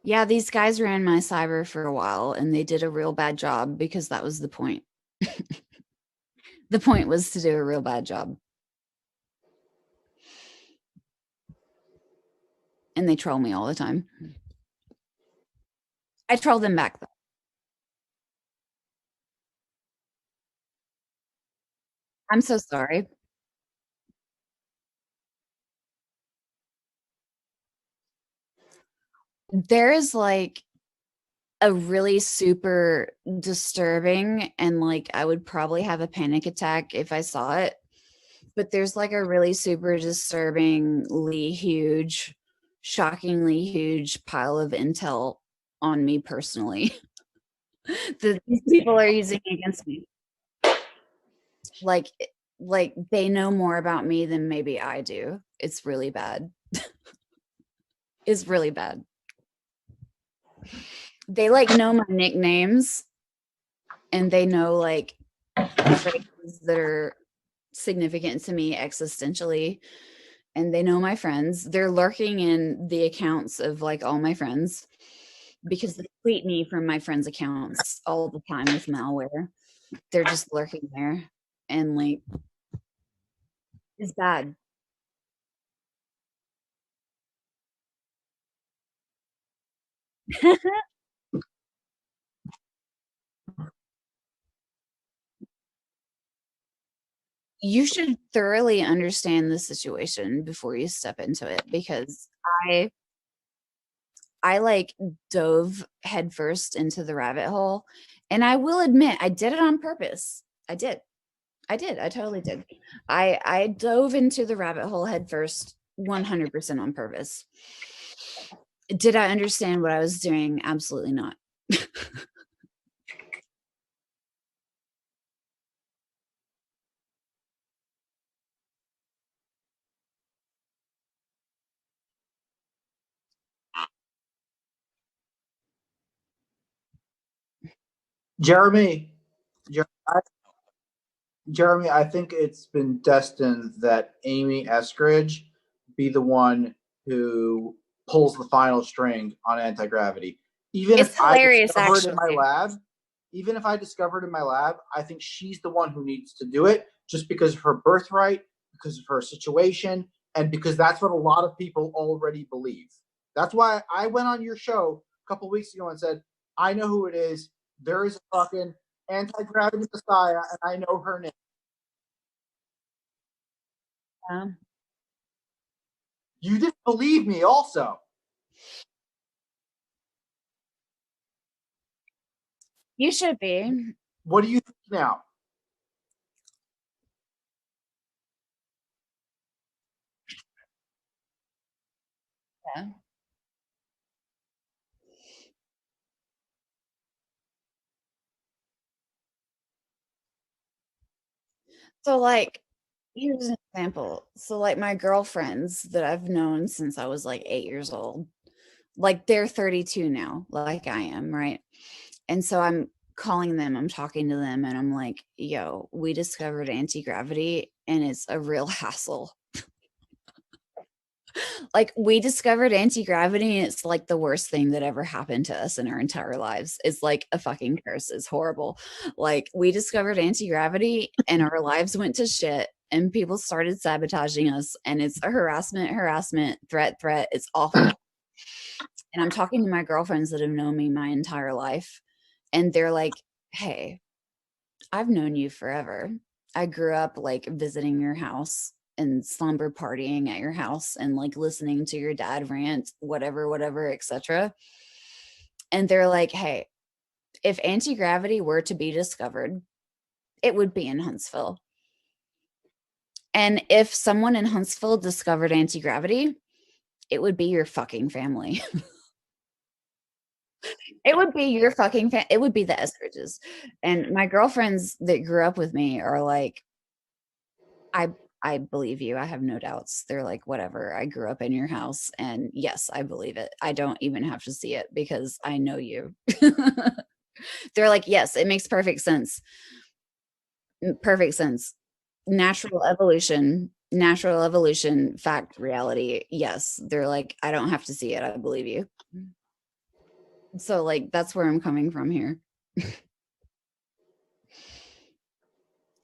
Yeah, these guys ran my cyber for a while and they did a real bad job because that was the point. The point was to do a real bad job. And they troll me all the time. I troll them back though. I'm so sorry. There is like a really super disturbing, and like I would probably have a panic attack if I saw it. But there's like a really super disturbingly huge, shockingly huge pile of intel on me personally that these people are using against me. Like, like they know more about me than maybe I do. It's really bad. It's really bad. They like know my nicknames and they know like phrases that are significant to me existentially, and they know my friends. They're lurking in the accounts of like all my friends because they tweet me from my friends' accounts all the time with malware. They're just lurking there, and like it's bad. You should thoroughly understand the situation before you step into it, because I I like dove headfirst into the rabbit hole, and I will admit I did it on purpose. I did. I did. I totally did. I dove into the rabbit hole headfirst 100% on purpose. Did I understand what I was doing? Absolutely not. Jeremy, Jeremy, I think it's been destined that Amy Eskridge be the one who pulls the final string on anti-gravity. Even It's if I hilarious, discover it in my actually. lab, even if I discover it in my lab, I think she's the one who needs to do it just because of her birthright, because of her situation, and because that's what a lot of people already believe. That's why I went on your show a couple weeks ago and said, I know who it is. There is a fucking anti-gravity messiah, and I know her name. You didn't believe me also. You should be. What do you think now? Yeah. So like, here's an example. So like my girlfriends that I've known since I was like 8 years old, like they're 32 now, like I am, right? And so I'm calling them, I'm talking to them, and I'm like, yo, we discovered anti-gravity and it's a real hassle. Like we discovered anti-gravity and it's like the worst thing that ever happened to us in our entire lives. It's like a fucking curse. It's horrible. Like we discovered anti-gravity and our lives went to shit and people started sabotaging us and it's a harassment, threat. It's awful. And I'm talking to my girlfriends that have known me my entire life and they're like, hey, I've known you forever. I grew up like visiting your house and slumber partying at your house and like listening to your dad rant, whatever, etc. And they're like, hey, if anti-gravity were to be discovered, it would be in Huntsville. And if someone in Huntsville discovered anti-gravity, it would be your fucking family. It would be your fucking it would be the Eskridges. And my girlfriends that grew up with me are like, I believe you. I have no doubts. They're like, whatever. I grew up in your house and yes, I believe it. I don't even have to see it because I know you. They're like, yes, it makes perfect sense. Perfect sense. Natural evolution, fact, reality. Yes. They're like, I don't have to see it. I believe you. So like that's where I'm coming from here.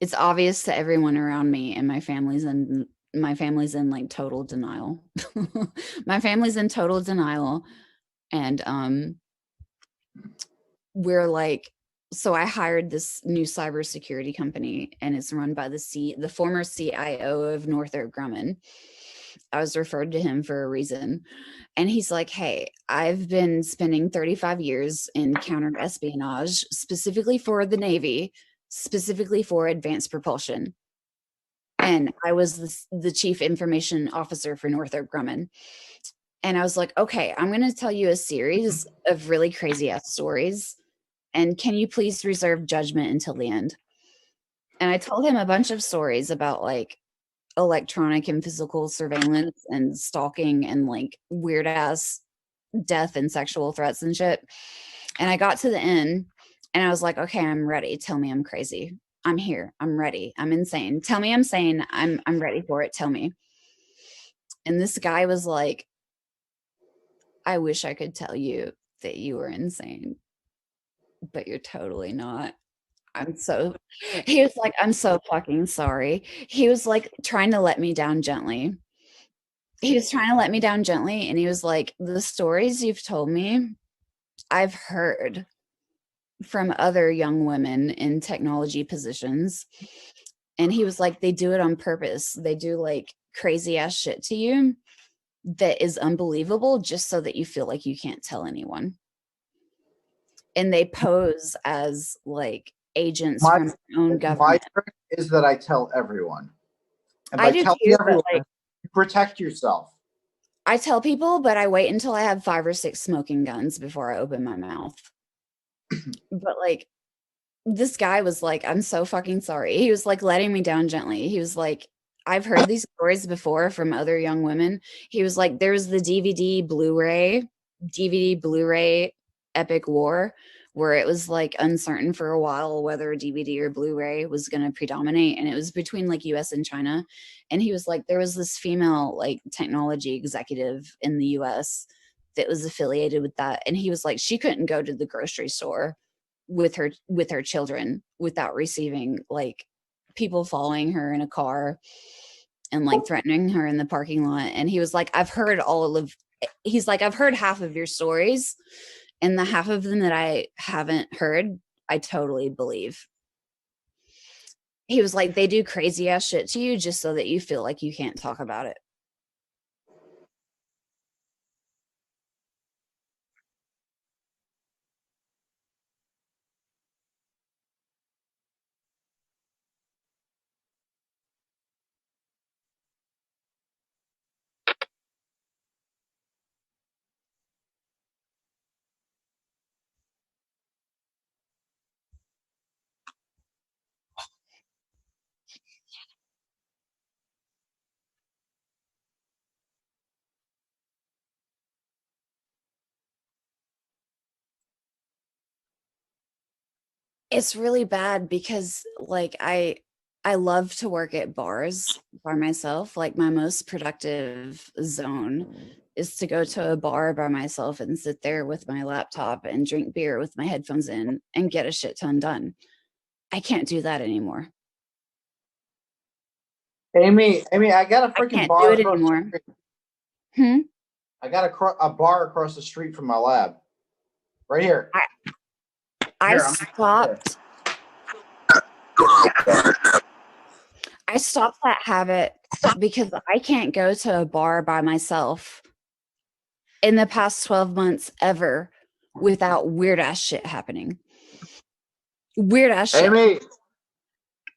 It's obvious to everyone around me and my family's in like total denial. My family's in total denial and we're like, so I hired this new cybersecurity company and it's run by the former CIO of Northrop Grumman. I was referred to him for a reason. And he's like, hey, I've been spending 35 years in counter espionage, specifically for the Navy, specifically for advanced propulsion. And I was the chief information officer for Northrop Grumman. And I was like, okay, I'm going to tell you a series of really crazy ass stories. And can you please reserve judgment until the end? And I told him a bunch of stories about like electronic and physical surveillance and stalking and like weird ass death and sexual threats and shit. And I got to the end and I was like, okay, I'm ready. Tell me I'm crazy. I'm here. I'm ready. I'm insane. Tell me I'm sane. I'm ready for it. Tell me. And this guy was like, I wish I could tell you that you were insane, but you're totally not. He was like, I'm so fucking sorry. He was like trying to let me down gently. He was trying to let me down gently. And he was like, the stories you've told me, I've heard from other young women in technology positions. And he was like, they do it on purpose. They do like crazy ass shit to you that is unbelievable just so that you feel like you can't tell anyone. And they pose as like agents from their own government. My trick is that I tell everyone. And I by do telling too, everyone, but like you protect yourself. I tell people, but I wait until I have 5 or 6 smoking guns before I open my mouth. But like this guy was like, I'm so fucking sorry. He was like letting me down gently. He was like, I've heard these stories before from other young women. He was like, there's the DVD Blu-ray Epic War, where it was like uncertain for a while whether DVD or Blu-ray was going to predominate. And it was between like US and China. And he was like, there was this female like technology executive in the US that was affiliated with that. And he was like, she couldn't go to the grocery store with her children without receiving like people following her in a car and like threatening her in the parking lot. And he was like, I've heard half of your stories and the half of them that I haven't heard, I totally believe. He was like, they do crazy ass shit to you just so that you feel like you can't talk about it. It's really bad because like I love to work at bars by myself. Like my most productive zone is to go to a bar by myself and sit there with my laptop and drink beer with my headphones in and get a shit ton done. I can't do that anymore. Amy, I got a I freaking can't do bar it across the anymore. street. Hmm? I got a bar across the street from my lab. Right here. I Here, stopped. I stopped that habit because I can't go to a bar by myself in the past 12 months ever without weird ass shit happening. Weird ass shit. Amy,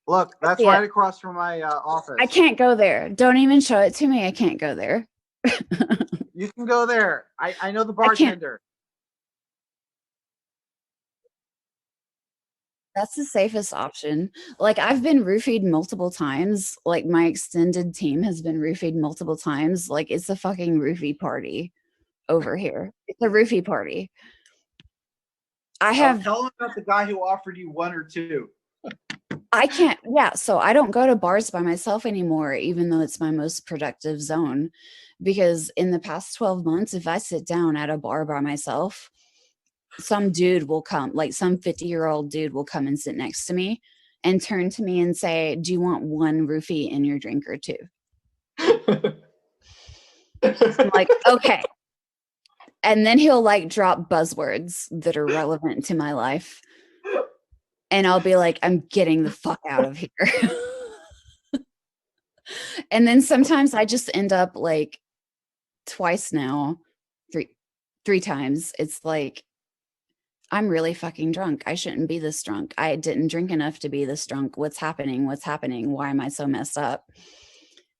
look, that's Yeah. right across from my office. I can't go there. Don't even show it to me. I can't go there. You can go there. I know the bartender. That's the safest option. Like I've been roofied multiple times. Like my extended team has been roofied multiple times. Like it's a fucking roofie party over here. It's a roofie party. I have tell him about the guy who offered you one or two. I can't, yeah. So I don't go to bars by myself anymore, even though it's my most productive zone. Because in the past 12 months, if I sit down at a bar by myself, some dude will come, like some 50-year-old dude will come and sit next to me and turn to me and say, "Do you want one roofie in your drink or two?" I'm like, okay. And then he'll like drop buzzwords that are relevant to my life. And I'll be like, I'm getting the fuck out of here. And then sometimes I just end up like twice now, three times. It's like, I'm really fucking drunk. I shouldn't be this drunk. I didn't drink enough to be this drunk. What's happening? What's happening? Why am I so messed up?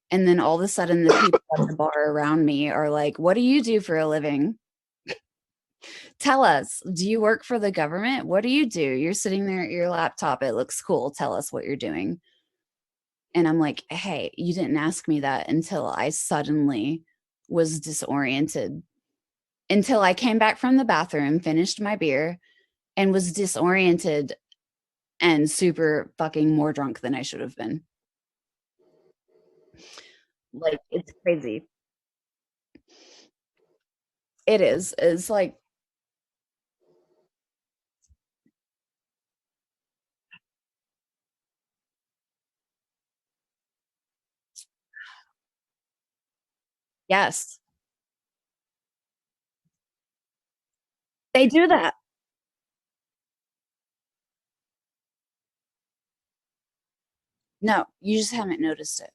And then all of a sudden the people at the bar around me are like, what do you do for a living? Tell us, do you work for the government? What do you do? You're sitting there at your laptop. It looks cool. Tell us what you're doing. And I'm like, hey, you didn't ask me that until I suddenly was disoriented, until I came back from the bathroom, finished my beer, and was disoriented and super fucking more drunk than I should have been. Like, it's crazy. It is. It's like, yes, they do that. No, you just haven't noticed it.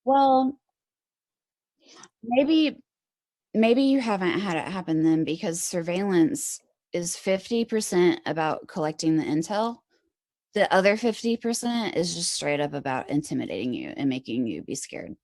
Well, maybe you haven't had it happen then, because surveillance is 50% about collecting the intel. The other 50% is just straight up about intimidating you and making you be scared.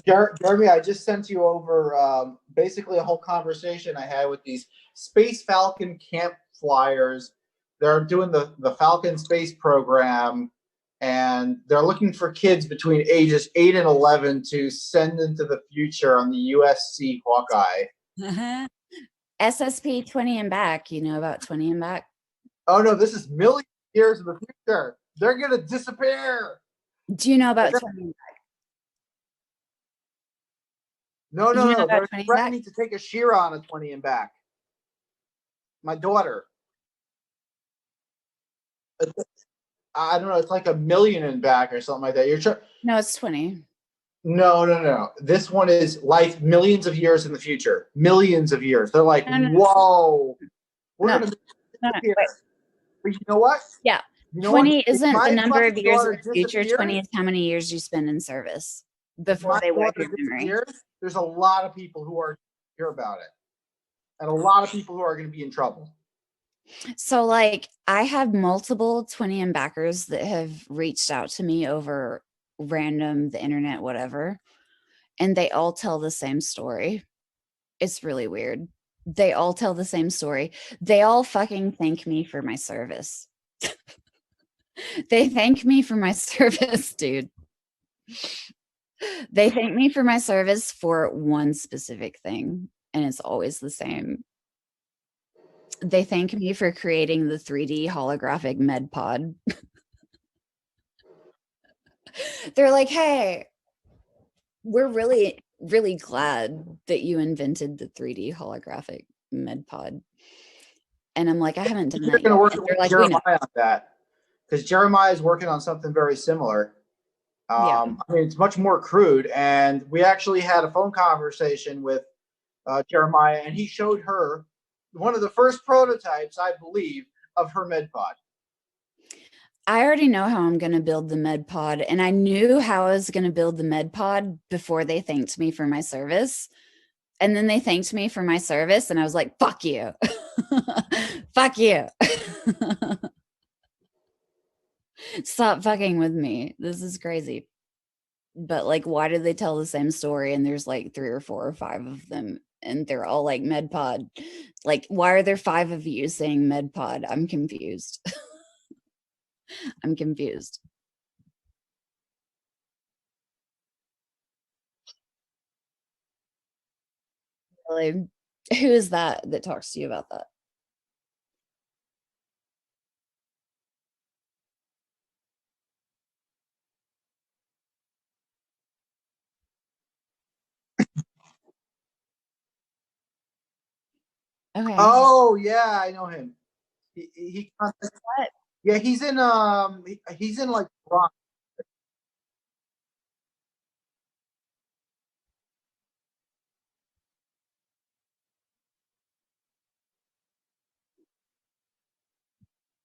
Jeremy, I just sent you over basically a whole conversation I had with these Space Falcon camp flyers. They're doing the Falcon space program, and they're looking for kids between ages 8 and 11 to send into the future on the USC Hawkeye. SSP 20 and back. You know about 20 and back? Oh, no, this is millions of years in the future. They're going to disappear. Do you know about 20 and back? No. They're 20 threatening to take a Shira on a 20 and back. My daughter. I don't know. It's like a million and back or something like that. No, it's 20. No. This one is life millions of years in the future. Millions of years. They're like, No. whoa. We're going to disappear. Wait. But you know what? Yeah. You know 20 what? isn't the number of years in the future. 20 is how many years you spend in service before they wipe your memory. There's a lot of people who are hear about it, and a lot of people who are going to be in trouble. So like I have multiple 20M backers that have reached out to me over random, the internet, whatever, and they all tell the same story. It's really weird. They all tell the same story. They all fucking thank me for my service. They thank me for my service, dude. They thank me for my service for one specific thing, and it's always the same. They thank me for creating the 3D holographic med pod. They're like, hey, we're really, really glad that you invented the 3D holographic med pod. And I'm like, I haven't done You're that going yet. to work And with they're like, we know. Jeremiah on that, because Jeremiah is working on something very similar. Yeah. I mean, it's much more crude, and we actually had a phone conversation with Jeremiah, and he showed her one of the first prototypes, I believe, of her med pod. I already know how I'm going to build the med pod, and I knew how I was going to build the med pod before they thanked me for my service. And then they thanked me for my service, and I was like, fuck you. Fuck you. Stop fucking with me. This is crazy. But like, why do they tell the same story and there's like 3 or 4 or 5 of them and they're all like med pod? Like, why are there 5 of you saying med pod? I'm confused. I'm confused. Really? Who is that talks to you about that? Okay. Oh yeah, I know him. He What? yeah, he's in he's in like Bronx.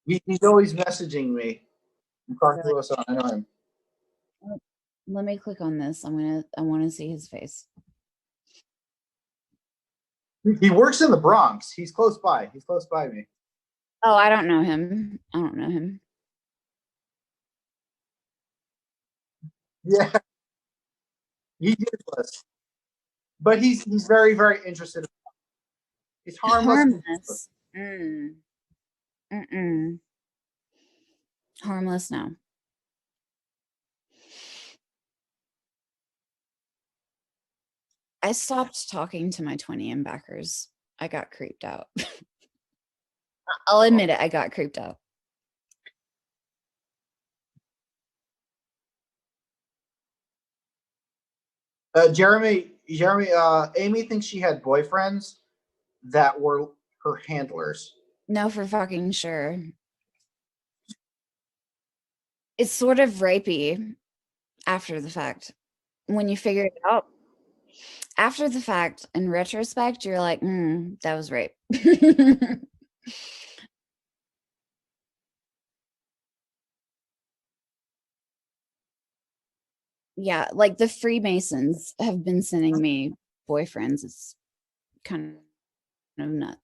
He's always messaging me. Carlos, I know him. Let me click on this. I want to see his face. He works in the Bronx. He's close by. He's close by me. Oh, I don't know him. I don't know him. Yeah, he's useless, but he's very very interested. He's harmless. Harmless. Mm-mm. Harmless, no. I stopped talking to my 20M backers. I got creeped out. I'll admit it, I got creeped out. Jeremy, Amy thinks she had boyfriends that were her handlers. No, for fucking sure. It's sort of rapey after the fact. When you figure it out, after the fact, in retrospect, you're like, that was rape. Yeah, like the Freemasons have been sending me boyfriends. It's kind of nut.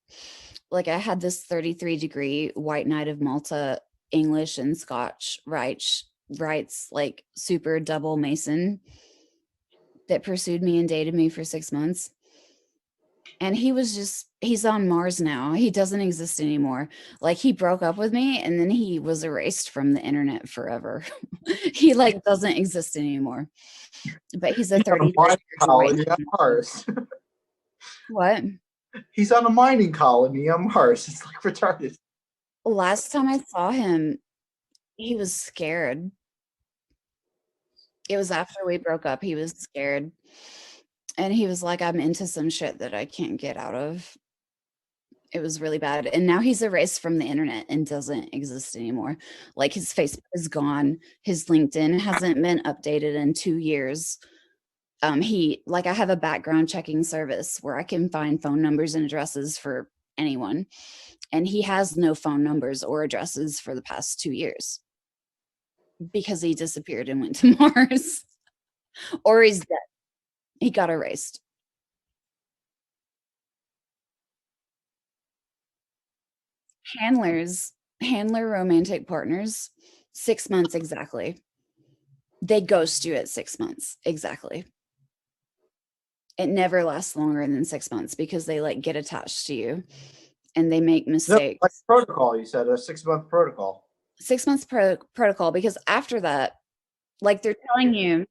Like I had this 33-degree White Knight of Malta English and Scotch rights like super double Mason that pursued me and dated me for 6 months. And he's on Mars now. He doesn't exist anymore. Like he broke up with me and then he was erased from the internet forever. He like doesn't exist anymore. But he's a 33 colony on Mars. What? He's on a mining colony on Mars. It's like retarded. Last time I saw him, he was scared. It was after we broke up. He was scared. And he was like, I'm into some shit that I can't get out of. It was really bad. And now he's erased from the internet and doesn't exist anymore. Like his Facebook is gone. His LinkedIn hasn't been updated in 2 years. I have a background checking service where I can find phone numbers and addresses for anyone. And he has no phone numbers or addresses for the past 2 years because he disappeared and went to Mars. Or he's dead. He got erased. handler romantic partners, 6 months exactly. They ghost you at 6 months exactly. It never lasts longer than 6 months because they like get attached to you and they make mistakes. Like protocol, you said a 6-month protocol. 6 months protocol, because after that, like they're telling you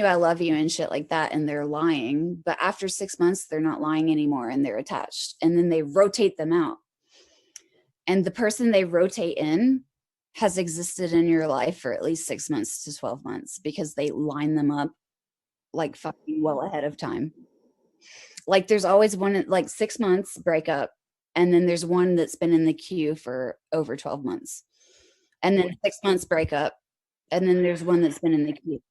I love you and shit like that, and they're lying. But after 6 months, they're not lying anymore and they're attached. And then they rotate them out. And the person they rotate in has existed in your life for at least 6 months to 12 months because they line them up like fucking well ahead of time. Like there's always one like 6 months breakup, and then there's one that's been in the queue for over 12 months. And then 6 months breakup, and then there's one that's been in the queue.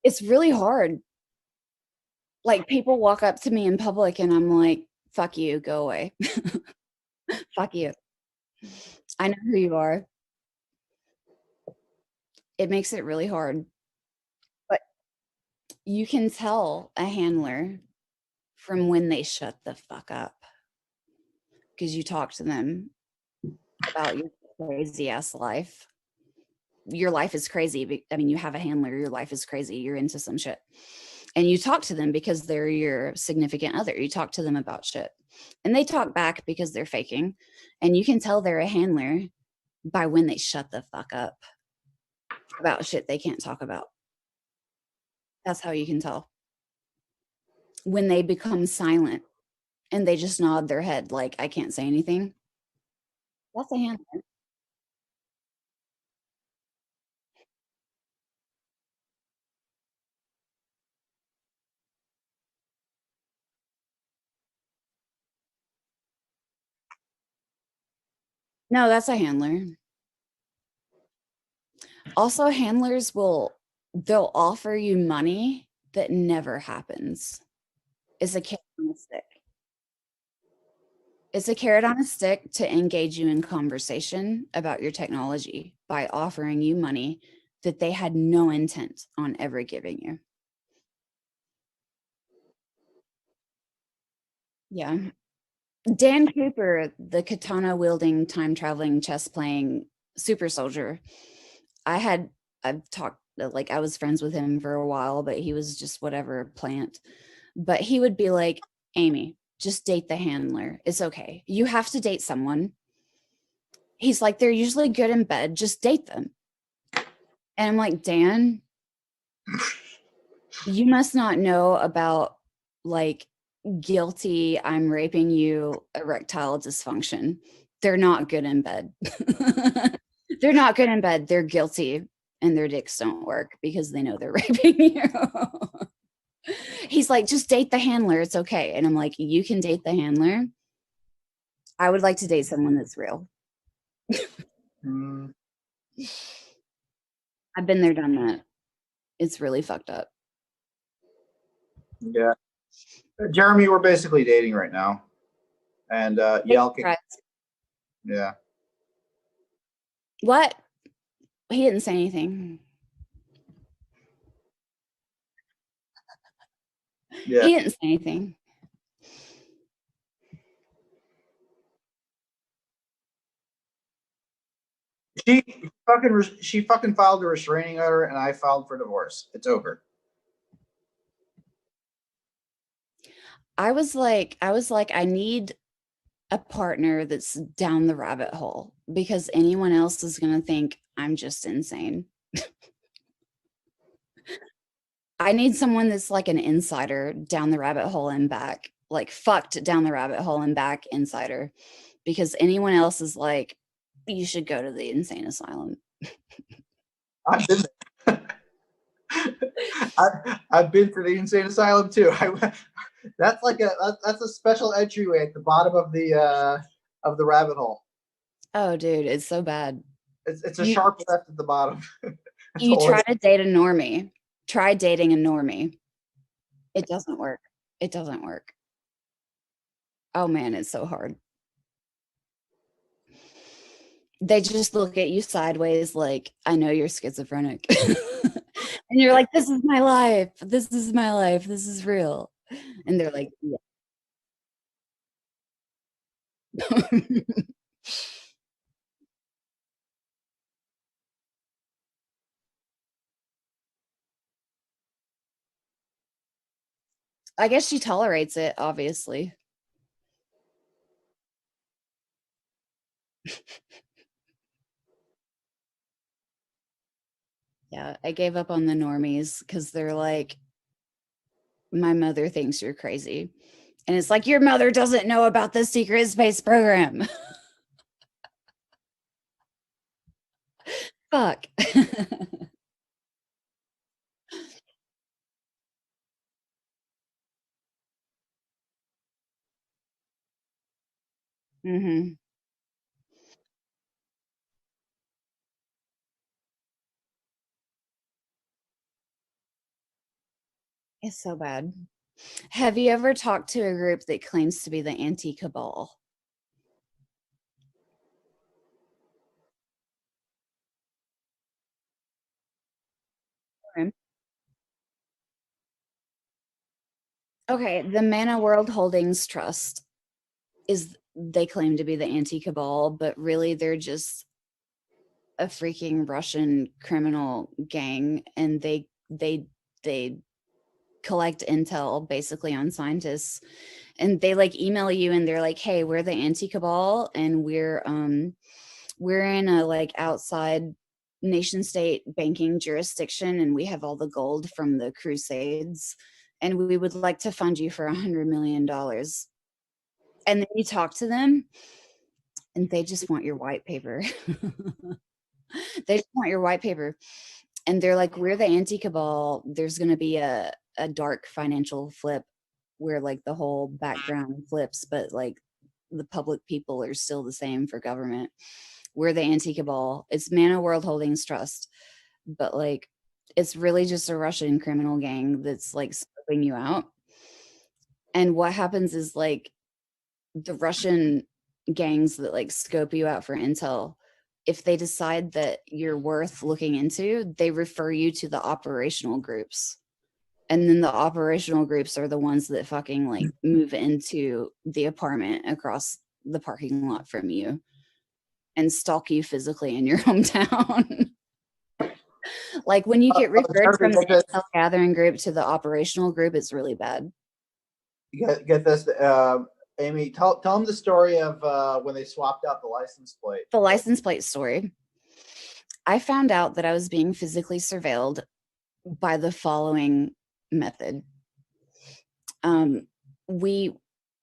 It's really hard. Like people walk up to me in public and I'm like, fuck you, go away. Fuck you. I know who you are. It makes it really hard. But you can tell a handler from when they shut the fuck up, because you talk to them about your crazy ass life. Your life is crazy. I mean, you have a handler, your life is crazy. You're into some shit. And you talk to them because they're your significant other. You talk to them about shit. And they talk back because they're faking. And you can tell they're a handler by when they shut the fuck up about shit they can't talk about. That's how you can tell. When they become silent and they just nod their head like, I can't say anything. That's a handler. No, that's a handler. Also, handlers they'll offer you money that never happens. It's a carrot on a stick. It's a carrot on a stick to engage you in conversation about your technology by offering you money that they had no intent on ever giving you. Yeah. Dan Cooper, the katana wielding, time traveling, chess playing super soldier. I've talked, like, I was friends with him for a while, but he was just whatever plant. But he would be like, Amy, just date the handler. It's okay. You have to date someone. He's like, they're usually good in bed. Just date them. And I'm like, Dan, you must not know about like guilty, I'm raping you, erectile dysfunction. They're not good in bed. They're not good in bed. They're guilty and their dicks don't work because they know they're raping you. He's like, just date the handler. It's okay. And I'm like, you can date the handler. I would like to date someone that's real. I've been there, done that. It's really fucked up. Yeah. Jeremy, we're basically dating right now. And Yelkin. Yeah. What? He didn't say anything. Yeah. He didn't say anything. She fucking filed a restraining order and I filed for divorce. It's over. I was like, I need a partner that's down the rabbit hole because anyone else is going to think I'm just insane. I need someone that's like an insider down the rabbit hole and back, like fucked down the rabbit hole and back insider, because anyone else is like, you should go to the insane asylum. I've been there. I've been to the insane asylum too. That's a special entryway at the bottom of the rabbit hole. Oh, dude, it's so bad. It's a sharp left at the bottom. You try to date a normie. Try dating a normie. It doesn't work. It doesn't work. Oh man, it's so hard. They just look at you sideways like, I know you're schizophrenic. And you're like, this is my life. This is my life. This is real. And they're like, yeah. I guess she tolerates it, obviously. Yeah, I gave up on the normies because they're like, my mother thinks you're crazy. And it's like, your mother doesn't know about the secret space program. Fuck. Hmm. It's so bad. Have you ever talked to a group that claims to be the anti-cabal? Okay, the Manna World Holdings Trust is, they claim to be the anti-cabal, but really they're just a freaking Russian criminal gang, and they collect intel basically on scientists, and they like email you and they're like, hey, we're the anti-cabal, and we're in a like outside nation state banking jurisdiction, and we have all the gold from the crusades, and we would like to fund you for $100 million. And then you talk to them and they just want your white paper. They just want your white paper. And they're like, we're the anti-cabal. There's going to be a dark financial flip where like the whole background flips, but like the public people are still the same for government. We're the anti-cabal. It's Manna World Holdings Trust, but like it's really just a Russian criminal gang that's like scoping you out. And what happens is like the Russian gangs that like scope you out for intel, if they decide that you're worth looking into, they refer you to the operational groups. And then the operational groups are the ones that fucking like move into the apartment across the parking lot from you and stalk you physically in your hometown. Like when you get referred from the intel gathering group to the operational group, it's really bad. Get this, Amy. Tell them the story of when they swapped out the license plate. The license plate story. I found out that I was being physically surveilled by the following method. We,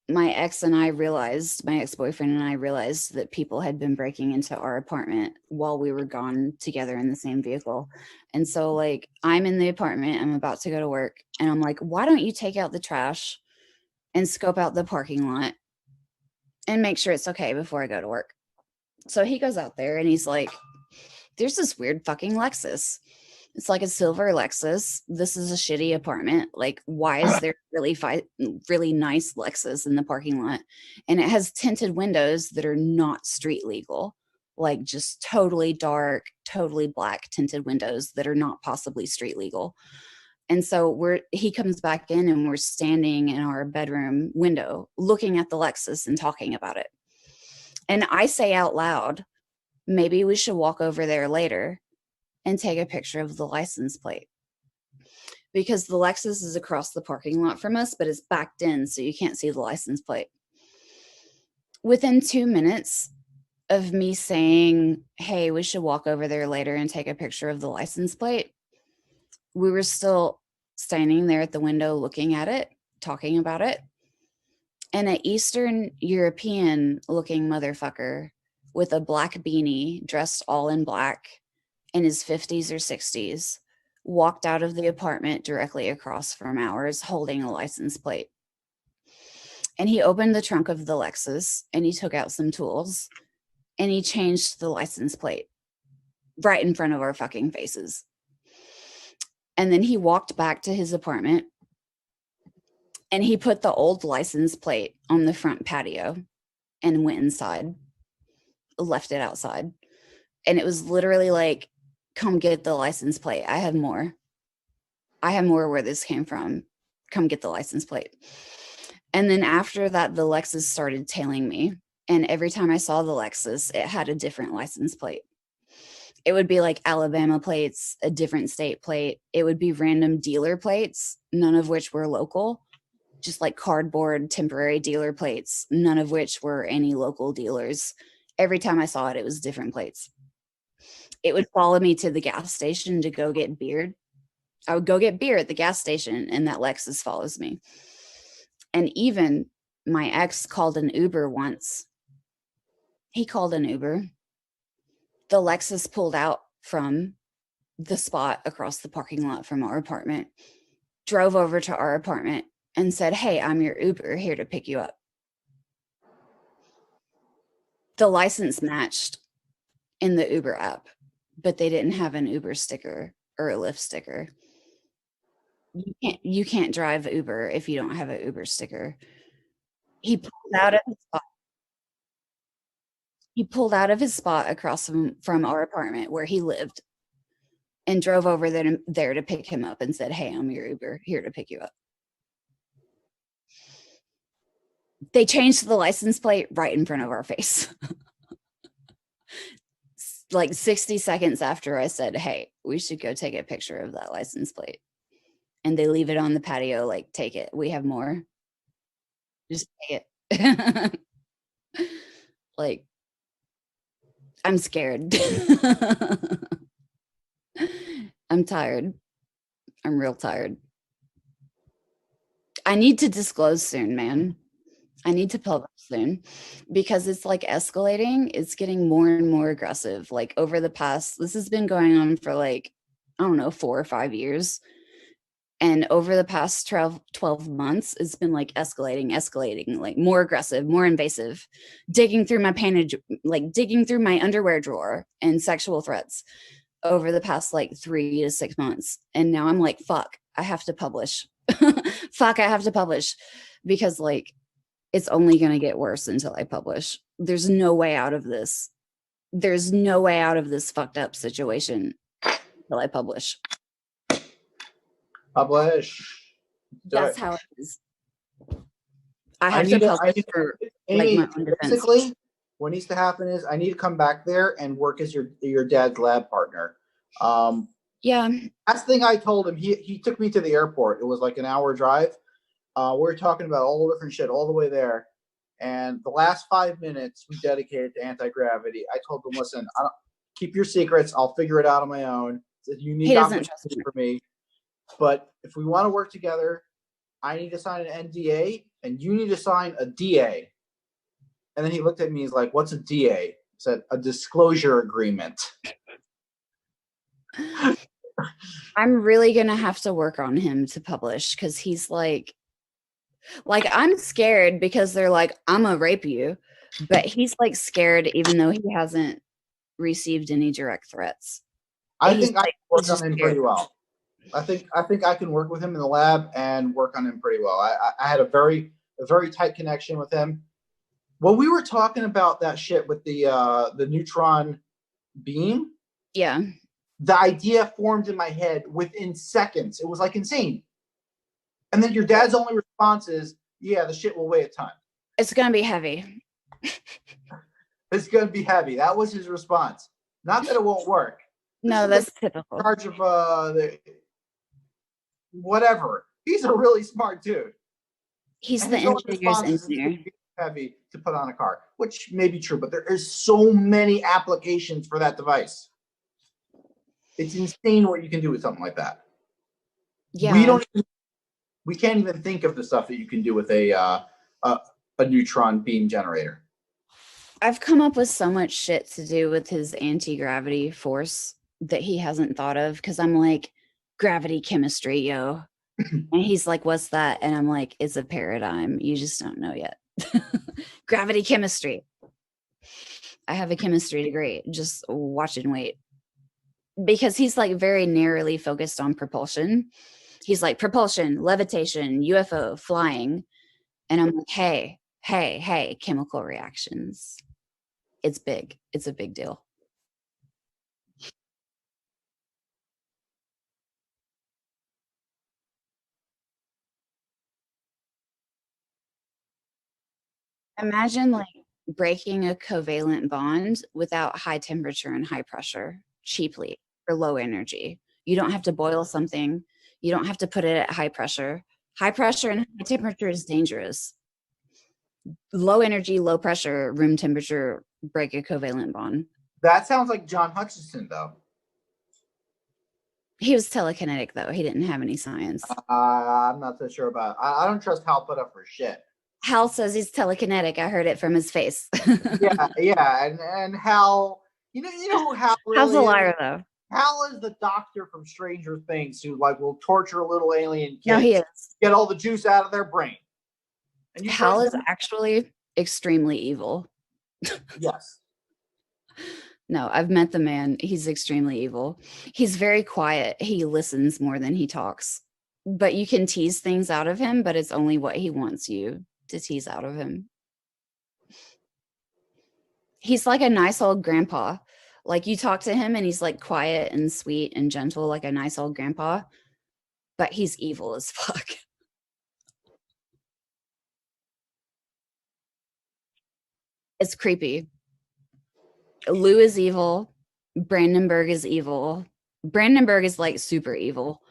my ex-boyfriend and I realized that people had been breaking into our apartment while we were gone together in the same vehicle. And so like I'm in the apartment, I'm about to go to work, and I'm like, why don't you take out the trash and scope out the parking lot and make sure it's okay before I go to work? So he goes out there and he's like, there's this weird fucking Lexus. It's like a silver Lexus. This is a shitty apartment. Like, why is there really nice Lexus in the parking lot? And it has tinted windows that are not street legal, like just totally dark, totally black tinted windows that are not possibly street legal. And so he comes back in and we're standing in our bedroom window looking at the Lexus and talking about it. And I say out loud, maybe we should walk over there later and take a picture of the license plate, because the Lexus is across the parking lot from us, but it's backed in, so you can't see the license plate. Within 2 minutes of me saying, hey, we should walk over there later and take a picture of the license plate, we were still standing there at the window looking at it, talking about it. And an Eastern European looking motherfucker with a black beanie, dressed all in black, in his 50s or 60s, walked out of the apartment directly across from ours holding a license plate. And he opened the trunk of the Lexus and he took out some tools and he changed the license plate right in front of our fucking faces. And then he walked back to his apartment and he put the old license plate on the front patio and went inside, left it outside. And it was literally like, come get the license plate. I have more. I have more where this came from. Come get the license plate. And then after that, the Lexus started tailing me. And every time I saw the Lexus, it had a different license plate. It would be like Alabama plates, a different state plate. It would be random dealer plates, none of which were local, just like cardboard temporary dealer plates, none of which were any local dealers. Every time I saw it, it was different plates. It would follow me to the gas station to go get beer. I would go get beer at the gas station, and that Lexus follows me. And even my ex called an Uber once. He called an Uber. The Lexus pulled out from the spot across the parking lot from our apartment, drove over to our apartment, and said, "Hey, I'm your Uber here to pick you up." The license matched in the Uber app, but they didn't have an Uber sticker or a Lyft sticker. You can't drive Uber if you don't have an Uber sticker. He pulled out of his spot. He pulled out of his spot across from our apartment where he lived and drove over there to pick him up and said, "Hey, I'm your Uber here to pick you up." They changed the license plate right in front of our face. Like 60 seconds after I said, "Hey, we should go take a picture of that license plate." And they leave it on the patio, like, "Take it. We have more. Just take it." Like, I'm scared. I'm tired. I'm real tired. I need to disclose soon, man. I need to publish soon because it's like escalating. It's getting more and more aggressive. Like over the past, this has been going on for like, I don't know, 4 or 5 years. And over the past 12 months, it's been like escalating, like more aggressive, more invasive, digging through my panage, like digging through my underwear drawer and sexual threats over the past like 3 to 6 months. And now I'm like, fuck, I have to publish. Fuck, I have to publish because like it's only going to get worse until I publish. There's no way out of this. There's no way out of this fucked up situation until I publish. Publish. That's how it is. I have to publish for Amy, like my own defense. basically, what needs to happen is I need to come back there and work as your dad's lab partner. Yeah. Last thing I told him, he took me to the airport. It was like an hour drive. We were talking about all the different shit all the way there. And the last 5 minutes we dedicated to anti-gravity. I told him, listen, keep your secrets. I'll figure it out on my own. It's a unique opportunity for me. But if we want to work together, I need to sign an NDA and you need to sign a DA. And then he looked at me, he's like, "What's a DA?" I said, "A disclosure agreement." I'm really going to have to work on him to publish because he's like I'm scared because they're like, "I'm gonna rape you," but he's like scared even though he hasn't received any direct threats. I think I can work on him pretty well. I think I can work with him in the lab and work on him pretty well. I had a very tight connection with him. When we were talking about that shit with the neutron beam, yeah, the idea formed in my head within seconds. It was like insane. And then your dad's only response is, "Yeah, the shit will weigh a ton. It's gonna be heavy." It's gonna be heavy. That was his response. Not that it won't work. No, that's typical. In charge of whatever. He's a really smart dude. He's the engineer's engineer. Heavy to put on a car, which may be true, but there is so many applications for that device. It's insane what you can do with something like that. Yeah, we can't even think of the stuff that you can do with a neutron beam generator. I've come up with so much shit to do with his anti-gravity force that he hasn't thought of because I'm like, gravity chemistry, yo. And he's like, "What's that?" And I'm like, "It's a paradigm. You just don't know yet." Gravity chemistry. I have a chemistry degree. Just watch and wait. Because he's like very narrowly focused on propulsion. He's like propulsion, levitation, UFO, flying. And I'm like, hey, chemical reactions. It's big. It's a big deal. Imagine like breaking a covalent bond without high temperature and high pressure cheaply for low energy. You don't have to boil something. You don't have to put it at high pressure. High pressure and high temperature is dangerous. Low energy, low pressure, room temperature, break a covalent bond. That sounds like John Hutchison, though. He was telekinetic, though. He didn't have any science. I'm not so sure about. I don't trust Hal Puthoff for shit. Hal says he's telekinetic. I heard it from his face. yeah, and Hal, you know who Hal really Hal's a liar, is? though. Hal is the doctor from Stranger Things who like will torture little alien kids. No, he is. Get all the juice out of their brain. And you Hal is actually extremely evil. Yes. No, I've met the man. He's extremely evil. He's very quiet. He listens more than he talks. But you can tease things out of him, but it's only what he wants you to tease out of him. He's like a nice old grandpa. Like you talk to him and he's like quiet and sweet and gentle, like a nice old grandpa. But he's evil as fuck. It's creepy. Lue is evil. Brandenburg is evil. Brandenburg is like super evil.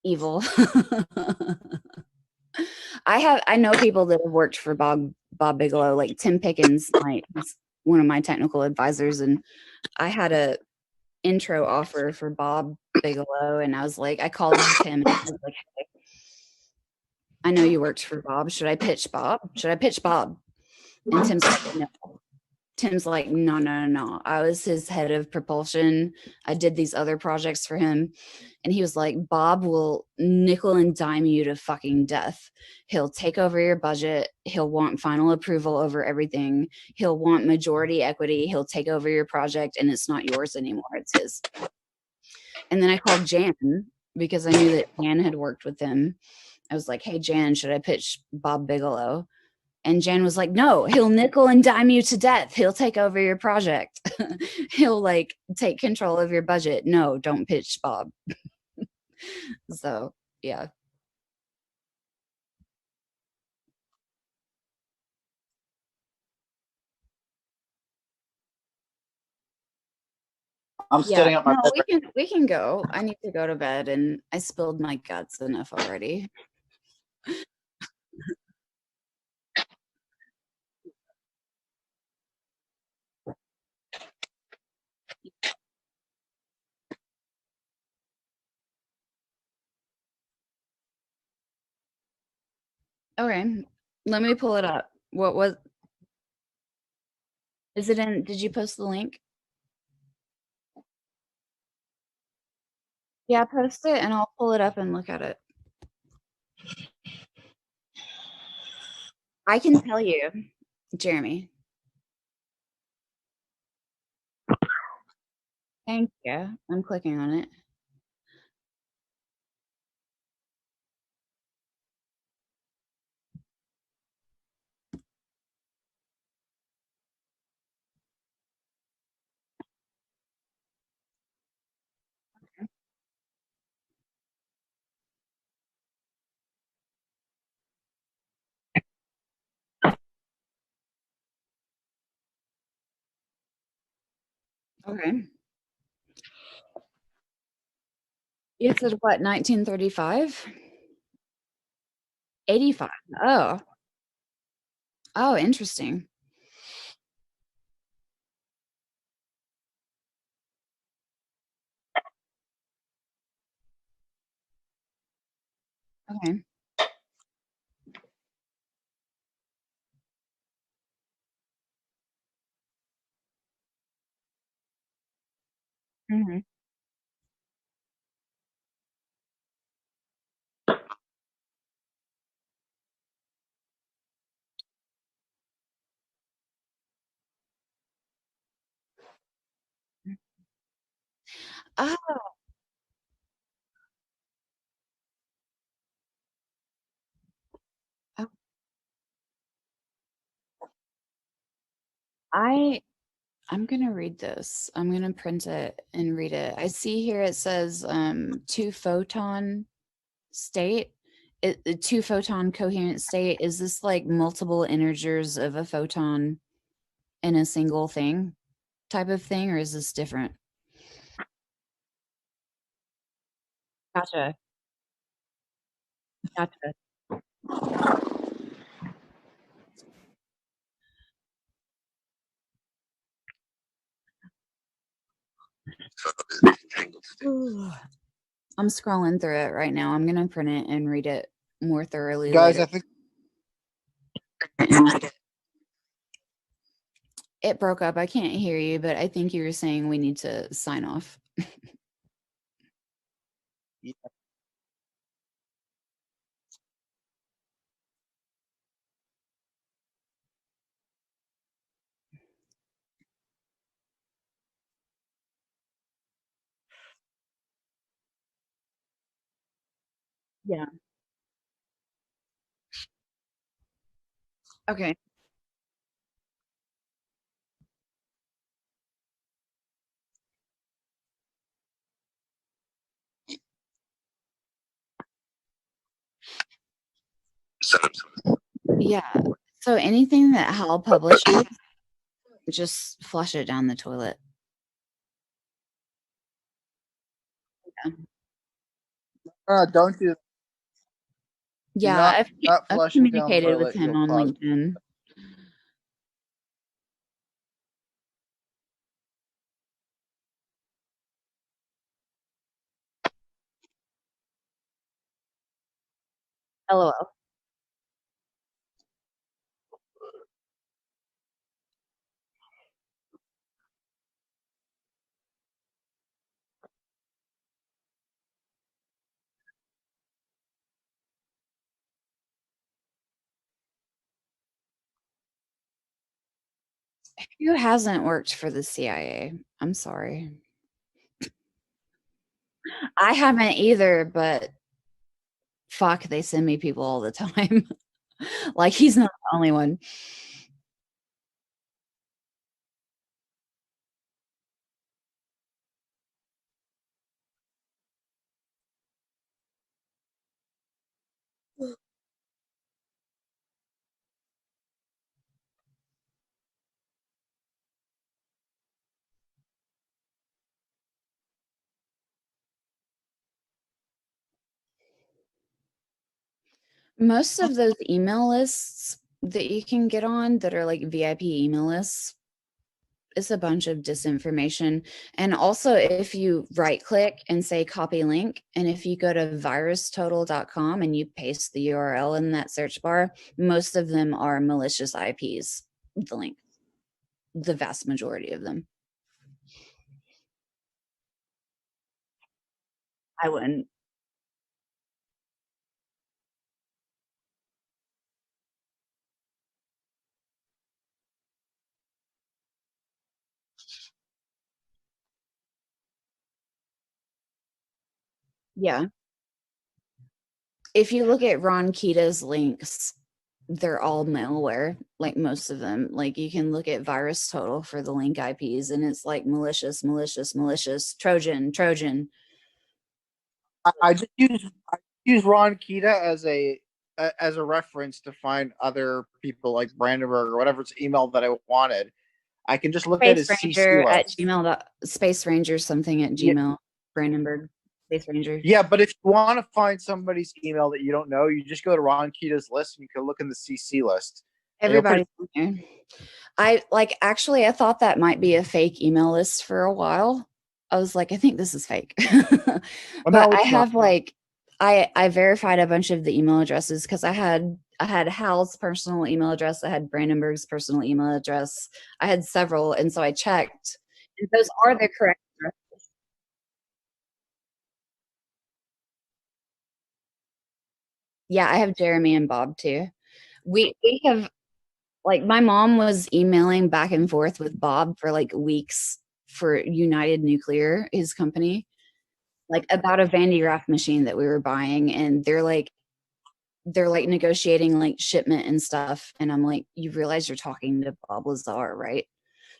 Evil. I know people that have worked for Bob Bigelow, like Tim Pickins, he's one of my technical advisors, and I had a intro offer for Bob Bigelow, and I was like, I called him and I was like, hey, I know you worked for Bob. Should I pitch Bob? And Tim's like, no. Tim's like, no. I was his head of propulsion. I did these other projects for him. And he was like, Bob will nickel and dime you to fucking death. He'll take over your budget. He'll want final approval over everything. He'll want majority equity. He'll take over your project and it's not yours anymore. It's his. And then I called Jan because I knew that Jan had worked with him. I was like, hey, Jan, should I pitch Bob Bigelow? And Jan was like, no, he'll nickel and dime you to death. He'll take over your project. He'll like take control of your budget. No, don't pitch Bob. So, yeah. I'm setting up my we can go. I need to go to bed and I spilled my guts enough already. Okay. Let me pull it up. What was is it in? Did you post the link? Yeah, post it and I'll pull it up and look at it. I can tell you, Jeremy. Thank you. I'm clicking on it. Okay. You said what, 1935? 85. Oh. Oh, interesting. Okay. Mm-hmm. Oh, oh, I'm gonna read this. I'm gonna print it and read it. I see here it says 2 photon state, a two photon coherent state, is this like multiple integers of a photon in a single thing type of thing, or is this different? Gotcha. Gotcha. Ooh. I'm scrolling through it right now. I'm gonna print it and read it more thoroughly Guys, later. I think It broke up. I can't hear you, but I think you were saying we need to sign off. Yeah. Okay. Yeah. So anything that Hal publishes, just flush it down the toilet. don't do Yeah, not I've flush it down the communicated with toilet. him You'll on cause. LinkedIn. LOL. Who hasn't worked for the CIA? I'm sorry. I haven't either, but fuck, they send me people all the time. Like, he's not the only one. Most of those email lists that you can get on that are like VIP email lists, it's a bunch of disinformation. And also, if you right click and say copy link, and if you go to virustotal.com and you paste the URL in that search bar, most of them are malicious IPs. The link, the vast majority of them. I wouldn't. Yeah. If you look at Ron Keata's links, they're all malware, like most of them. Like, you can look at virus total for the link IPs, and it's like malicious, malicious, malicious, Trojan, Trojan. I just use Ron Keata as a reference to find other people like Brandenburg or whatever's email that I wanted. I can just look at Space his Ranger CC at list. Gmail. Space Ranger something at Yeah, Gmail. Brandenburg. Space Ranger. yeah, but if you want to find somebody's email that you don't know, you just go to Ron Keata's list and you can look in the CC list. Everybody's in there. Actually, I thought that might be a fake email list for a while. I was like, I think this is fake. No, But I it's not. have like I verified a bunch of the email addresses because I had Hal's personal email address, I had Brandenburg's personal email address, I had several, and so I checked. And those are the correct addresses. Yeah, I have Jeremy and Bob too. We have, like, my mom was emailing back and forth with Bob for like weeks for United Nuclear, his company, like about a Van de Graaff machine that we were buying, and they're like negotiating like shipment and stuff, and I'm like, you realize you're talking to Bob Lazar, right?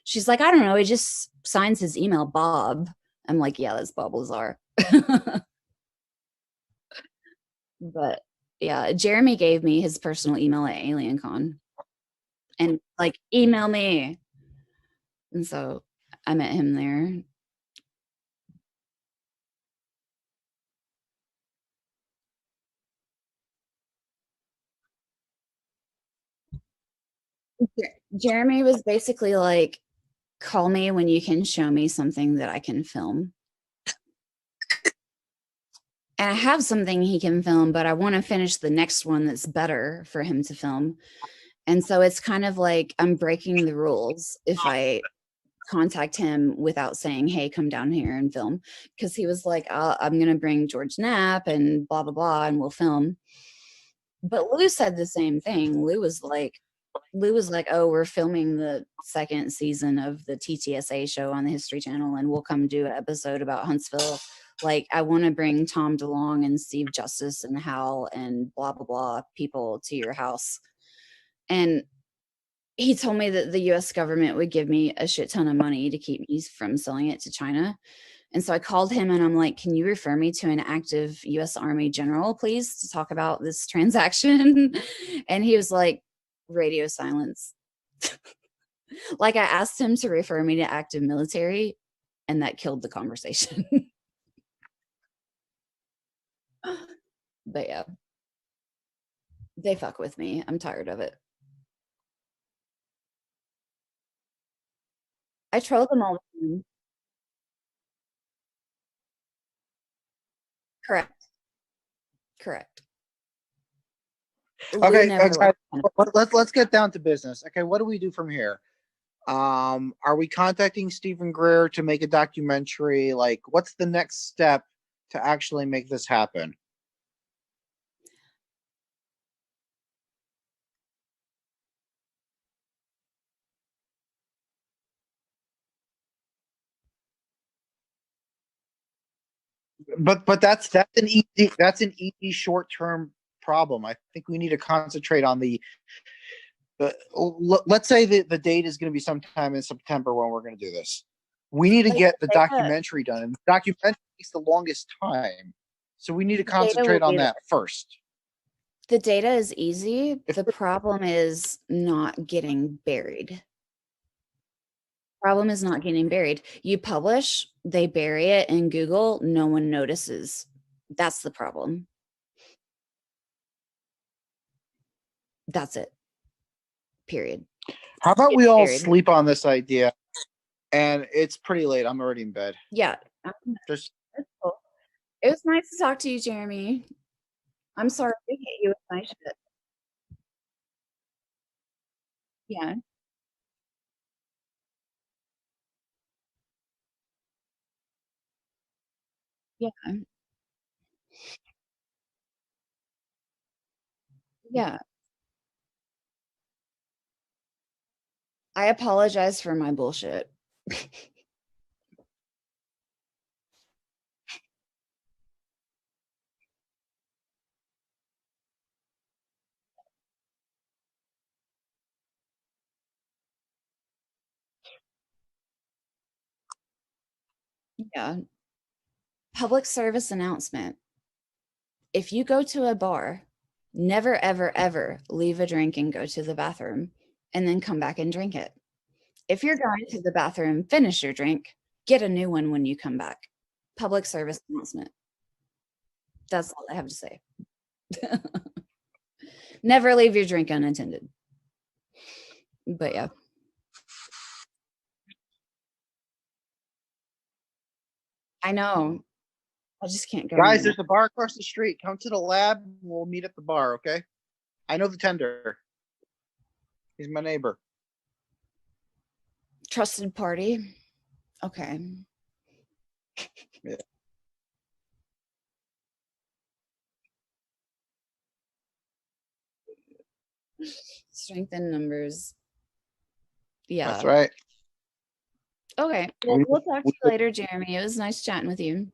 She's like, I don't know, he just signs his email Bob. I'm like, yeah, that's Bob Lazar. But Yeah, Jeremy gave me his personal email at AlienCon and like, email me. And so I met him there. Jeremy was basically like, call me when you can show me something that I can film. And I have something he can film, but I want to finish the next one that's better for him to film. And so it's kind of like I'm breaking the rules if I contact him without saying, hey, come down here and film. Because he was like, I'm going to bring George Knapp and blah, blah, blah, and we'll film. But Lue said the same thing. Lue was like, oh, we're filming the second season of the TTSA show on the History Channel, and we'll come do an episode about Huntsville. Like, I want to bring Tom DeLonge and Steve Justice and Hal and blah, blah, blah people to your house. And he told me that the US government would give me a shit ton of money to keep me from selling it to China. And so I called him and I'm like, can you refer me to an active US Army general, please, to talk about this transaction? And he was like, radio silence. Like, I asked him to refer me to active military, and that killed the conversation. But yeah, they fuck with me. I'm tired of it. I troll them all the time. Correct. Correct. Lue Okay, never guys, left. let's get down to business. Okay, what do we do from here? Are we contacting Stephen Greer to make a documentary? Like, what's the next step to actually make this happen? But that's an easy short-term problem. I think we need to concentrate on let's say that the date is going to be sometime in September when we're going to do this. We need to get the documentary done, and the documentary takes the longest time. So we need to concentrate on that first. The data is easy. The problem is not getting buried. Problem is not getting buried. You publish, they bury it in Google, no one notices. That's the problem. That's it. Period. How about we all sleep on this idea? And it's pretty late. I'm already in bed. Yeah. Just cool. It was nice to talk to you, Jeremy. I'm sorry to hit you with my shit. Yeah. Yeah. Yeah. I apologize for my bullshit. Yeah. Public service announcement. If you go to a bar, never, ever, ever leave a drink and go to the bathroom and then come back and drink it. If you're going to the bathroom, finish your drink, get a new one when you come back. Public service announcement. That's all I have to say. Never leave your drink unattended. But yeah. I know. I just can't go. Guys, there's a bar across the street. Come to the lab. We'll meet at the bar, okay? I know the tender. He's my neighbor. Trusted party. Okay. Yeah. Strength in numbers. Yeah. That's right. Okay. Well, we'll talk to you later, Jeremy. It was nice chatting with you.